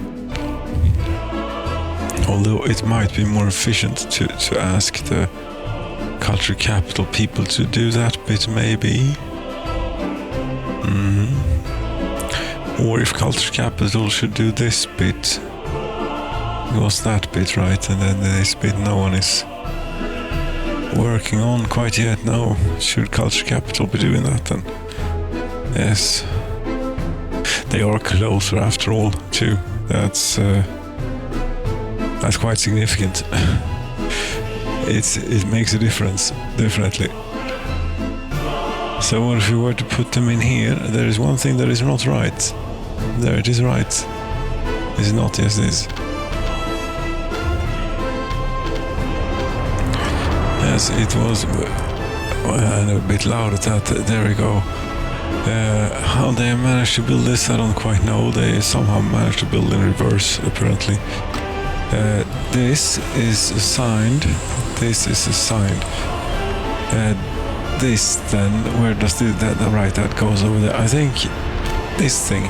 Although it might be more efficient to ask the culture capital people to do that bit, maybe. Or if culture capital should do this bit. It was that bit, right? And then this bit no one is working on quite yet. No. Should culture capital be doing that then? Yes. They are closer after all, too. That's quite significant. It makes a difference, definitely. So what if we were to put them in here? There is one thing that is not right. There it is right. Is it not? Yes, it is. Yes, it was a bit loud at that. There we go. How they managed to build this, I don't quite know. They somehow managed to build in reverse, apparently. This is assigned. This is assigned. This then, where does that goes over there? I think this thing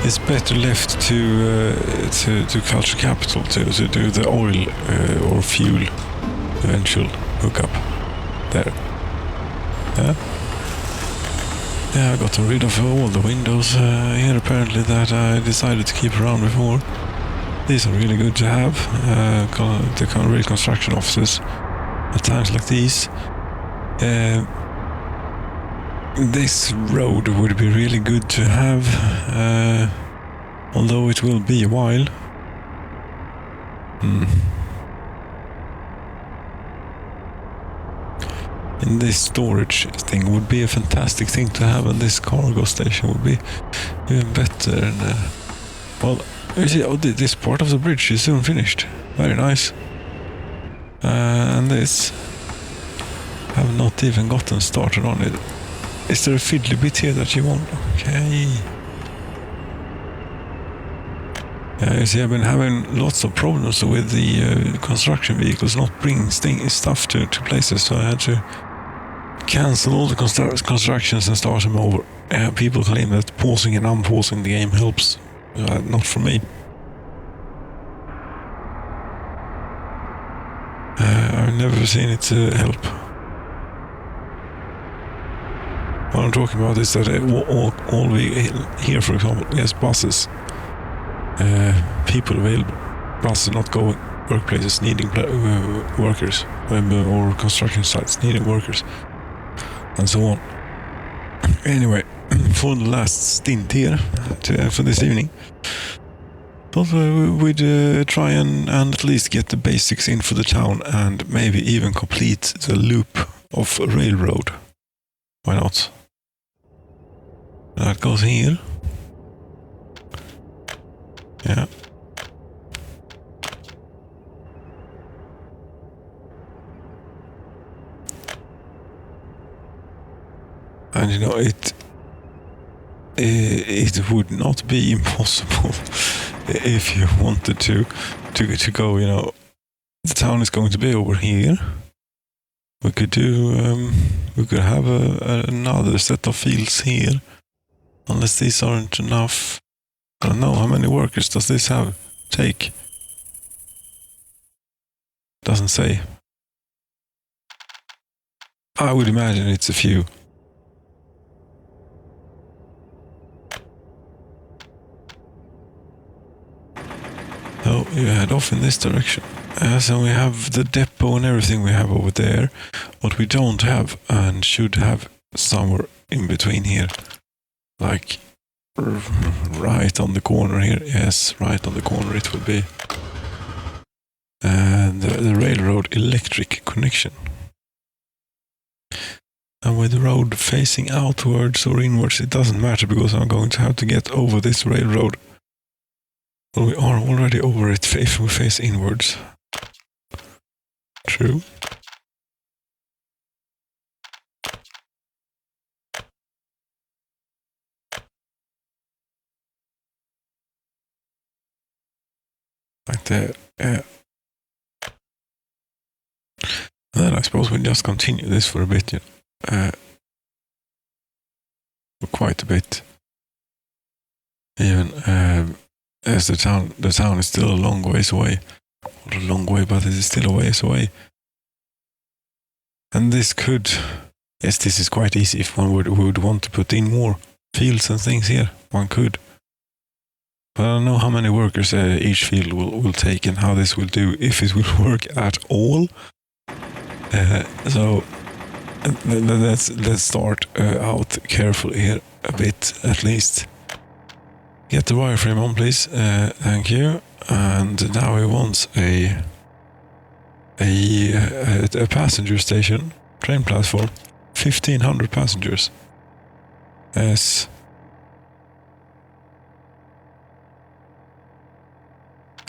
is better left to culture capital to do the oil or fuel eventual hookup there. Yeah. Yeah, I got rid of all the windows here apparently that I decided to keep around before. These are really good to have. The kind of real construction offices at times like these. This road would be really good to have, although it will be a while. And this storage thing would be a fantastic thing to have, and this cargo station would be even better. And, well, you see, this part of the bridge is soon finished. Very nice. And this, have not even gotten started on it. Is there a fiddly bit here that you want? Okay. Yeah, you see, I've been having lots of problems with the construction vehicles not bringing stuff to places, so I had to cancel all the constructions and start them over. People claim that pausing and unpausing the game helps. Not for me. I've never seen it help. What I'm talking about is that all we here, for example, yes, buses. People available, buses not going, workplaces needing workers, or construction sites needing workers, and so on. Anyway, for the last stint here for this evening, thought we'd try and at least get the basics in for the town and maybe even complete the loop of railroad. Why not? That goes here. Yeah. And you know, it would not be impossible if you wanted to go, you know, the town is going to be over here. We could do, we could have another set of fields here, unless these aren't enough. I don't know, how many workers does this take? Doesn't say. I would imagine it's a few. So you head off in this direction. So we have the depot and everything we have over there. What we don't have and should have somewhere in between here. Like right on the corner here. Yes, right on the corner it will be. And the railroad electric connection. And with the road facing outwards or inwards, it doesn't matter because I'm going to have to get over this railroad. Well, we are already over it if we face inwards. True. Right there, yeah. And then I suppose we'll just continue this for a bit, you know. For quite a bit. Even as the town is still a long ways away. Not a long way, but it is still a ways away. And this could, yes, this is quite easy if one would want to put in more fields and things here. One could. But I don't know how many workers each field will take and how this will do, if it will work at all. So let's start out carefully here a bit at least. Get the wireframe on, please. Thank you. And now we want a passenger station, train platform, 1,500 passengers. Yes.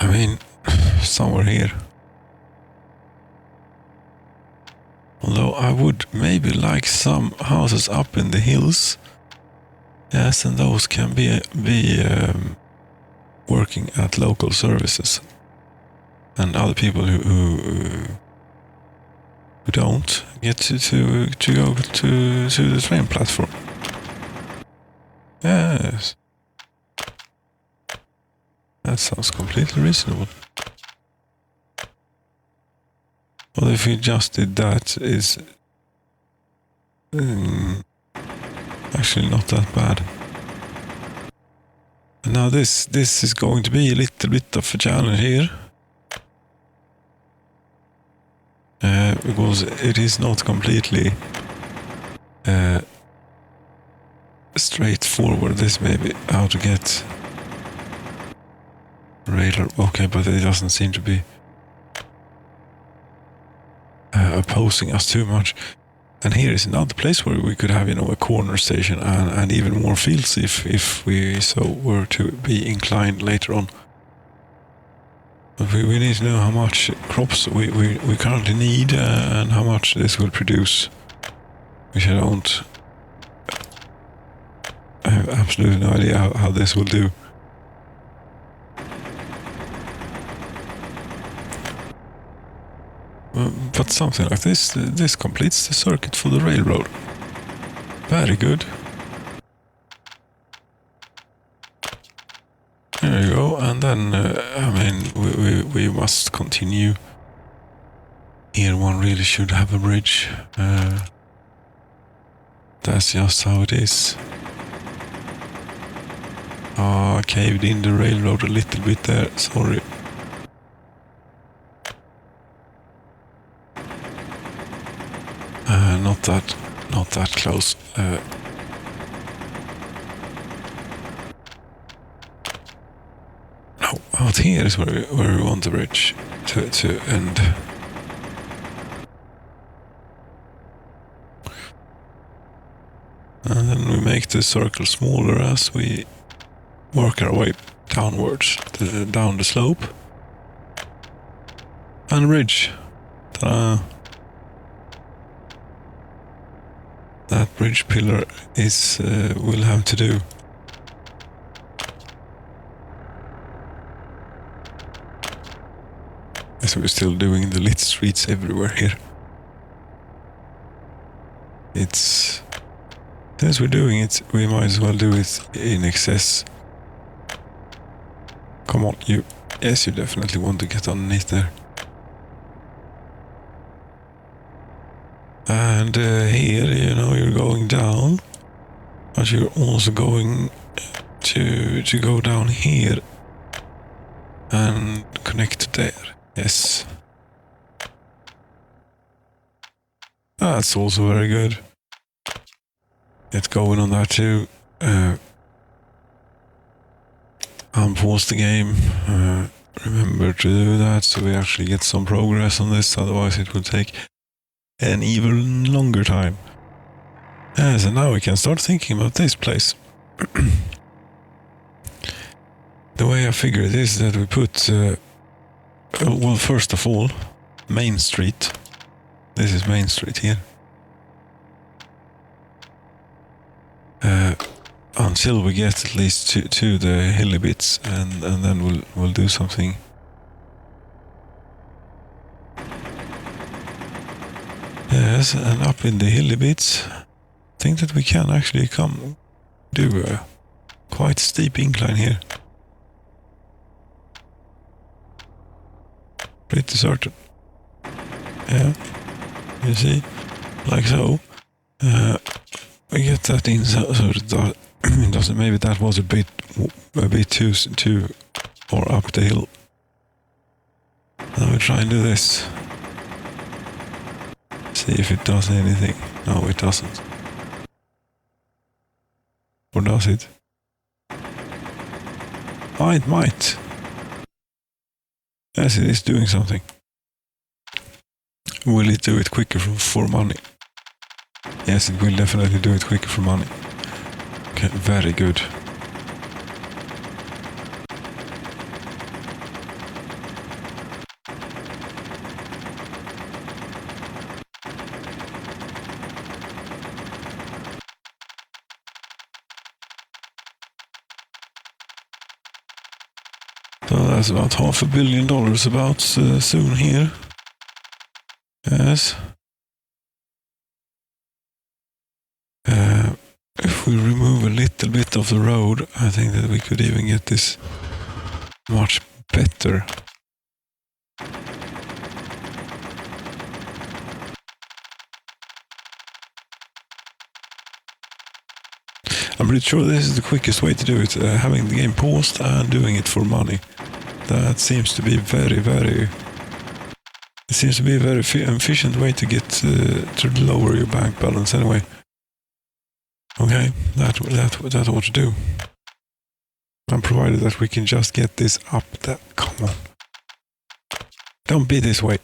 I mean, somewhere here. Although I would maybe like some houses up in the hills. Yes, and those can be working at local services. And other people who don't get to go to the train platform. Yes. That sounds completely reasonable. Well, if we just did that, Actually not that bad. And now this is going to be a little bit of a challenge here. Because it is not completely straightforward. This may be how to get radar. Okay, but it doesn't seem to be opposing us too much. And here is another place where we could have, you know, a corner station and even more fields if we so were to be inclined later on. But we need to know how much crops we currently need and how much this will produce. Which I don't... I have absolutely no idea how this will do. But something like this completes the circuit for the railroad. Very good. There you go, and then, I mean, we must continue. Here one really should have a bridge. That's just how it is. I caved in the railroad a little bit there, sorry. Not that close. No, out here is where we want the bridge to end. And then we make the circle smaller as we work our way downwards, down the slope. And a bridge. Ta-da! That bridge pillar is will have to do. As we're still doing the lit streets everywhere here. It's... Since we're doing it, we might as well do it in excess. Come on, you... Yes, you definitely want to get underneath there. And here, you know, you're going down, but you're also going to go down here and connect there. Yes. That's also very good. Get going on that too. Unpause the game. Remember to do that so we actually get some progress on this, otherwise it will take an even longer time. So now we can start thinking about this place. The way I figure it is that we put, well, first of all, Main Street. This is Main Street here. Until we get at least to the hilly bits, and then we'll do something. Yes, and up in the hilly bits, I think that we can actually come do a quite steep incline here. Pretty certain. Yeah, you see, like so. We get that in so that it doesn't. Maybe that was a bit too or up the hill. Now we try and do this. See if it does anything. No, it doesn't. Or does it? Oh, it might. Yes, it is doing something. Will it do it quicker for money? Yes, it will definitely do it quicker for money. Okay, very good. So that's about $500 million about soon here. Yes. If we remove a little bit of the road, I think that we could even get this much better. pretty sure this is the quickest way to do it, having the game paused and doing it for money. That seems to be very... It seems to be a very efficient way to get to lower your bank balance anyway. Okay, that ought to do. And provided that we can just get this up there. Come on. Don't be this way.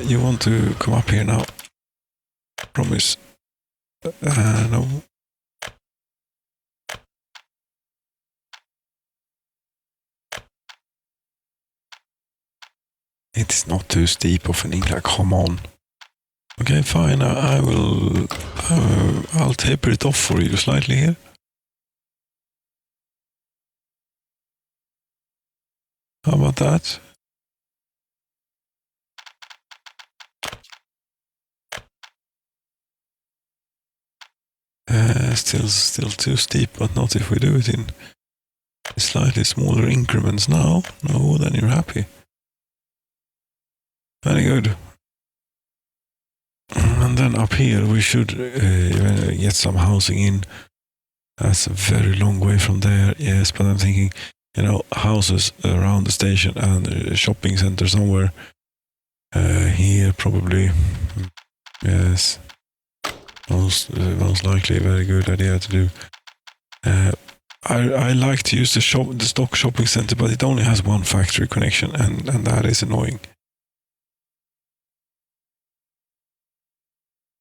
You want to come up here now. Promise. No. It's not too steep of an incline. Come on. Okay, fine. I'll taper it off for you slightly here. How about that? Still too steep, but not if we do it in slightly smaller increments now. No, then you're happy. Very good. And then up here we should get some housing in. That's a very long way from there, yes, but I'm thinking, houses around the station and a shopping center somewhere. Here probably, yes, most likely a very good idea to do. I like to use the stock shopping center, but it only has one factory connection, and that is annoying.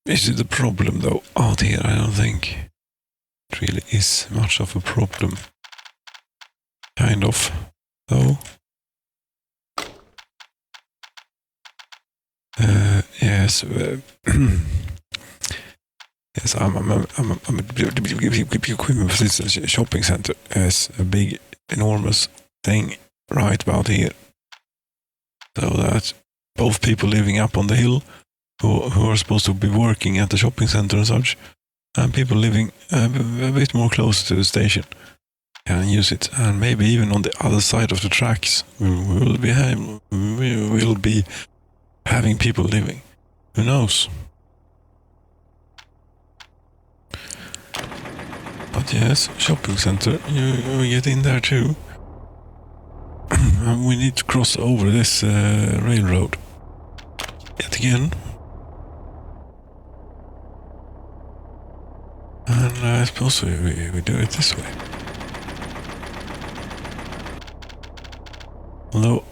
Is it a problem though? Out here, I don't think it really is much of a problem. Kind of, though. Yes. Yes, I'm a equipment for this shopping center. Yes, a big, enormous thing right about here. So that both people living up on the hill who are supposed to be working at the shopping center and such, and people living a bit more close to the station can use it. And maybe even on the other side of the tracks, we will be having people living. Who knows? But yes, shopping center, you get in there too. And we need to cross over this railroad yet again. And I suppose we do it this way. Although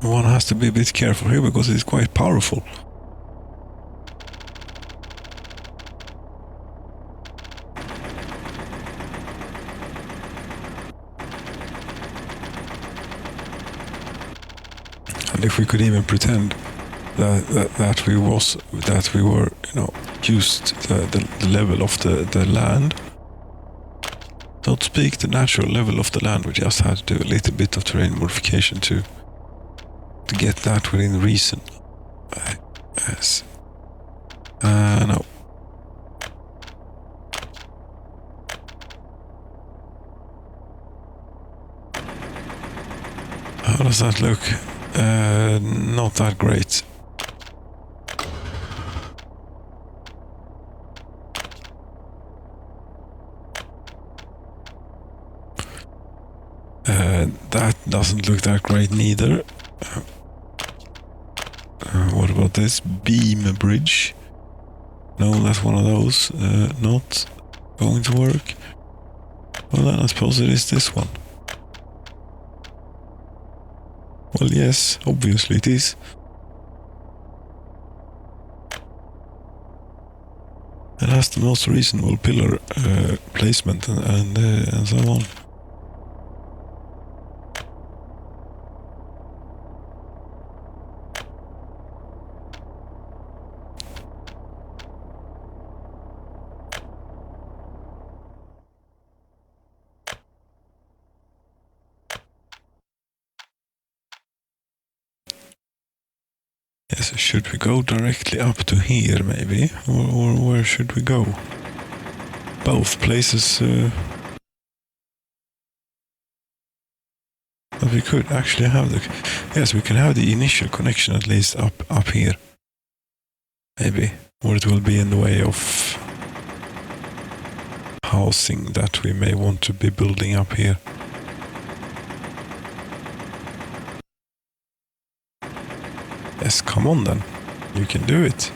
one has to be a bit careful here because it's quite powerful. And if we could even pretend that we were, used the level of the land, so to speak, the natural level of the land, we just had to do a little bit of terrain modification to get that within reason. Yes. No. How does that look? Not that great. That doesn't look that great neither. What about this beam bridge? No, that's one of those. Not going to work. Well, then I suppose it is this one. Well, yes, obviously it is. It has the most reasonable pillar placement and so on. Yes, should we go directly up to here, maybe? Or where should we go? Both places... But we could actually have the... Yes, we can have the initial connection at least up here. Maybe. Or it will be in the way of... housing that we may want to be building up here. Yes, come on then. You can do it.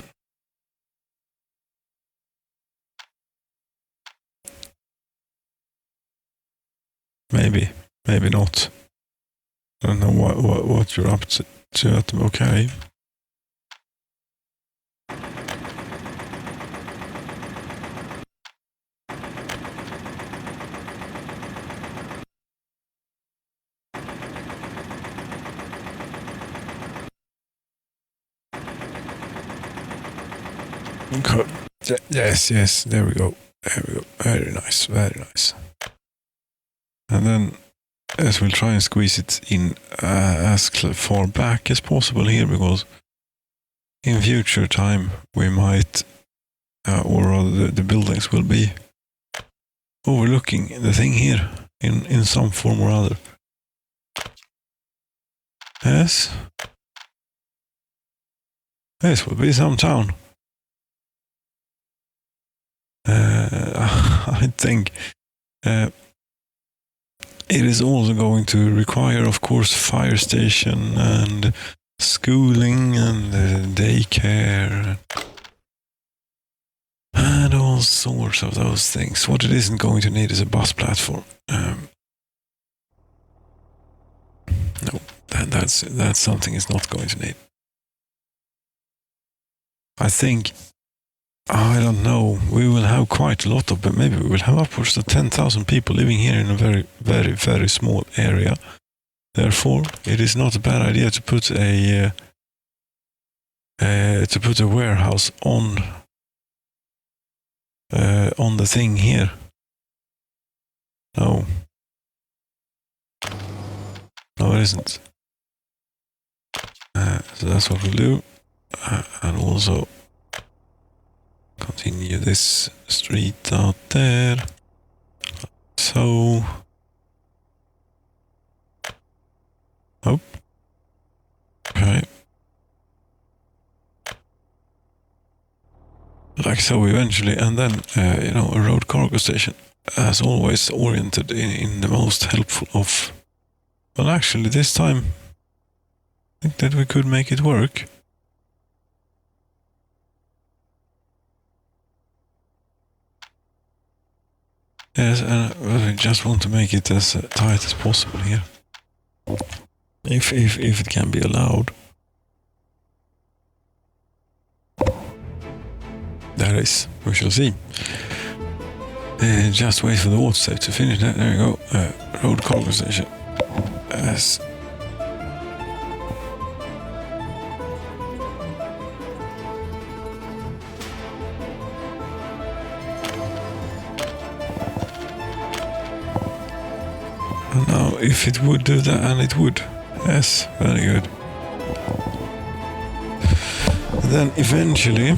Maybe, maybe not. I don't know what you're up to. Okay. Okay. Yes, there we go. Very nice, very nice. And then, yes, we'll try and squeeze it in as far back as possible here, because in future time we might, or rather the buildings will be overlooking the thing here in some form or other. Yes. This will be some town. I think it is also going to require, of course, fire station and schooling and daycare and all sorts of those things. What it isn't going to need is a bus platform. No, that's something it's not going to need. I think, I don't know, we will have quite a lot of, but maybe we will have upwards of 10,000 people living here in a very, very, very small area. Therefore, it is not a bad idea to put a warehouse on the thing here. No, it isn't. So that's what we'll do, and also continue this street out there. So, oh, okay, like so eventually, and then a road cargo station, as always, oriented in the most helpful of. Well, actually, this time I think that we could make it work. Yes, and I just want to make it as tight as possible here, if it can be allowed. That is, we shall see. Just wait for the water safe to finish that. There you go. Road cargo station. Yes. Now, if it would do that, and it would. Yes, very good. Then eventually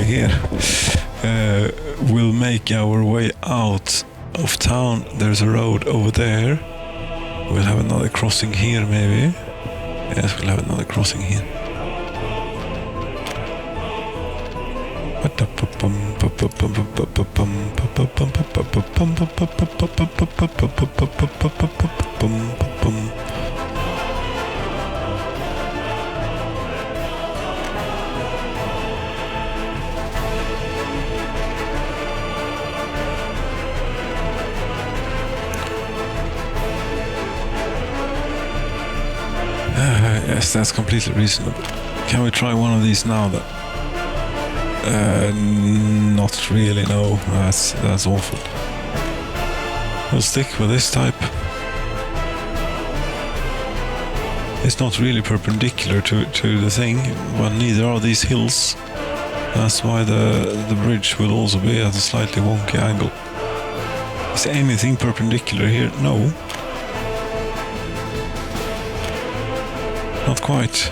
here, we'll make our way out of town. There's a road over there. We'll have another crossing here, maybe. Yes, we'll have another crossing here. Yes, that's completely reasonable. Can we try one of these now then? Not really, no. That's awful. We'll stick with this type. It's not really perpendicular to the thing, but neither are these hills. That's why the bridge will also be at a slightly wonky angle. Is anything perpendicular here? No. Not quite.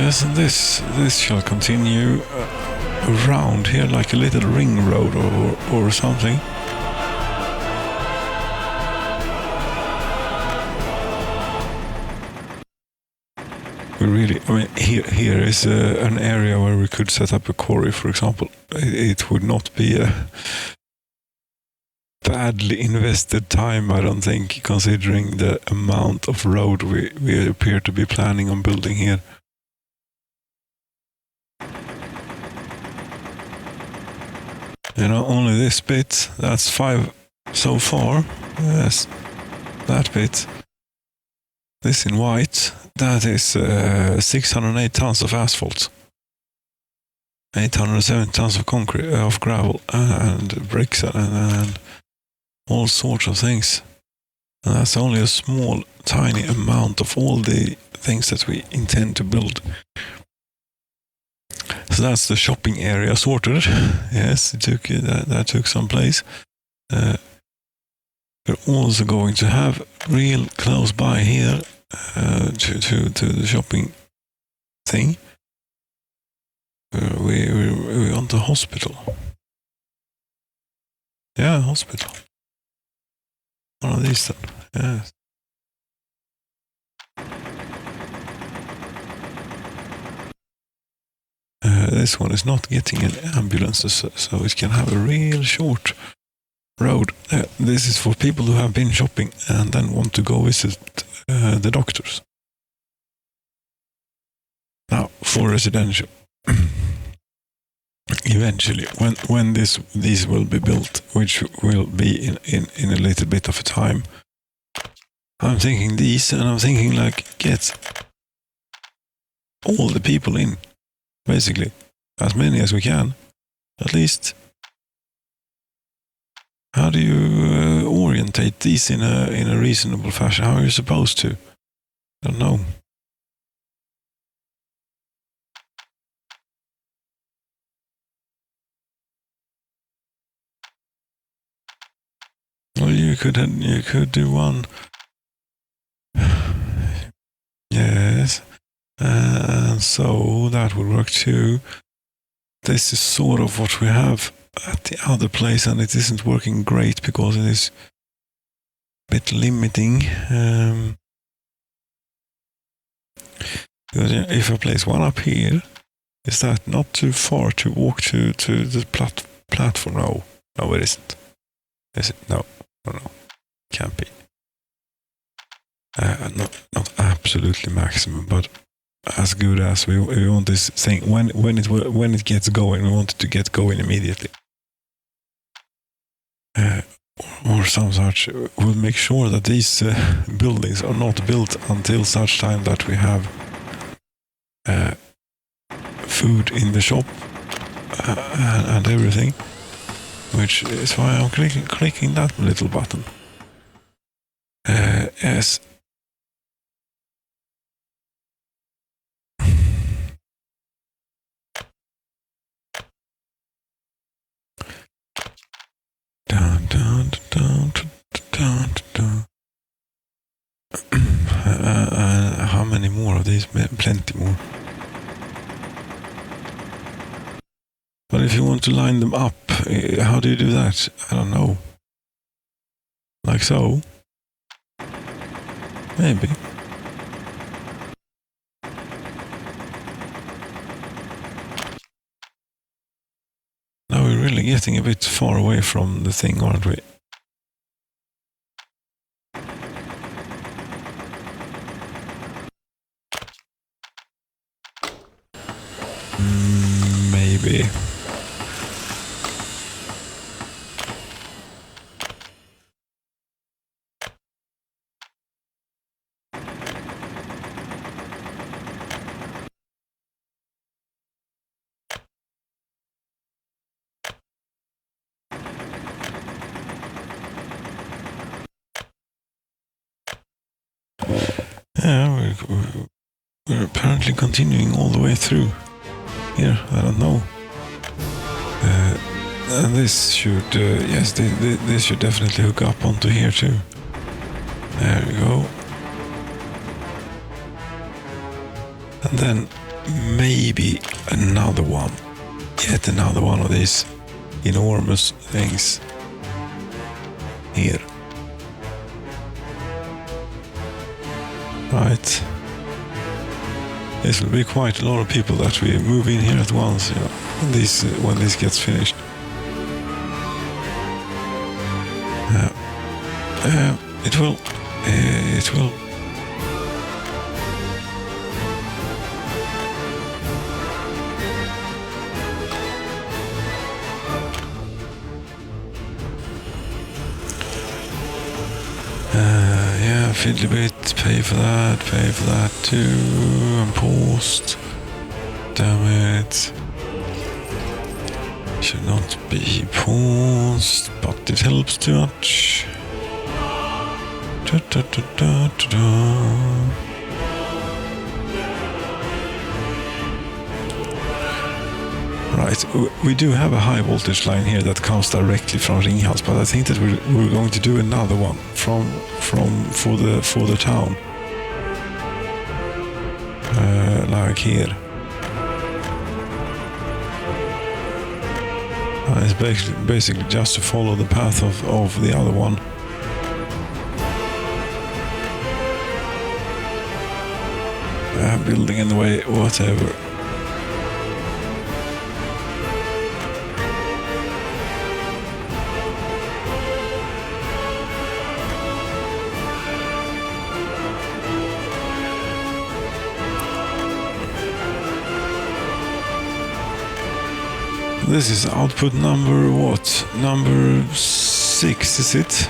Yes, and this shall continue around here like a little ring road or something. We really, I mean, here is an area where we could set up a quarry, for example. It would not be a badly invested time, I don't think, considering the amount of road we appear to be planning on building here. You know, only this bit, that's 5 so far. Yes, that bit. This in white, that is 608 tons of asphalt. 870 tons of concrete, of gravel, and bricks, and all sorts of things. And that's only a small, tiny amount of all the things that we intend to build. So that's the shopping area sorted. Yes, that took some place. We're also going to have real close by here to the shopping thing. We want the hospital. Yeah, hospital. One of these then. Yes. This one is not getting an ambulance, so it can have a real short road. This is for people who have been shopping and then want to go visit the doctors. Now, for residential. Eventually, when these will be built, which will be in a little bit of a time, I'm thinking these, and I'm thinking like get all the people in, basically, as many as we can, at least. How do you orientate these in a reasonable fashion? How are you supposed to? I don't know. Well, you could do one. Yes, and so that would work too. This is sort of what we have at the other place, and it isn't working great because it is a bit limiting. If I place one up here, is that not too far to walk to the platform? No, it isn't. Is it? No. Can't be. Not absolutely maximum, but as good as we want this thing. When it gets going, we want it to get going immediately. Or some such. We'll make sure that these buildings are not built until such time that we have food in the shop and everything. Which is why I'm clicking that little button. Yes. How many more of these? Plenty more. But if you want to line them up, how do you do that? I don't know. Like so? Maybe. Now we're really getting a bit far away from the thing, aren't we? Maybe. Yeah, we're apparently continuing all the way through. Here, I don't know. And this should, yes, this should definitely hook up onto here too. There we go. And then maybe another one. Yet another one of these enormous things here. Right. This will be quite a lot of people that we move in here at once, you know, when this gets finished. It will. Yeah, fiddly bit, pay for that too, and post. Damn it. Should not be paused, but it helps too much. Right, we do have a high voltage line here that comes directly from Ringhouse, but I think that we're going to do another one for the town, like here. It's basically just to follow the path of the other one. Building in the way, whatever. This is output number what? Number 6, is it?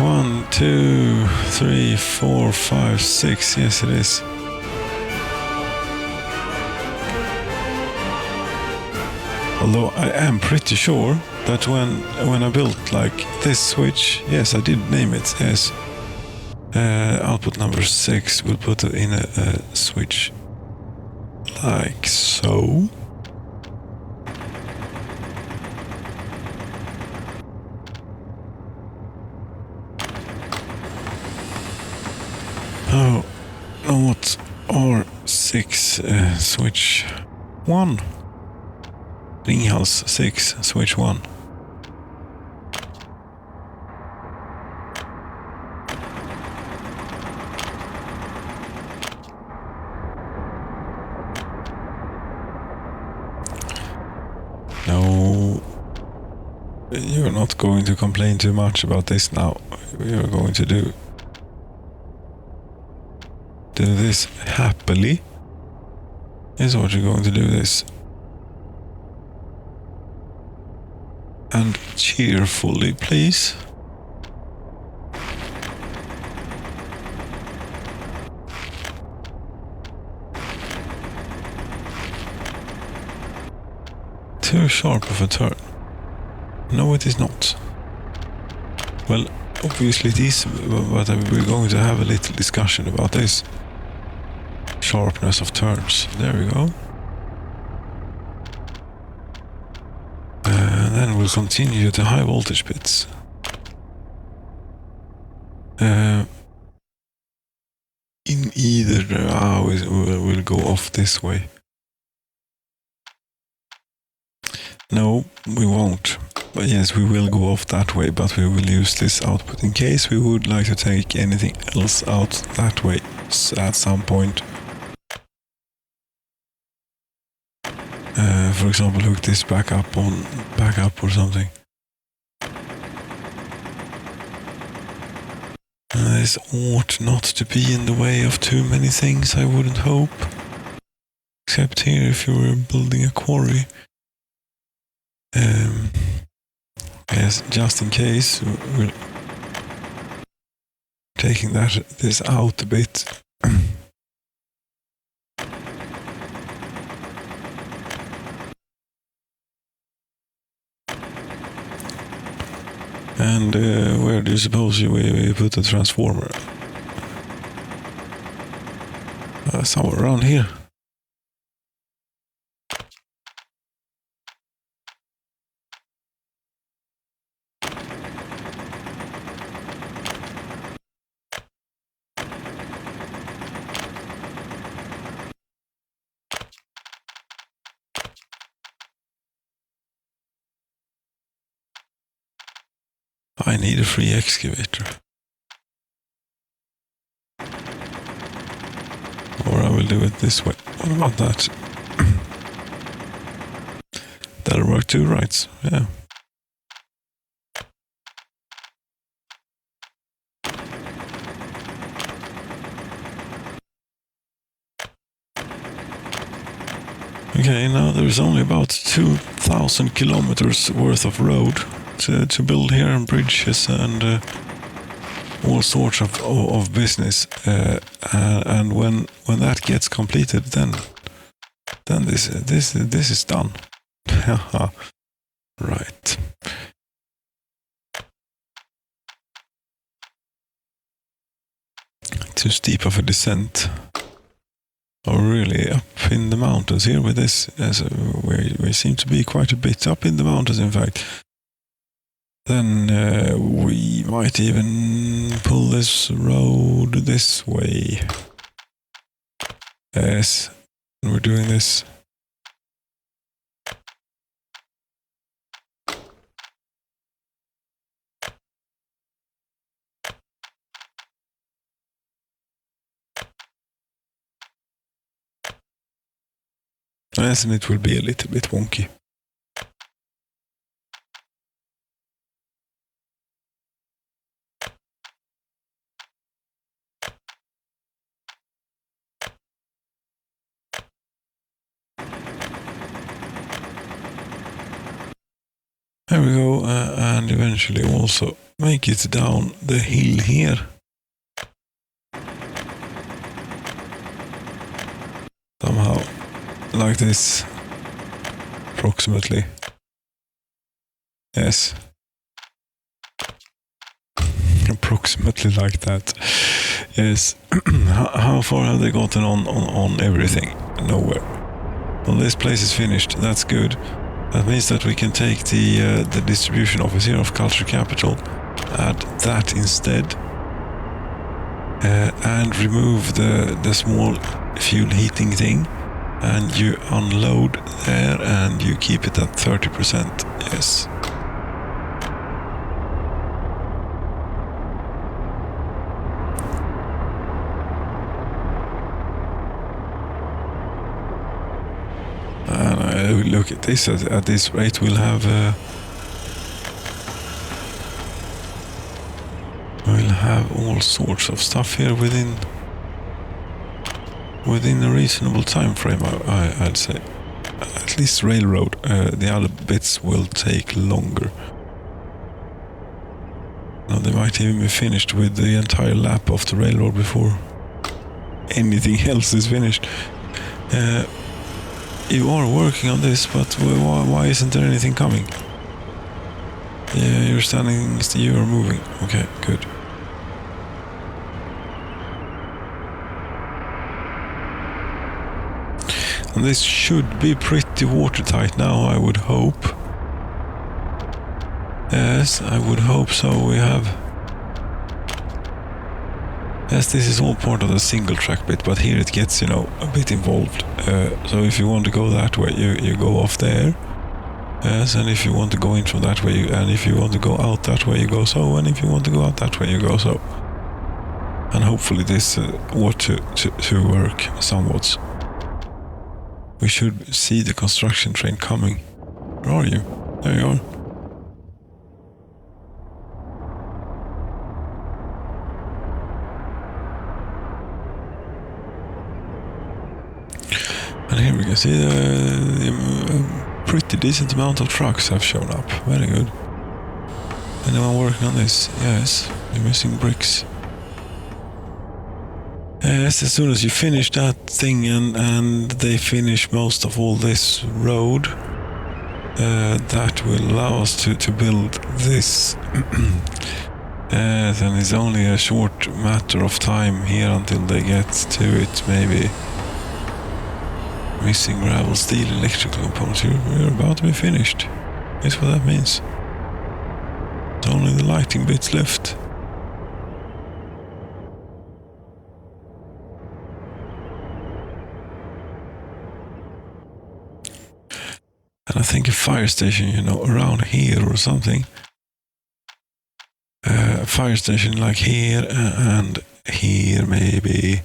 1, 2, 3, 4, 5, 6. Yes, it is. Although I am pretty sure that when I built like this switch, yes, I did name it. Yes, output number 6 will put in a switch like so. Oh, what R6 switch 1? Ringhouse 6 switch 1. No, you're not going to complain too much about this now. You're going to do this happily. Is what you're going to do this. And cheerfully, please. Too sharp of a turn. No, it is not. Well, obviously it is, but we're going to have a little discussion about this. Sharpness of turns. There we go. Then we'll continue to high voltage bits. In either, we'll go off this way. No, we won't. But yes, we will go off that way, but we will use this output in case we would like to take anything else out that way at some point. For example, hook this back up or something. This ought not to be in the way of too many things, I wouldn't hope. Except here, if you were building a quarry. Yes, just in case, we're taking this out a bit. And where do you suppose we put the transformer? Somewhere around here. I need a free excavator. Or I will do it this way. What about that? That'll work too, right? Yeah. Okay, now there's only about 2,000 kilometers worth of road to build here, and bridges and all sorts of business. And when that gets completed, then this is done. Right. Too steep of a descent. Oh, really? Up in the mountains here with this? Yes, we seem to be quite a bit up in the mountains, in fact. Then we might even pull this road this way. Yes, we're doing this. Yes, and it will be a little bit wonky. There we go, and eventually also make it down the hill here. Somehow, like this, approximately. Yes. Approximately like that. Yes. How far have they gotten on everything? Nowhere. Well, this place is finished. That's good. That means that we can take the distribution office here of Culture Capital, add that instead, and remove the small fuel heating thing, and you unload there and you keep it at 30%. Yes. Look at this, at this rate we'll have all sorts of stuff here within a reasonable time frame, I'd say. At least railroad. The other bits will take longer. Now they might even be finished with the entire lap of the railroad before anything else is finished. You are working on this, but why isn't there anything coming? Yeah, you're standing, you are moving. Okay, good. And this should be pretty watertight now, I would hope. Yes, I would hope so. We have... Yes, this is all part of the single track bit, but here it gets, a bit involved. So if you want to go that way, you go off there. Yes, and if you want to go in from that way, and if you want to go out that way, you go so, and if you want to go out that way, you go so. And hopefully this ought to work somewhat. We should see the construction train coming. Where are you? There you are. And here we can see a pretty decent amount of trucks have shown up. Very good. Anyone working on this? Yes, you're missing bricks. Yes, as soon as you finish that thing and they finish most of all this road, that will allow us to build this. And it's only a short matter of time here until they get to it, maybe. Missing gravel, steel, electrical components. We're about to be finished. That's what that means. There's only the lighting bits left. And I think a fire station, around here or something. fire station like here and here maybe.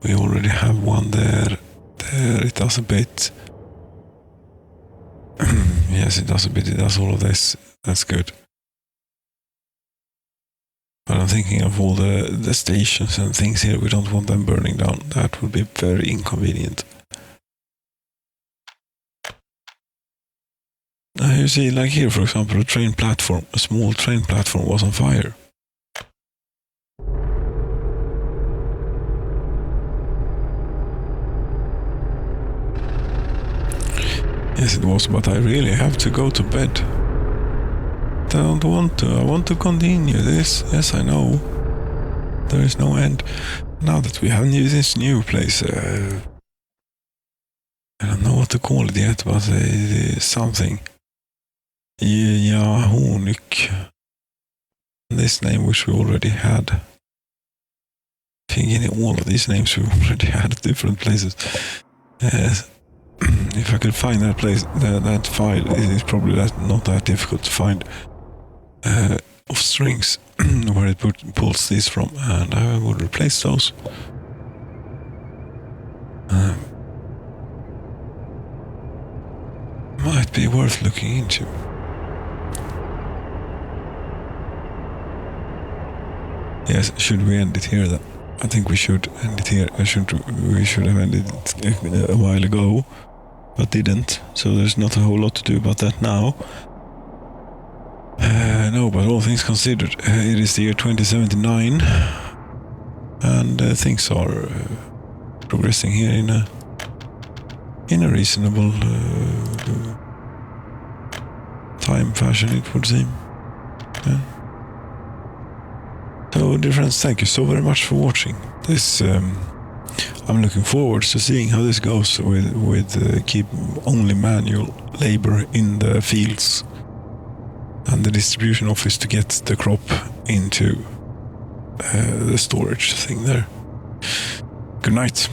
We already have one there. There it does a bit. Yes, it does a bit. It does all of this. That's good. But I'm thinking of all the stations and things here. We don't want them burning down. That would be very inconvenient. You see, like here, for example, a small train platform was on fire. Yes, it was, but I really have to go to bed. I don't want to. I want to continue this. Yes, I know. There is no end. Now that we have this new place, I don't know what to call it yet, but it is something. Jahonik. This name which we already had. I think all of these names we already had at different places. If I could find that place, that file, it is probably not that difficult to find. Of strings where it pulls these from, and I would replace those. Might be worth looking into. Yes, should we end it here then? I think we should end it here. We should have ended it a while ago, but didn't. So there's not a whole lot to do about that now. No, but all things considered, it is the year 2079, and things are progressing here in a reasonable time fashion, it would seem. Yeah. So, dear friends, thank you so very much for watching this. I'm looking forward to seeing how this goes with keep only manual labor in the fields and the distribution office to get the crop into the storage thing there. Good night.